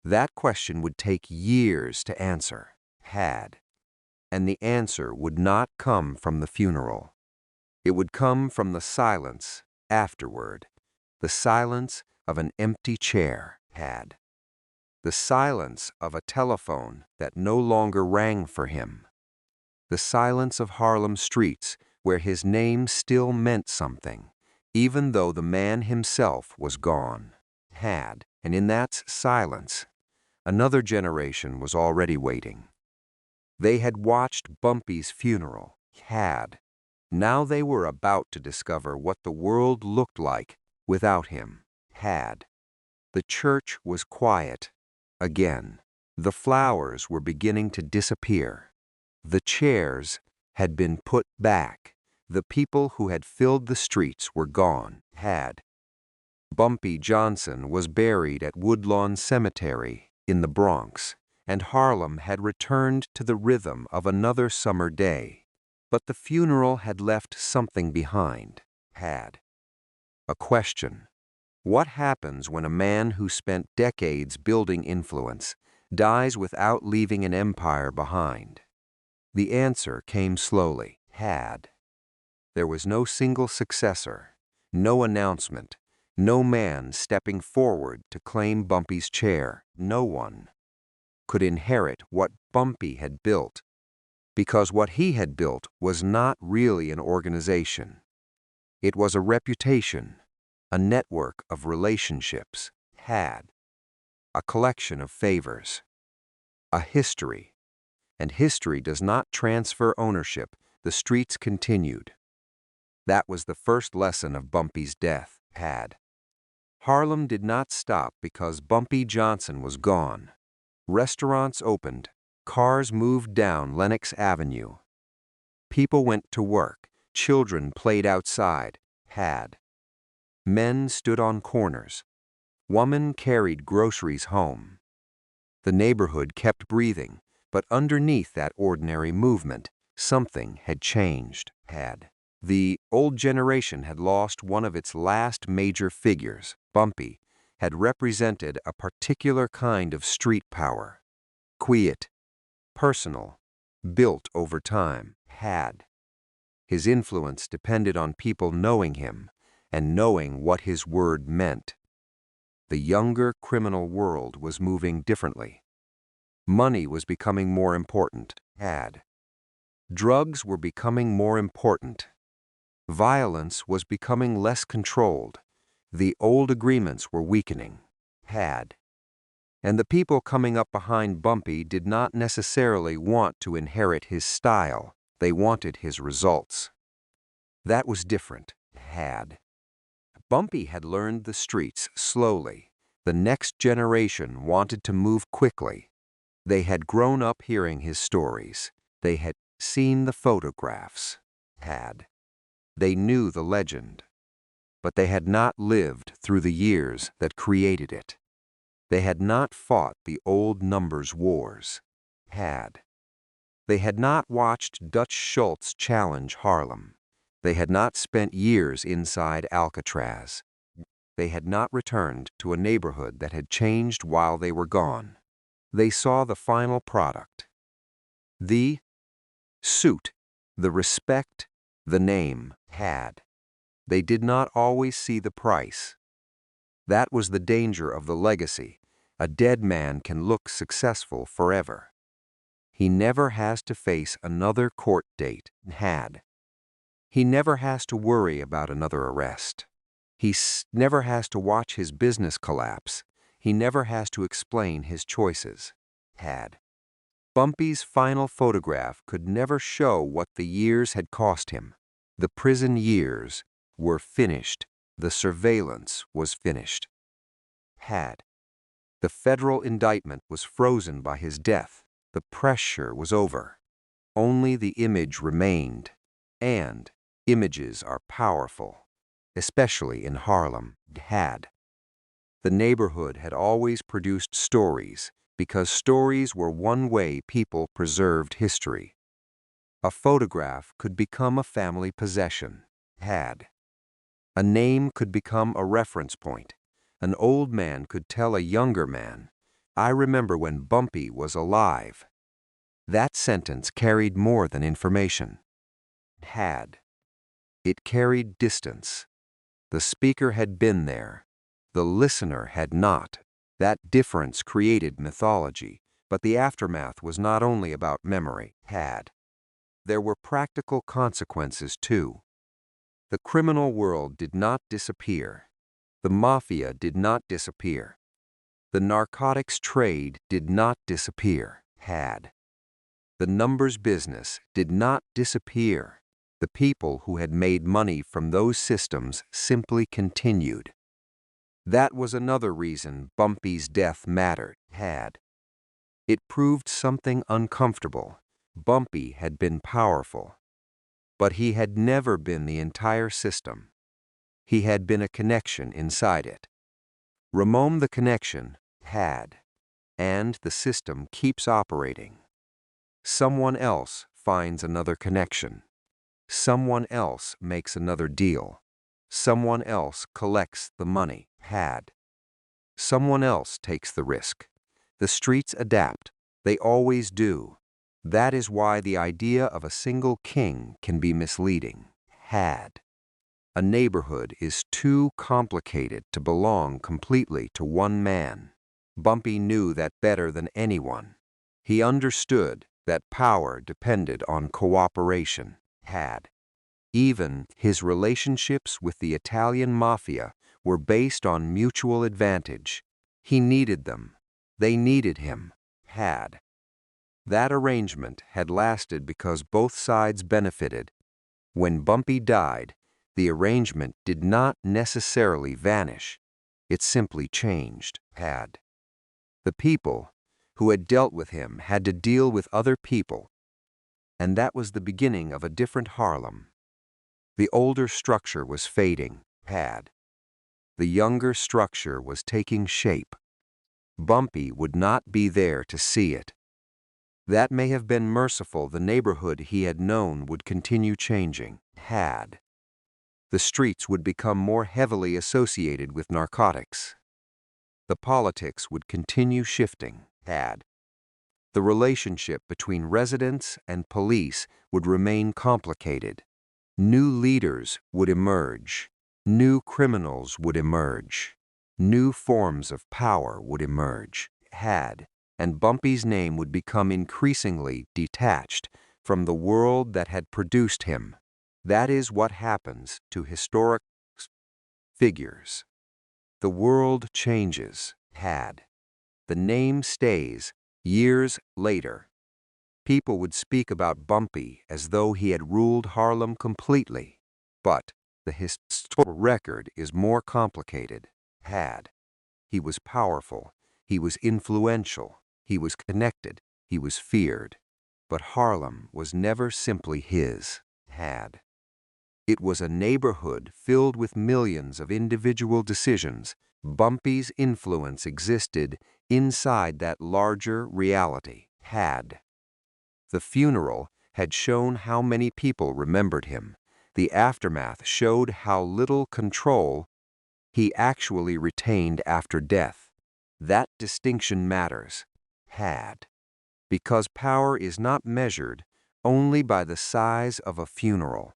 That question would take years to answer. And the answer would not come from the funeral. It would come from the silence afterward, the silence of an empty chair. The silence of a telephone that no longer rang for him. The silence of Harlem streets where his name still meant something, even though the man himself was gone. And in that silence, another generation was already waiting. They had watched Bumpy's funeral. Now they were about to discover what the world looked like without him. The church was quiet. Again, the flowers were beginning to disappear. The chairs had been put back. The people who had filled the streets were gone. Bumpy Johnson was buried at Woodlawn Cemetery in the Bronx, and Harlem had returned to the rhythm of another summer day. But the funeral had left something behind. A question. What happens when a man who spent decades building influence dies without leaving an empire behind? The answer came slowly. There was no single successor, no announcement, no man stepping forward to claim Bumpy's chair. No one could inherit what Bumpy had built, because what he had built was not really an organization. It was a reputation, a network of relationships, a collection of favors, a history. And history does not transfer ownership. The streets continued. That was the first lesson of Bumpy's death. Harlem did not stop because Bumpy Johnson was gone. Restaurants opened. Cars moved down Lenox Avenue. People went to work. Children played outside. Men stood on corners. Women carried groceries home. The neighborhood kept breathing, but underneath that ordinary movement, something had changed. The old generation had lost one of its last major figures. Bumpy had represented a particular kind of street power. Quiet, personal, built over time. His influence depended on people knowing him and knowing what his word meant. The younger criminal world was moving differently. Money was becoming more important. Drugs were becoming more important. Violence was becoming less controlled. The old agreements were weakening. And the people coming up behind Bumpy did not necessarily want to inherit his style. They wanted his results. That was different. Bumpy had learned the streets slowly. The next generation wanted to move quickly. They had grown up hearing his stories. They had seen the photographs. They knew the legend. But they had not lived through the years that created it. They had not fought the old numbers wars. They had not watched Dutch Schultz challenge Harlem. They had not spent years inside Alcatraz. They had not returned to a neighborhood that had changed while they were gone. They saw the final product. The suit, the respect, the name. They did not always see the price. That was the danger of the legacy. A dead man can look successful forever. He never has to face another court date. He never has to worry about another arrest. He never has to watch his business collapse. He never has to explain his choices. Bumpy's final photograph could never show what the years had cost him. The prison years were finished. The surveillance was finished. Had. The federal indictment was frozen by his death. The pressure was over. Only the image remained. And images are powerful, especially in Harlem. Had. The neighborhood had always produced stories because stories were one way people preserved history. A photograph could become a family possession. Had. A name could become a reference point. An old man could tell a younger man, "I remember when Bumpy was alive." That sentence carried more than information. Had. It carried distance. The speaker had been there. The listener had not. That difference created mythology, but the aftermath was not only about memory. Had. There were practical consequences, too. The criminal world did not disappear. The mafia did not disappear. The narcotics trade did not disappear. Had. The numbers business did not disappear. The people who had made money from those systems simply continued. That was another reason Bumpy's death mattered. Had. It proved something uncomfortable. Bumpy had been powerful, but he had never been the entire system. He had been a connection inside it. Remove the connection. Had. And the system keeps operating. Someone else finds another connection. Someone else makes another deal. Someone else collects the money. Had. Someone else takes the risk. The streets adapt. They always do. That is why the idea of a single king can be misleading. Had. A neighborhood is too complicated to belong completely to one man. Bumpy knew that better than anyone. He understood that power depended on cooperation. Had. Even his relationships with the Italian mafia were based on mutual advantage. He needed them. They needed him. Had. That arrangement had lasted because both sides benefited. When Bumpy died, the arrangement did not necessarily vanish. It simply changed. Had. The people who had dealt with him had to deal with other people, and that was the beginning of a different Harlem. The older structure was fading. Had. The younger structure was taking shape. Bumpy would not be there to see it. That may have been merciful. The neighborhood he had known would continue changing. Had. The streets would become more heavily associated with narcotics. The politics would continue shifting. Had. The relationship between residents and police would remain complicated. New leaders would emerge. New criminals would emerge. New forms of power would emerge. Had. And Bumpy's name would become increasingly detached from the world that had produced him. That is what happens to historic figures. The world changes. Had. The name stays. Years later, people would speak about Bumpy as though he had ruled Harlem completely. But the historical record is more complicated. Had. He was powerful. He was influential. He was connected. He was feared. But Harlem was never simply his. Had. It was a neighborhood filled with millions of individual decisions. Bumpy's influence existed inside that larger reality. Had. The funeral had shown how many people remembered him. The aftermath showed how little control he actually retained after death. That distinction matters. Had. Because power is not measured only by the size of a funeral.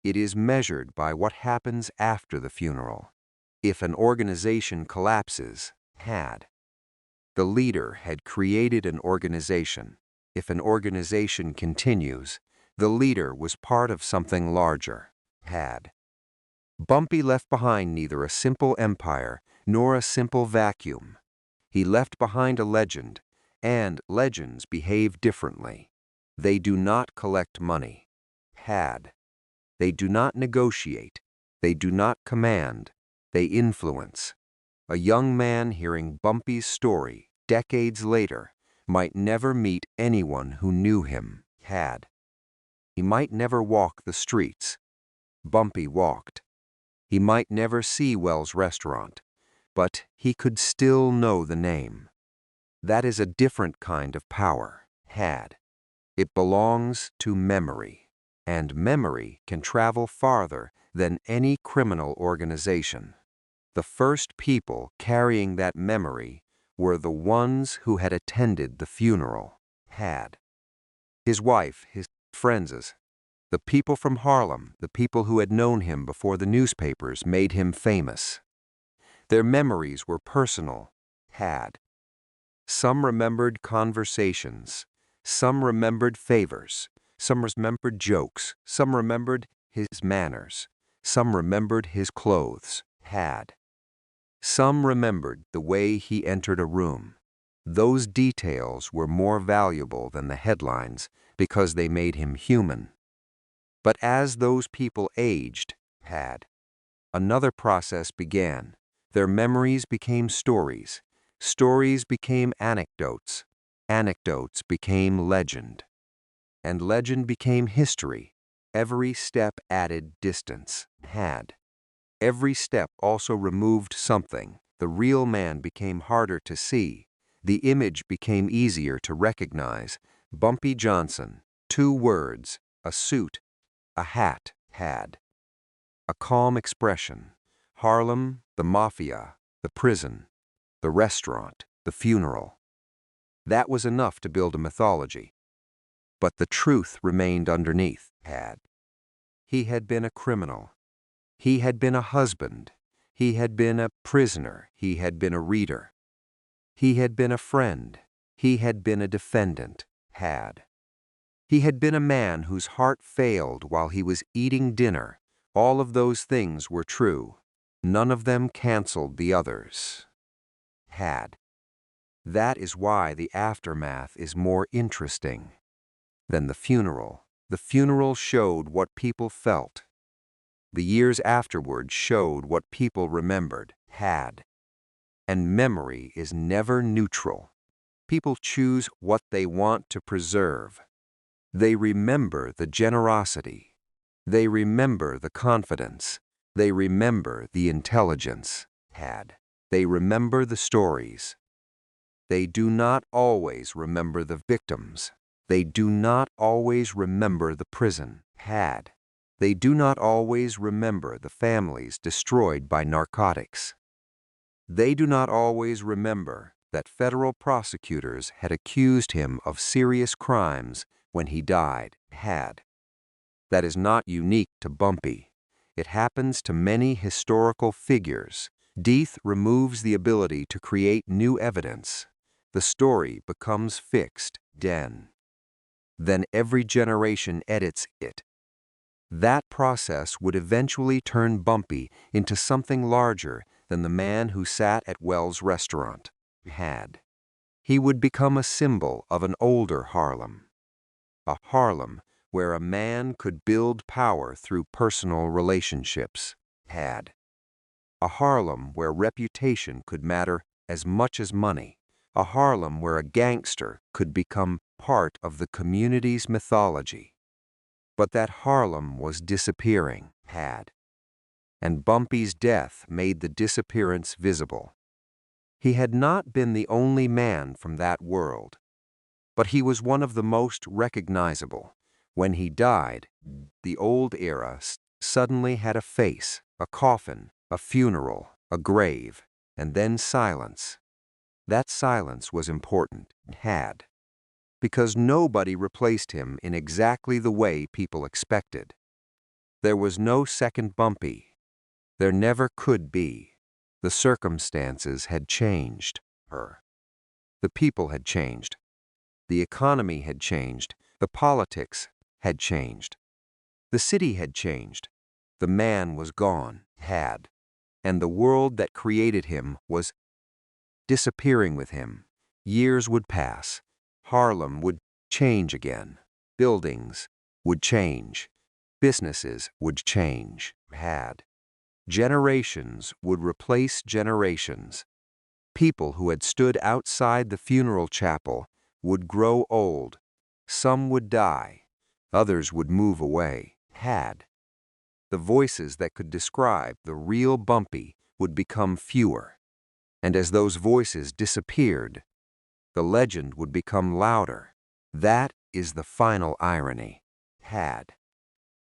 It is measured by what happens after the funeral. If an organization collapses, had. The leader had created an organization. If an organization continues, the leader was part of something larger. Had. Bumpy left behind neither a simple empire nor a simple vacuum. He left behind a legend, and legends behave differently. They do not collect money. Had. They do not negotiate. They do not command, they influence. A young man hearing Bumpy's story decades later might never meet anyone who knew him, had. He might never walk the streets. Bumpy walked. He might never see Wells' restaurant, but he could still know the name. That is a different kind of power, had. It belongs to memory, and memory can travel farther than any criminal organization. The first people carrying that memory were the ones who had attended the funeral, had. His wife, his friends, the people from Harlem, the people who had known him before the newspapers made him famous. Their memories were personal, had. Some remembered conversations, some remembered favors, some remembered jokes, some remembered his manners, some remembered his clothes, had. Some remembered the way he entered a room. Those details were more valuable than the headlines because they made him human. But as those people aged, had, another process began. Their memories became stories. Stories became anecdotes. Anecdotes became legend. And legend became history. Every step added distance, had. Every step also removed something. The real man became harder to see. The image became easier to recognize. Bumpy Johnson, 2 words, a suit, a hat, had. A calm expression. Harlem, the mafia, the prison, the restaurant, the funeral. That was enough to build a mythology. But the truth remained underneath, had. He had been a criminal. He had been a husband. He had been a prisoner. He had been a reader. He had been a friend. He had been a defendant, had. He had been a man whose heart failed while he was eating dinner. All of those things were true. None of them canceled the others, had. That is why the aftermath is more interesting than the funeral. The funeral showed what people felt. The years afterward showed what people remembered, had. And memory is never neutral. People choose what they want to preserve. They remember the generosity. They remember the confidence. They remember the intelligence, had. They remember the stories. They do not always remember the victims. They do not always remember the prison, had. They do not always remember the families destroyed by narcotics. They do not always remember that federal prosecutors had accused him of serious crimes when he died, had. That is not unique to Bumpy. It happens to many historical figures. Death removes the ability to create new evidence. The story becomes fixed, then every generation edits it. That process would eventually turn Bumpy into something larger than the man who sat at Wells' restaurant, had. He would become a symbol of an older Harlem. A Harlem where a man could build power through personal relationships, had. A Harlem where reputation could matter as much as money. A Harlem where a gangster could become part of the community's mythology. But that Harlem was disappearing, had. And Bumpy's death made the disappearance visible. He had not been the only man from that world, but he was one of the most recognizable. When he died, the old era suddenly had a face, a coffin, a funeral, a grave, and then silence. That silence was important, had. Because nobody replaced him in exactly the way people expected. There was no second Bumpy. There never could be. The circumstances had changed her. The people had changed. The economy had changed. The politics had changed. The city had changed. The man was gone, had. And the world that created him was disappearing with him. Years would pass. Harlem would change again. Buildings would change. Businesses would change, had. Generations would replace generations. People who had stood outside the funeral chapel would grow old. Some would die. Others would move away. The voices that could describe the real Bumpy would become fewer. And as those voices disappeared, the legend would become louder. That is the final irony.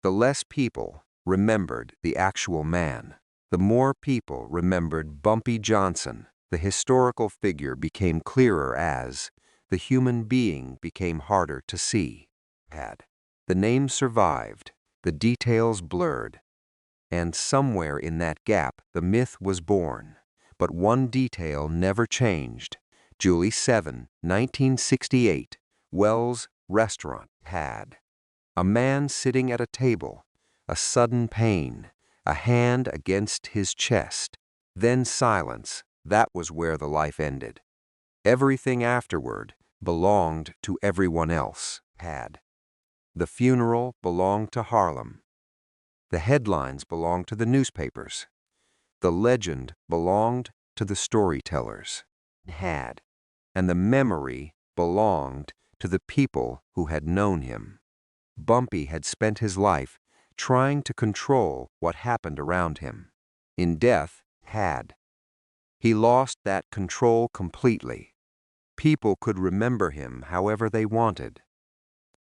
The less people remembered the actual man, the more people remembered Bumpy Johnson. The historical figure became clearer as the human being became harder to see. The name survived, the details blurred, and somewhere in that gap the myth was born. But one detail never changed. July 7, 1968, Wells Restaurant. A man sitting at a table, a sudden pain, a hand against his chest, then silence. That was where the life ended. Everything afterward belonged to everyone else. The funeral belonged to Harlem. The headlines belonged to the newspapers. The legend belonged to the storytellers. And the memory belonged to the people who had known him. Bumpy had spent his life trying to control what happened around him. In death, he lost that control completely. People could remember him however they wanted.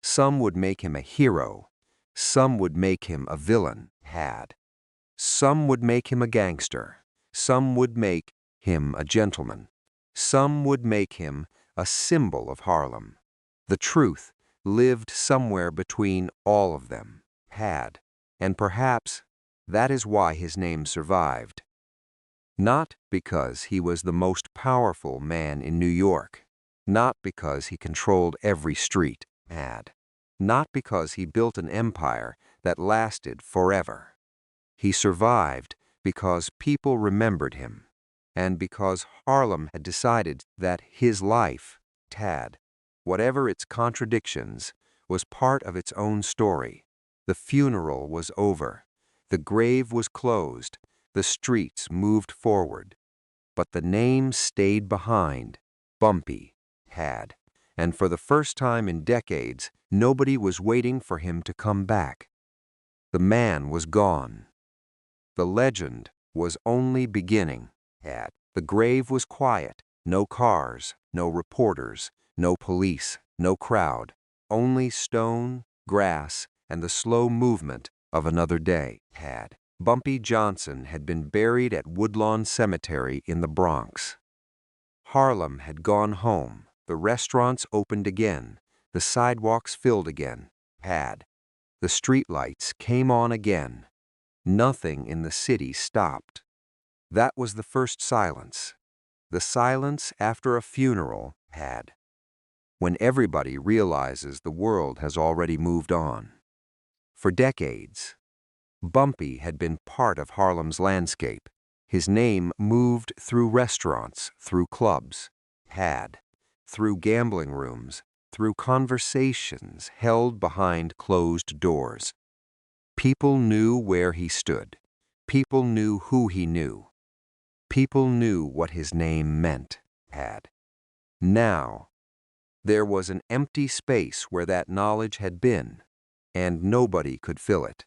Some would make him a hero. Some would make him a villain. Some would make him a gangster. Some would make him a gentleman. Some would make him a symbol of Harlem. The truth lived somewhere between all of them. And perhaps that is why his name survived. Not because he was the most powerful man in New York. Not because he controlled every street. Not because he built an empire that lasted forever. He survived because people remembered him, and because Harlem had decided that his life, whatever its contradictions, was part of its own story. The funeral was over. The grave was closed. The streets moved forward. But the name stayed behind. Bumpy. And for the first time in decades, nobody was waiting for him to come back. The man was gone. The legend was only beginning. The grave was quiet. No cars, no reporters, no police, no crowd. Only stone, grass, and the slow movement of another day. Bumpy Johnson had been buried at Woodlawn Cemetery in the Bronx. Harlem had gone home. The restaurants opened again. The sidewalks filled again. The streetlights came on again. Nothing in the city stopped. That was the first silence. The silence after a funeral. When everybody realizes the world has already moved on. For decades, Bumpy had been part of Harlem's landscape. His name moved through restaurants, through clubs, through gambling rooms, through conversations held behind closed doors. People knew where he stood. People knew who he knew. People knew what his name meant. Now, there was an empty space where that knowledge had been, and nobody could fill it.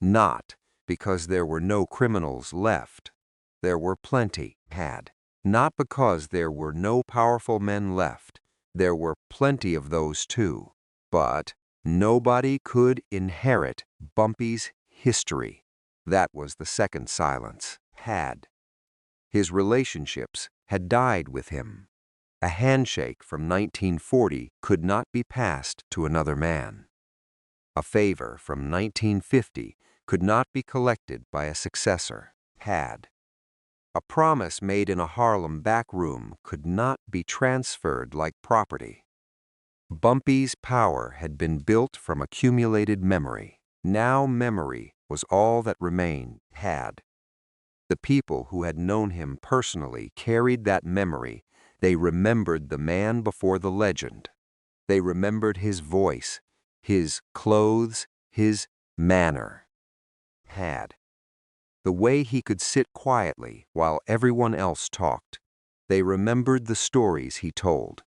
Not because there were no criminals left. There were plenty. Not because there were no powerful men left. There were plenty of those too. But nobody could inherit Bumpy's history. That was the second silence. His relationships had died with him. A handshake from 1940 could not be passed to another man. A favor from 1950 could not be collected by a successor. A promise made in a Harlem back room could not be transferred like property. Bumpy's power had been built from accumulated memory. Now memory was all that remained. The people who had known him personally carried that memory. They remembered the man before the legend. They remembered his voice, his clothes, his manner. the way he could sit quietly while everyone else talked. They remembered the stories he told.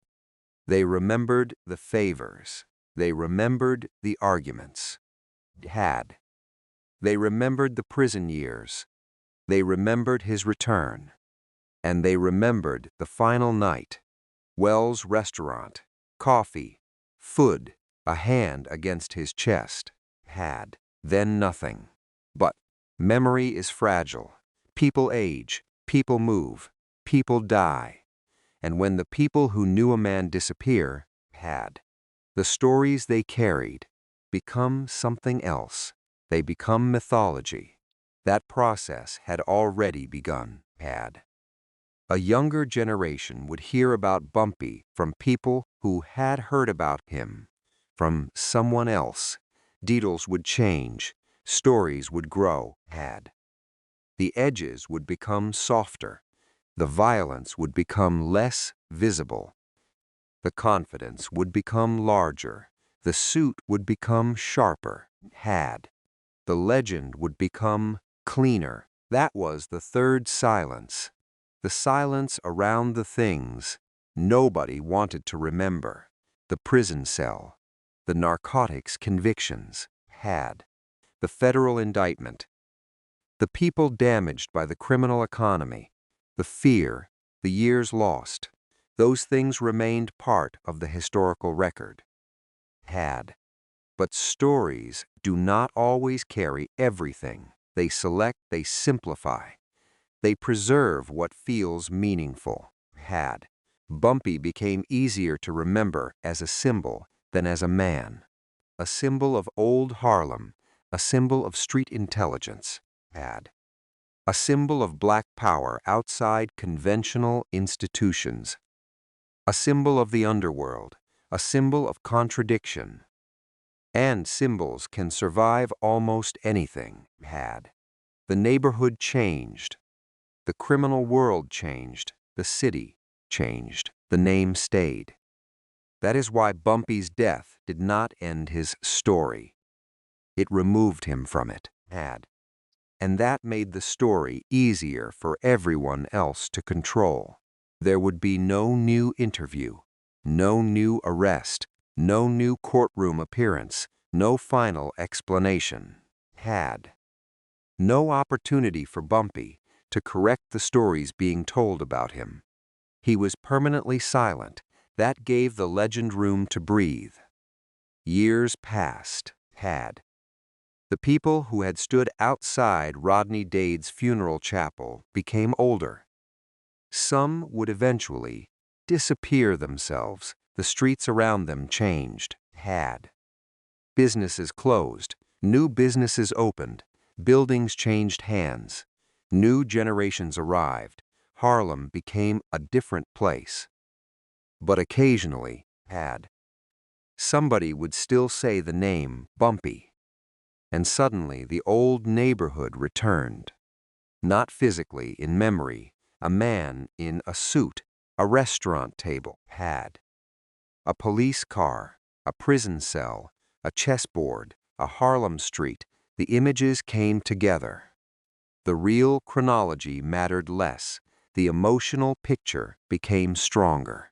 They remembered the favors. They remembered the arguments. They remembered the prison years. They remembered his return. And they remembered the final night. Wells' restaurant, coffee, food, a hand against his chest. Then nothing. But memory is fragile. People age, people move, people die. And when the people who knew a man disappear, the stories they carried become something else. They become mythology. That process had already begun. A younger generation would hear about Bumpy from people who had heard about him, from someone else. Details would change, stories would grow. The edges would become softer. The violence would become less visible. The confidence would become larger. The suit would become sharper. The legend would become cleaner. That was the third silence. The silence around the things nobody wanted to remember. The prison cell. The narcotics convictions. The federal indictment. The people damaged by the criminal economy. The fear. The years lost. Those things remained part of the historical record. But stories do not always carry everything. They select, they simplify. They preserve what feels meaningful. Bumpy became easier to remember as a symbol than as a man. A symbol of old Harlem, a symbol of street intelligence. A symbol of black power outside conventional institutions. A symbol of the underworld, a symbol of contradiction. And symbols can survive almost anything. The neighborhood changed. The criminal world changed. The city changed. The name stayed. That is why Bumpy's death did not end his story. It removed him from it. And that made the story easier for everyone else to control. There would be no new interview, no new arrest, no new courtroom appearance, no final explanation. No opportunity for Bumpy to correct the stories being told about him. He was permanently silent. That gave the legend room to breathe. Years passed. The people who had stood outside Rodney Dade's funeral chapel became older. Some would eventually disappear themselves. The streets around them changed. Businesses closed. New businesses opened. Buildings changed hands. New generations arrived. Harlem became a different place. But occasionally, somebody would still say the name Bumpy. And suddenly the old neighborhood returned. Not physically, in memory, a man in a suit, a restaurant table, a police car, a prison cell, a chessboard, a Harlem street. The images came together. The real chronology mattered less. The emotional picture became stronger.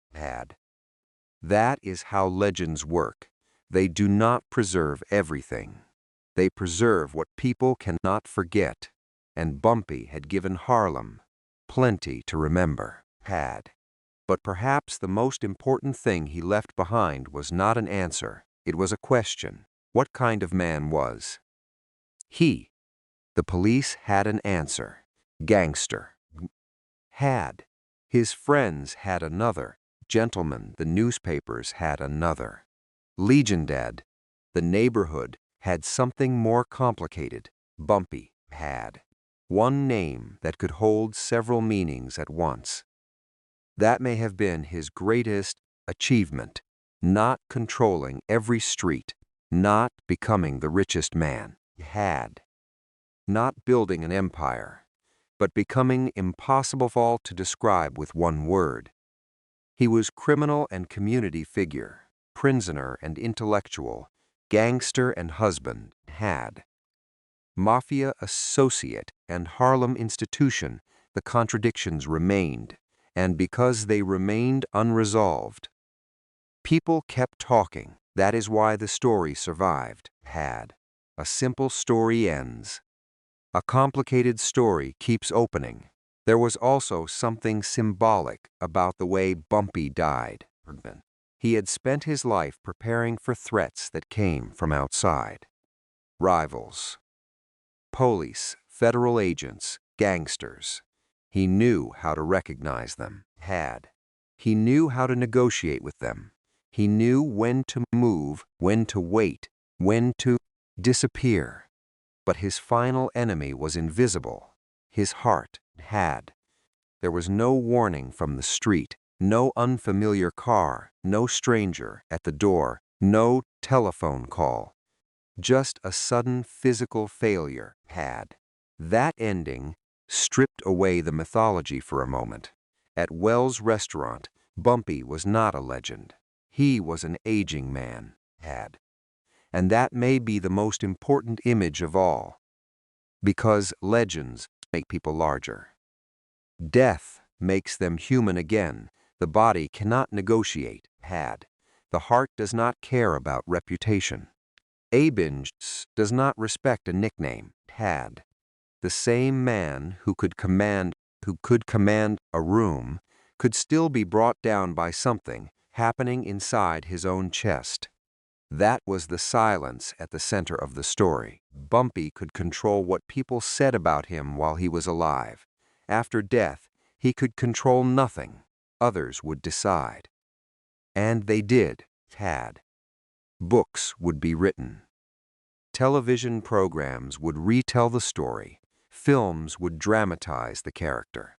That is how legends work. They do not preserve everything. They preserve what people cannot forget. And Bumpy had given Harlem plenty to remember. But perhaps the most important thing he left behind was not an answer. It was a question. What kind of man was he? The police had an answer. Gangster. His friends had another. Gentlemen, the newspapers had another. Legendad, the neighborhood, had something more complicated. Bumpy had one name that could hold several meanings at once. That may have been his greatest achievement, not controlling every street, not becoming the richest man. Not building an empire, but becoming impossible to describe with one word. He was criminal and community figure, prisoner and intellectual, gangster and husband. Mafia associate and Harlem institution, the contradictions remained, and because they remained unresolved, people kept talking. That is why the story survived. Had. A simple story ends. A complicated story keeps opening. There was also something symbolic about the way Bumpy died. He had spent his life preparing for threats that came from outside. Rivals, police, federal agents, gangsters. He knew how to recognize them. He knew how to negotiate with them. He knew when to move, when to wait, when to disappear. But his final enemy was invisible. His heart. There was no warning from the street, no unfamiliar car, no stranger at the door, no telephone call. Just a sudden physical failure. That ending stripped away the mythology for a moment. At Wells' restaurant, Bumpy was not a legend. He was an aging man. And that may be the most important image of all, because legends make people larger. Death makes them human again. The body cannot negotiate. The heart does not care about reputation. Abinge does not respect a nickname. The same man who could command a room could still be brought down by something happening inside his own chest. That was the silence at the center of the story. Bumpy could control what people said about him while he was alive. After death, he could control nothing. Others would decide. And they did. Books would be written. Television programs would retell the story. Films would dramatize the character.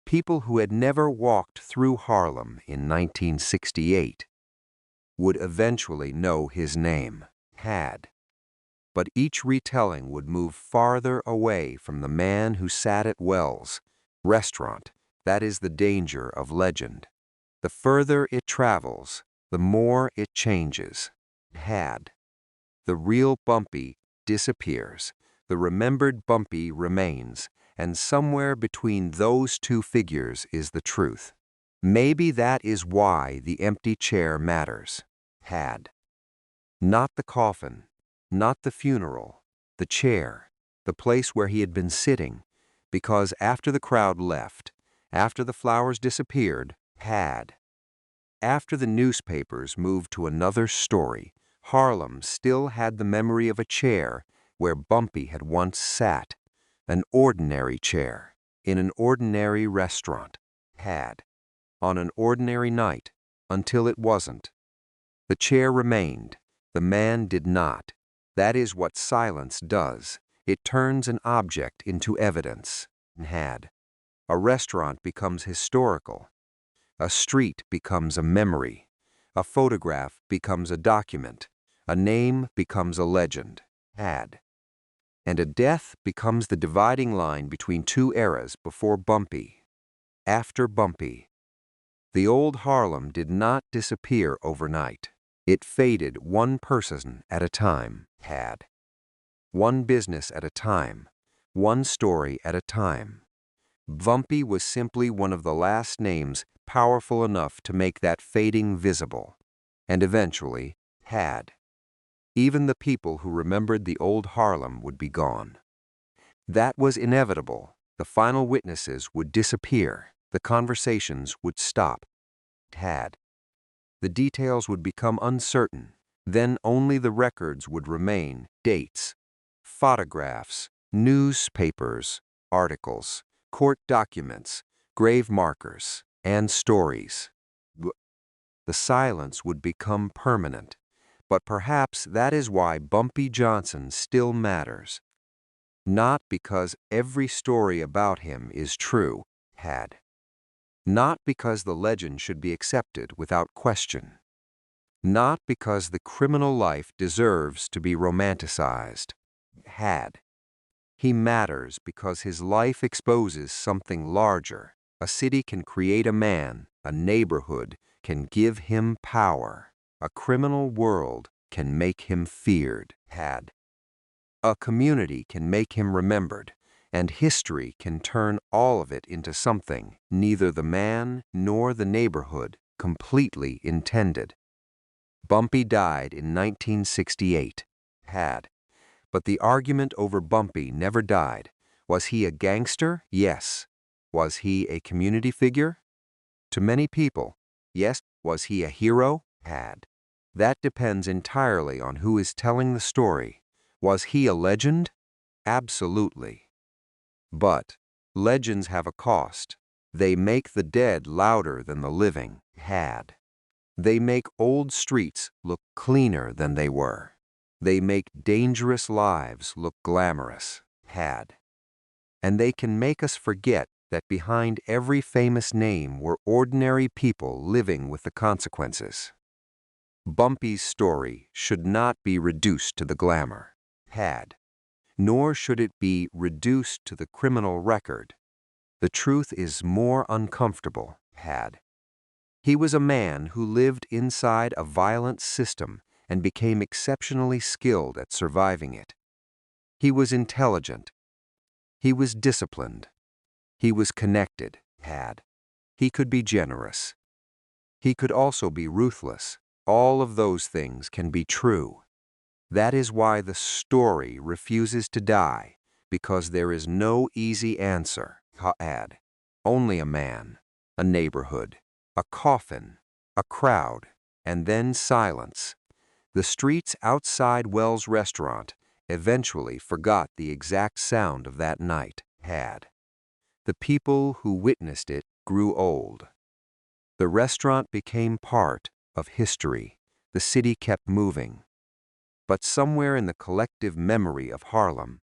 People who had never walked through Harlem in 1968 would eventually know his name. But each retelling would move farther away from the man who sat at Wells' restaurant. That is the danger of legend. The further it travels, the more it changes. The real Bumpy disappears. The remembered Bumpy remains, and somewhere between those two figures is the truth. Maybe that is why the empty chair matters. Not the coffin, not the funeral, the chair, the place where he had been sitting, because after the crowd left, after the flowers disappeared, after the newspapers moved to another story, Harlem still had the memory of a chair where Bumpy had once sat, an ordinary chair, in an ordinary restaurant, on an ordinary night, until it wasn't. The chair remained, the man did not. That is what silence does. It turns an object into evidence. A restaurant becomes historical. A street becomes a memory. A photograph becomes a document. A name becomes a legend. And a death becomes the dividing line between two eras before Bumpy, after Bumpy. The old Harlem did not disappear overnight. It faded one person at a time. One business at a time. One story at a time. Bumpy was simply one of the last names powerful enough to make that fading visible, and eventually had. Even the people who remembered the old Harlem would be gone. That was inevitable. The final witnesses would disappear. The conversations would stop. The details would become uncertain. Then only the records would remain: dates, photographs, newspapers, articles, court documents, grave markers, and stories. The silence would become permanent. But perhaps that is why Bumpy Johnson still matters. Not because every story about him is true. Not because the legend should be accepted without question. Not because the criminal life deserves to be romanticized. He matters because his life exposes something larger. A city can create a man. A neighborhood can give him power. A criminal world can make him feared. A community can make him remembered, and history can turn all of it into something neither the man nor the neighborhood completely intended. Bumpy died in 1968. But the argument over Bumpy never died. Was he a gangster? Yes. Was he a community figure? To many people, yes. Was he a hero? That depends entirely on who is telling the story. Was he a legend? Absolutely. But legends have a cost. They make the dead louder than the living. They make old streets look cleaner than they were. They make dangerous lives look glamorous. And they can make us forget that behind every famous name were ordinary people living with the consequences. Bumpy's story should not be reduced to the glamour. Nor should it be reduced to the criminal record. The truth is more uncomfortable. He was a man who lived inside a violent system and became exceptionally skilled at surviving it. He was intelligent. He was disciplined. He was connected. He could be generous. He could also be ruthless. All of those things can be true. That is why the story refuses to die, because there is no easy answer. Only a man, a neighborhood, a coffin, a crowd, and then silence. The streets outside Wells' restaurant eventually forgot the exact sound of that night. The people who witnessed it grew old. The restaurant became part of history. The city kept moving. But somewhere in the collective memory of Harlem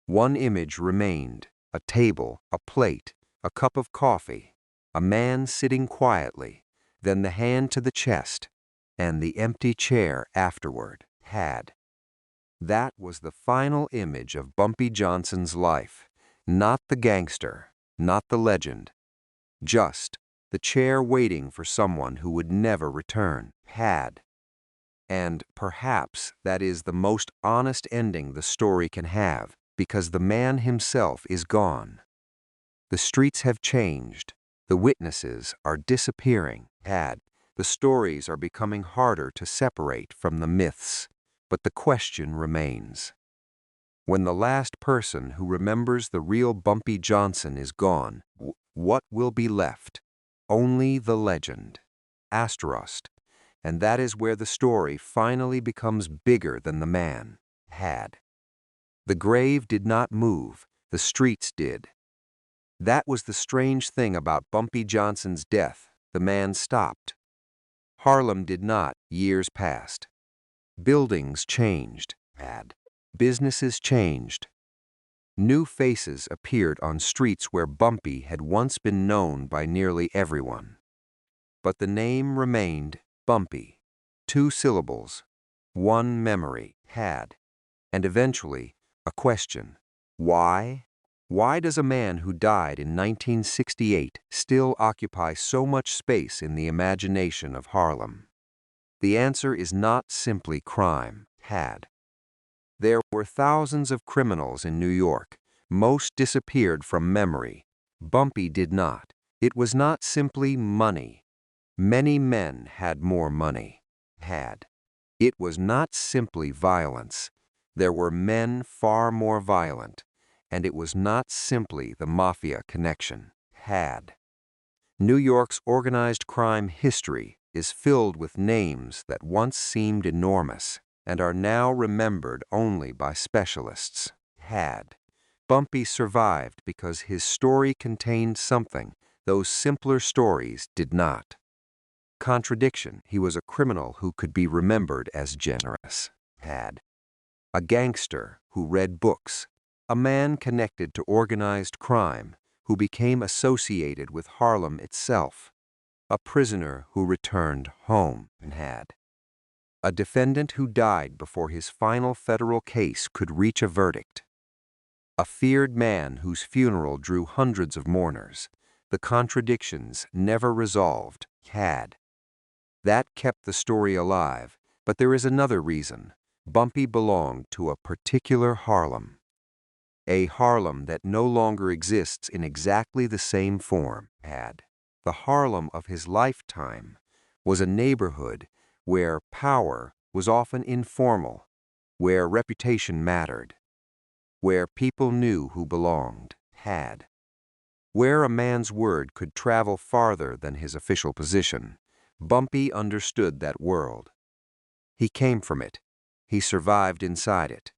one image remained: a table, a plate, a cup of coffee, a man sitting quietly, then the hand to the chest, and the empty chair afterward. That was the final image of Bumpy Johnson's life, not the gangster, not the legend, just the chair waiting for someone who would never return. And perhaps that is the most honest ending the story can have, because the man himself is gone. The streets have changed. The witnesses are disappearing. The stories are becoming harder to separate from the myths. But the question remains. When the last person who remembers the real Bumpy Johnson is gone, what will be left? Only the legend. Asterisk. And that is where the story finally becomes bigger than the man. The grave did not move, the streets did. That was the strange thing about Bumpy Johnson's death. The man stopped. Harlem did not. Years passed. Buildings changed. Businesses changed. New faces appeared on streets where Bumpy had once been known by nearly everyone. But the name remained Bumpy. 2 syllables, one memory, and eventually a question. Why? Why does a man who died in 1968 still occupy so much space in the imagination of Harlem? The answer is not simply crime. There were thousands of criminals in New York. Most disappeared from memory. Bumpy did not. It was not simply money. Many men had more money. It was not simply violence. There were men far more violent. And it was not simply the mafia connection. New York's organized crime history is filled with names that once seemed enormous and are now remembered only by specialists. Bumpy survived because his story contained something those simpler stories did not. Contradiction. He was a criminal who could be remembered as generous. A gangster who read books. A man connected to organized crime who became associated with Harlem itself. A prisoner who returned home and a defendant who died before his final federal case could reach a verdict. A feared man whose funeral drew hundreds of mourners. The contradictions never resolved. That kept the story alive, but there is another reason. Bumpy belonged to a particular Harlem, a Harlem that no longer exists in exactly the same form. The Harlem of his lifetime was a neighborhood where power was often informal, where reputation mattered, where people knew who belonged, where a man's word could travel farther than his official position. Bumpy understood that world. He came from it. He survived inside it.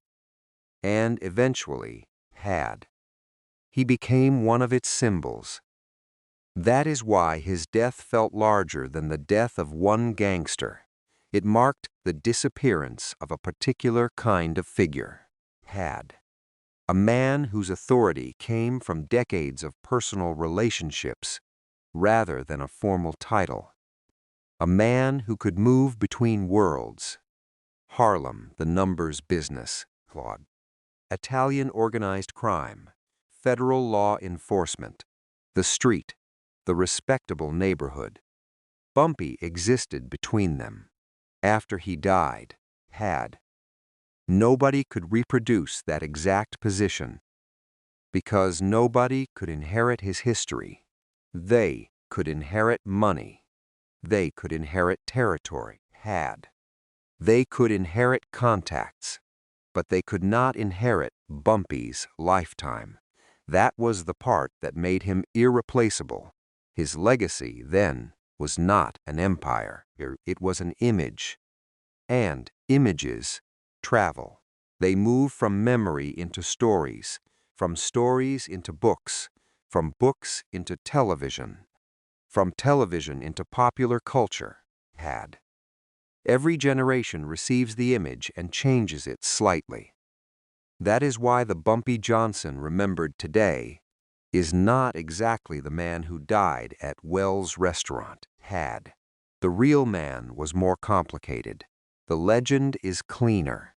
And eventually had. He became one of its symbols. That is why his death felt larger than the death of one gangster. It marked the disappearance of a particular kind of figure. A man whose authority came from decades of personal relationships rather than a formal title. A man who could move between worlds. Harlem, the numbers business. Italian organized crime, federal law enforcement, the street, the respectable neighborhood. Bumpy existed between them. After he died, nobody could reproduce that exact position because nobody could inherit his history. They could inherit money. They could inherit territory. They could inherit contacts, but they could not inherit Bumpy's lifetime. That was the part that made him irreplaceable. His legacy, then, was not an empire. It was an image. And images travel. They move from memory into stories, from stories into books, from books into television, from television into popular culture. Every generation receives the image and changes it slightly. That is why the Bumpy Johnson remembered today is not exactly the man who died at Wells' restaurant. The real man was more complicated. The legend is cleaner.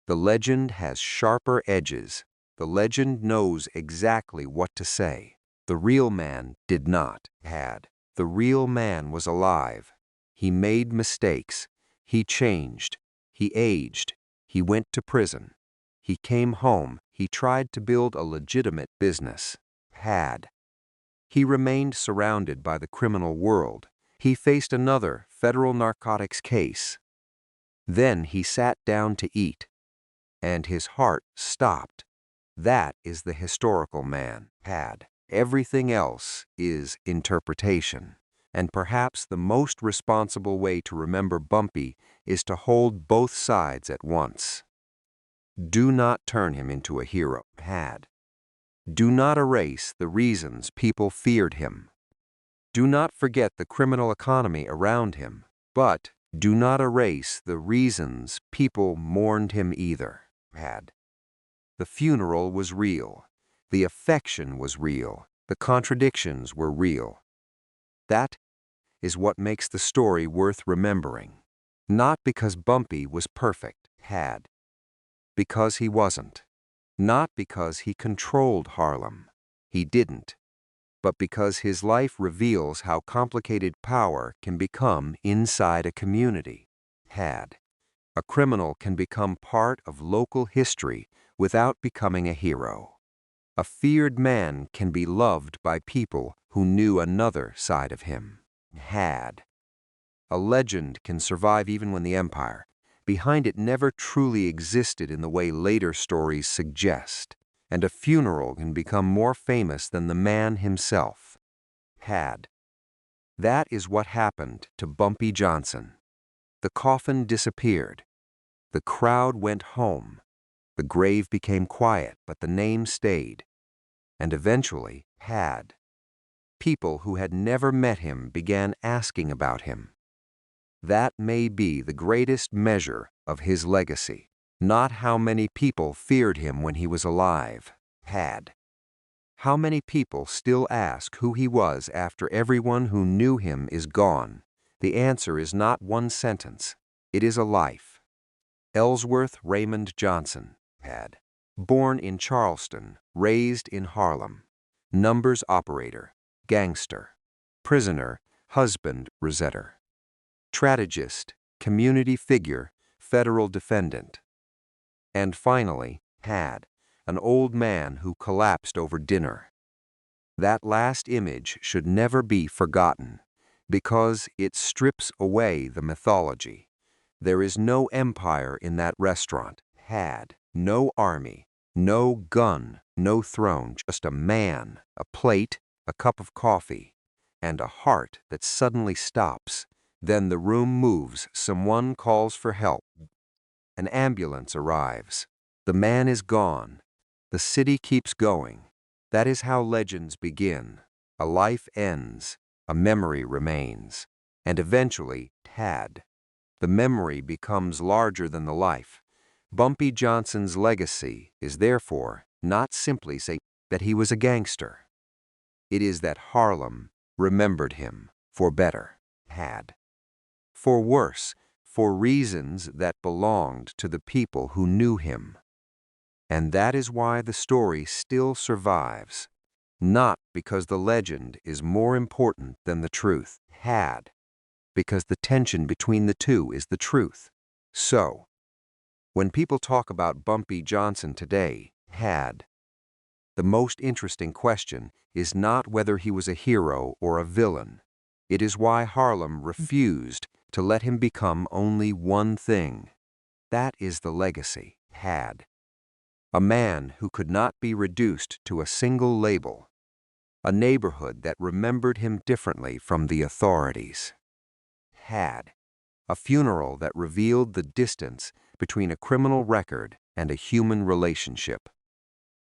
The legend has sharper edges. The legend knows exactly what to say. The real man did not. The real man was alive. He made mistakes. He changed. He aged. He went to prison. He came home. He tried to build a legitimate business. He remained surrounded by the criminal world. He faced another federal narcotics case. Then he sat down to eat, and his heart stopped. That is the historical man. Everything else is interpretation. And perhaps the most responsible way to remember Bumpy is to hold both sides at once. Do not turn him into a hero. Do not erase the reasons people feared him. Do not forget the criminal economy around him, but do not erase the reasons people mourned him either. The funeral was real. The affection was real. The contradictions were real. That is what makes the story worth remembering. Not because Bumpy was perfect, because he wasn't. Not because he controlled Harlem. He didn't. But because his life reveals how complicated power can become inside a community. A criminal can become part of local history without becoming a hero. A feared man can be loved by people who knew another side of him. A legend can survive even when the empire behind it never truly existed in the way later stories suggest, and a funeral can become more famous than the man himself. That is what happened to Bumpy Johnson. The coffin disappeared. The crowd went home. The grave became quiet, but the name stayed. And eventually, people who had never met him began asking about him. That may be the greatest measure of his legacy, not how many people feared him when he was alive. How many people still ask who he was after everyone who knew him is gone? The answer is not one sentence. It is a life. Ellsworth Raymond Johnson, born in Charleston, raised in Harlem, numbers operator, gangster, prisoner, husband, resetter, strategist, community figure, federal defendant. And finally, had, an old man who collapsed over dinner. That last image should never be forgotten, because it strips away the mythology. There is no empire in that restaurant, had, no army, no gun, no throne, just a man, a plate, a cup of coffee, and a heart that suddenly stops. Then the room moves, someone calls for help. An ambulance arrives. The man is gone. The city keeps going. That is how legends begin. A life ends, a memory remains, and eventually, had. The memory becomes larger than the life. Bumpy Johnson's legacy is therefore not simply say that he was a gangster. It is that Harlem remembered him for better, had. For worse, for reasons that belonged to the people who knew him. And that is why the story still survives. Not because the legend is more important than the truth, had. Because the tension between the two is the truth. So, when people talk about Bumpy Johnson today, had, the most interesting question is not whether he was a hero or a villain. It is why Harlem refused to let him become only one thing. That is the legacy, had. A man who could not be reduced to a single label. A neighborhood that remembered him differently from the authorities. Had. A funeral that revealed the distance between a criminal record and a human relationship.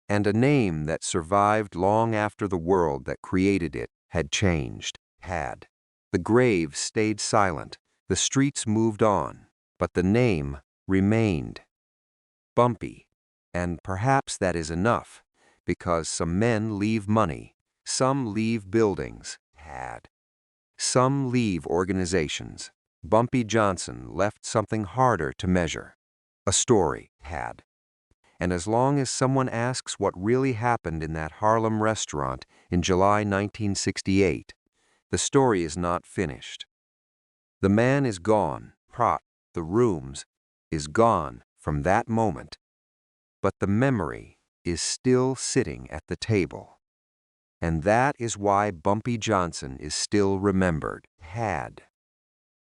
And a name that survived long after the world that created it had changed, had. The grave stayed silent, the streets moved on, but the name remained. Bumpy. And perhaps that is enough, because some men leave money, some leave buildings, had. Some leave organizations. Bumpy Johnson left something harder to measure. A story, had. And as long as someone asks what really happened in that Harlem restaurant in July 1968, the story is not finished. The man is gone, the rooms, is gone from that moment. But the memory is still sitting at the table. And that is why Bumpy Johnson is still remembered, had.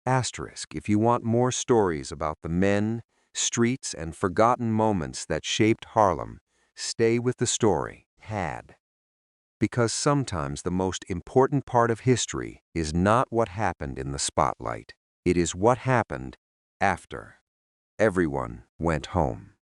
Asterisk, if you want more stories about the men, streets, and forgotten moments that shaped Harlem, stay with the story, had. Because sometimes the most important part of history is not what happened in the spotlight. It is what happened after everyone went home.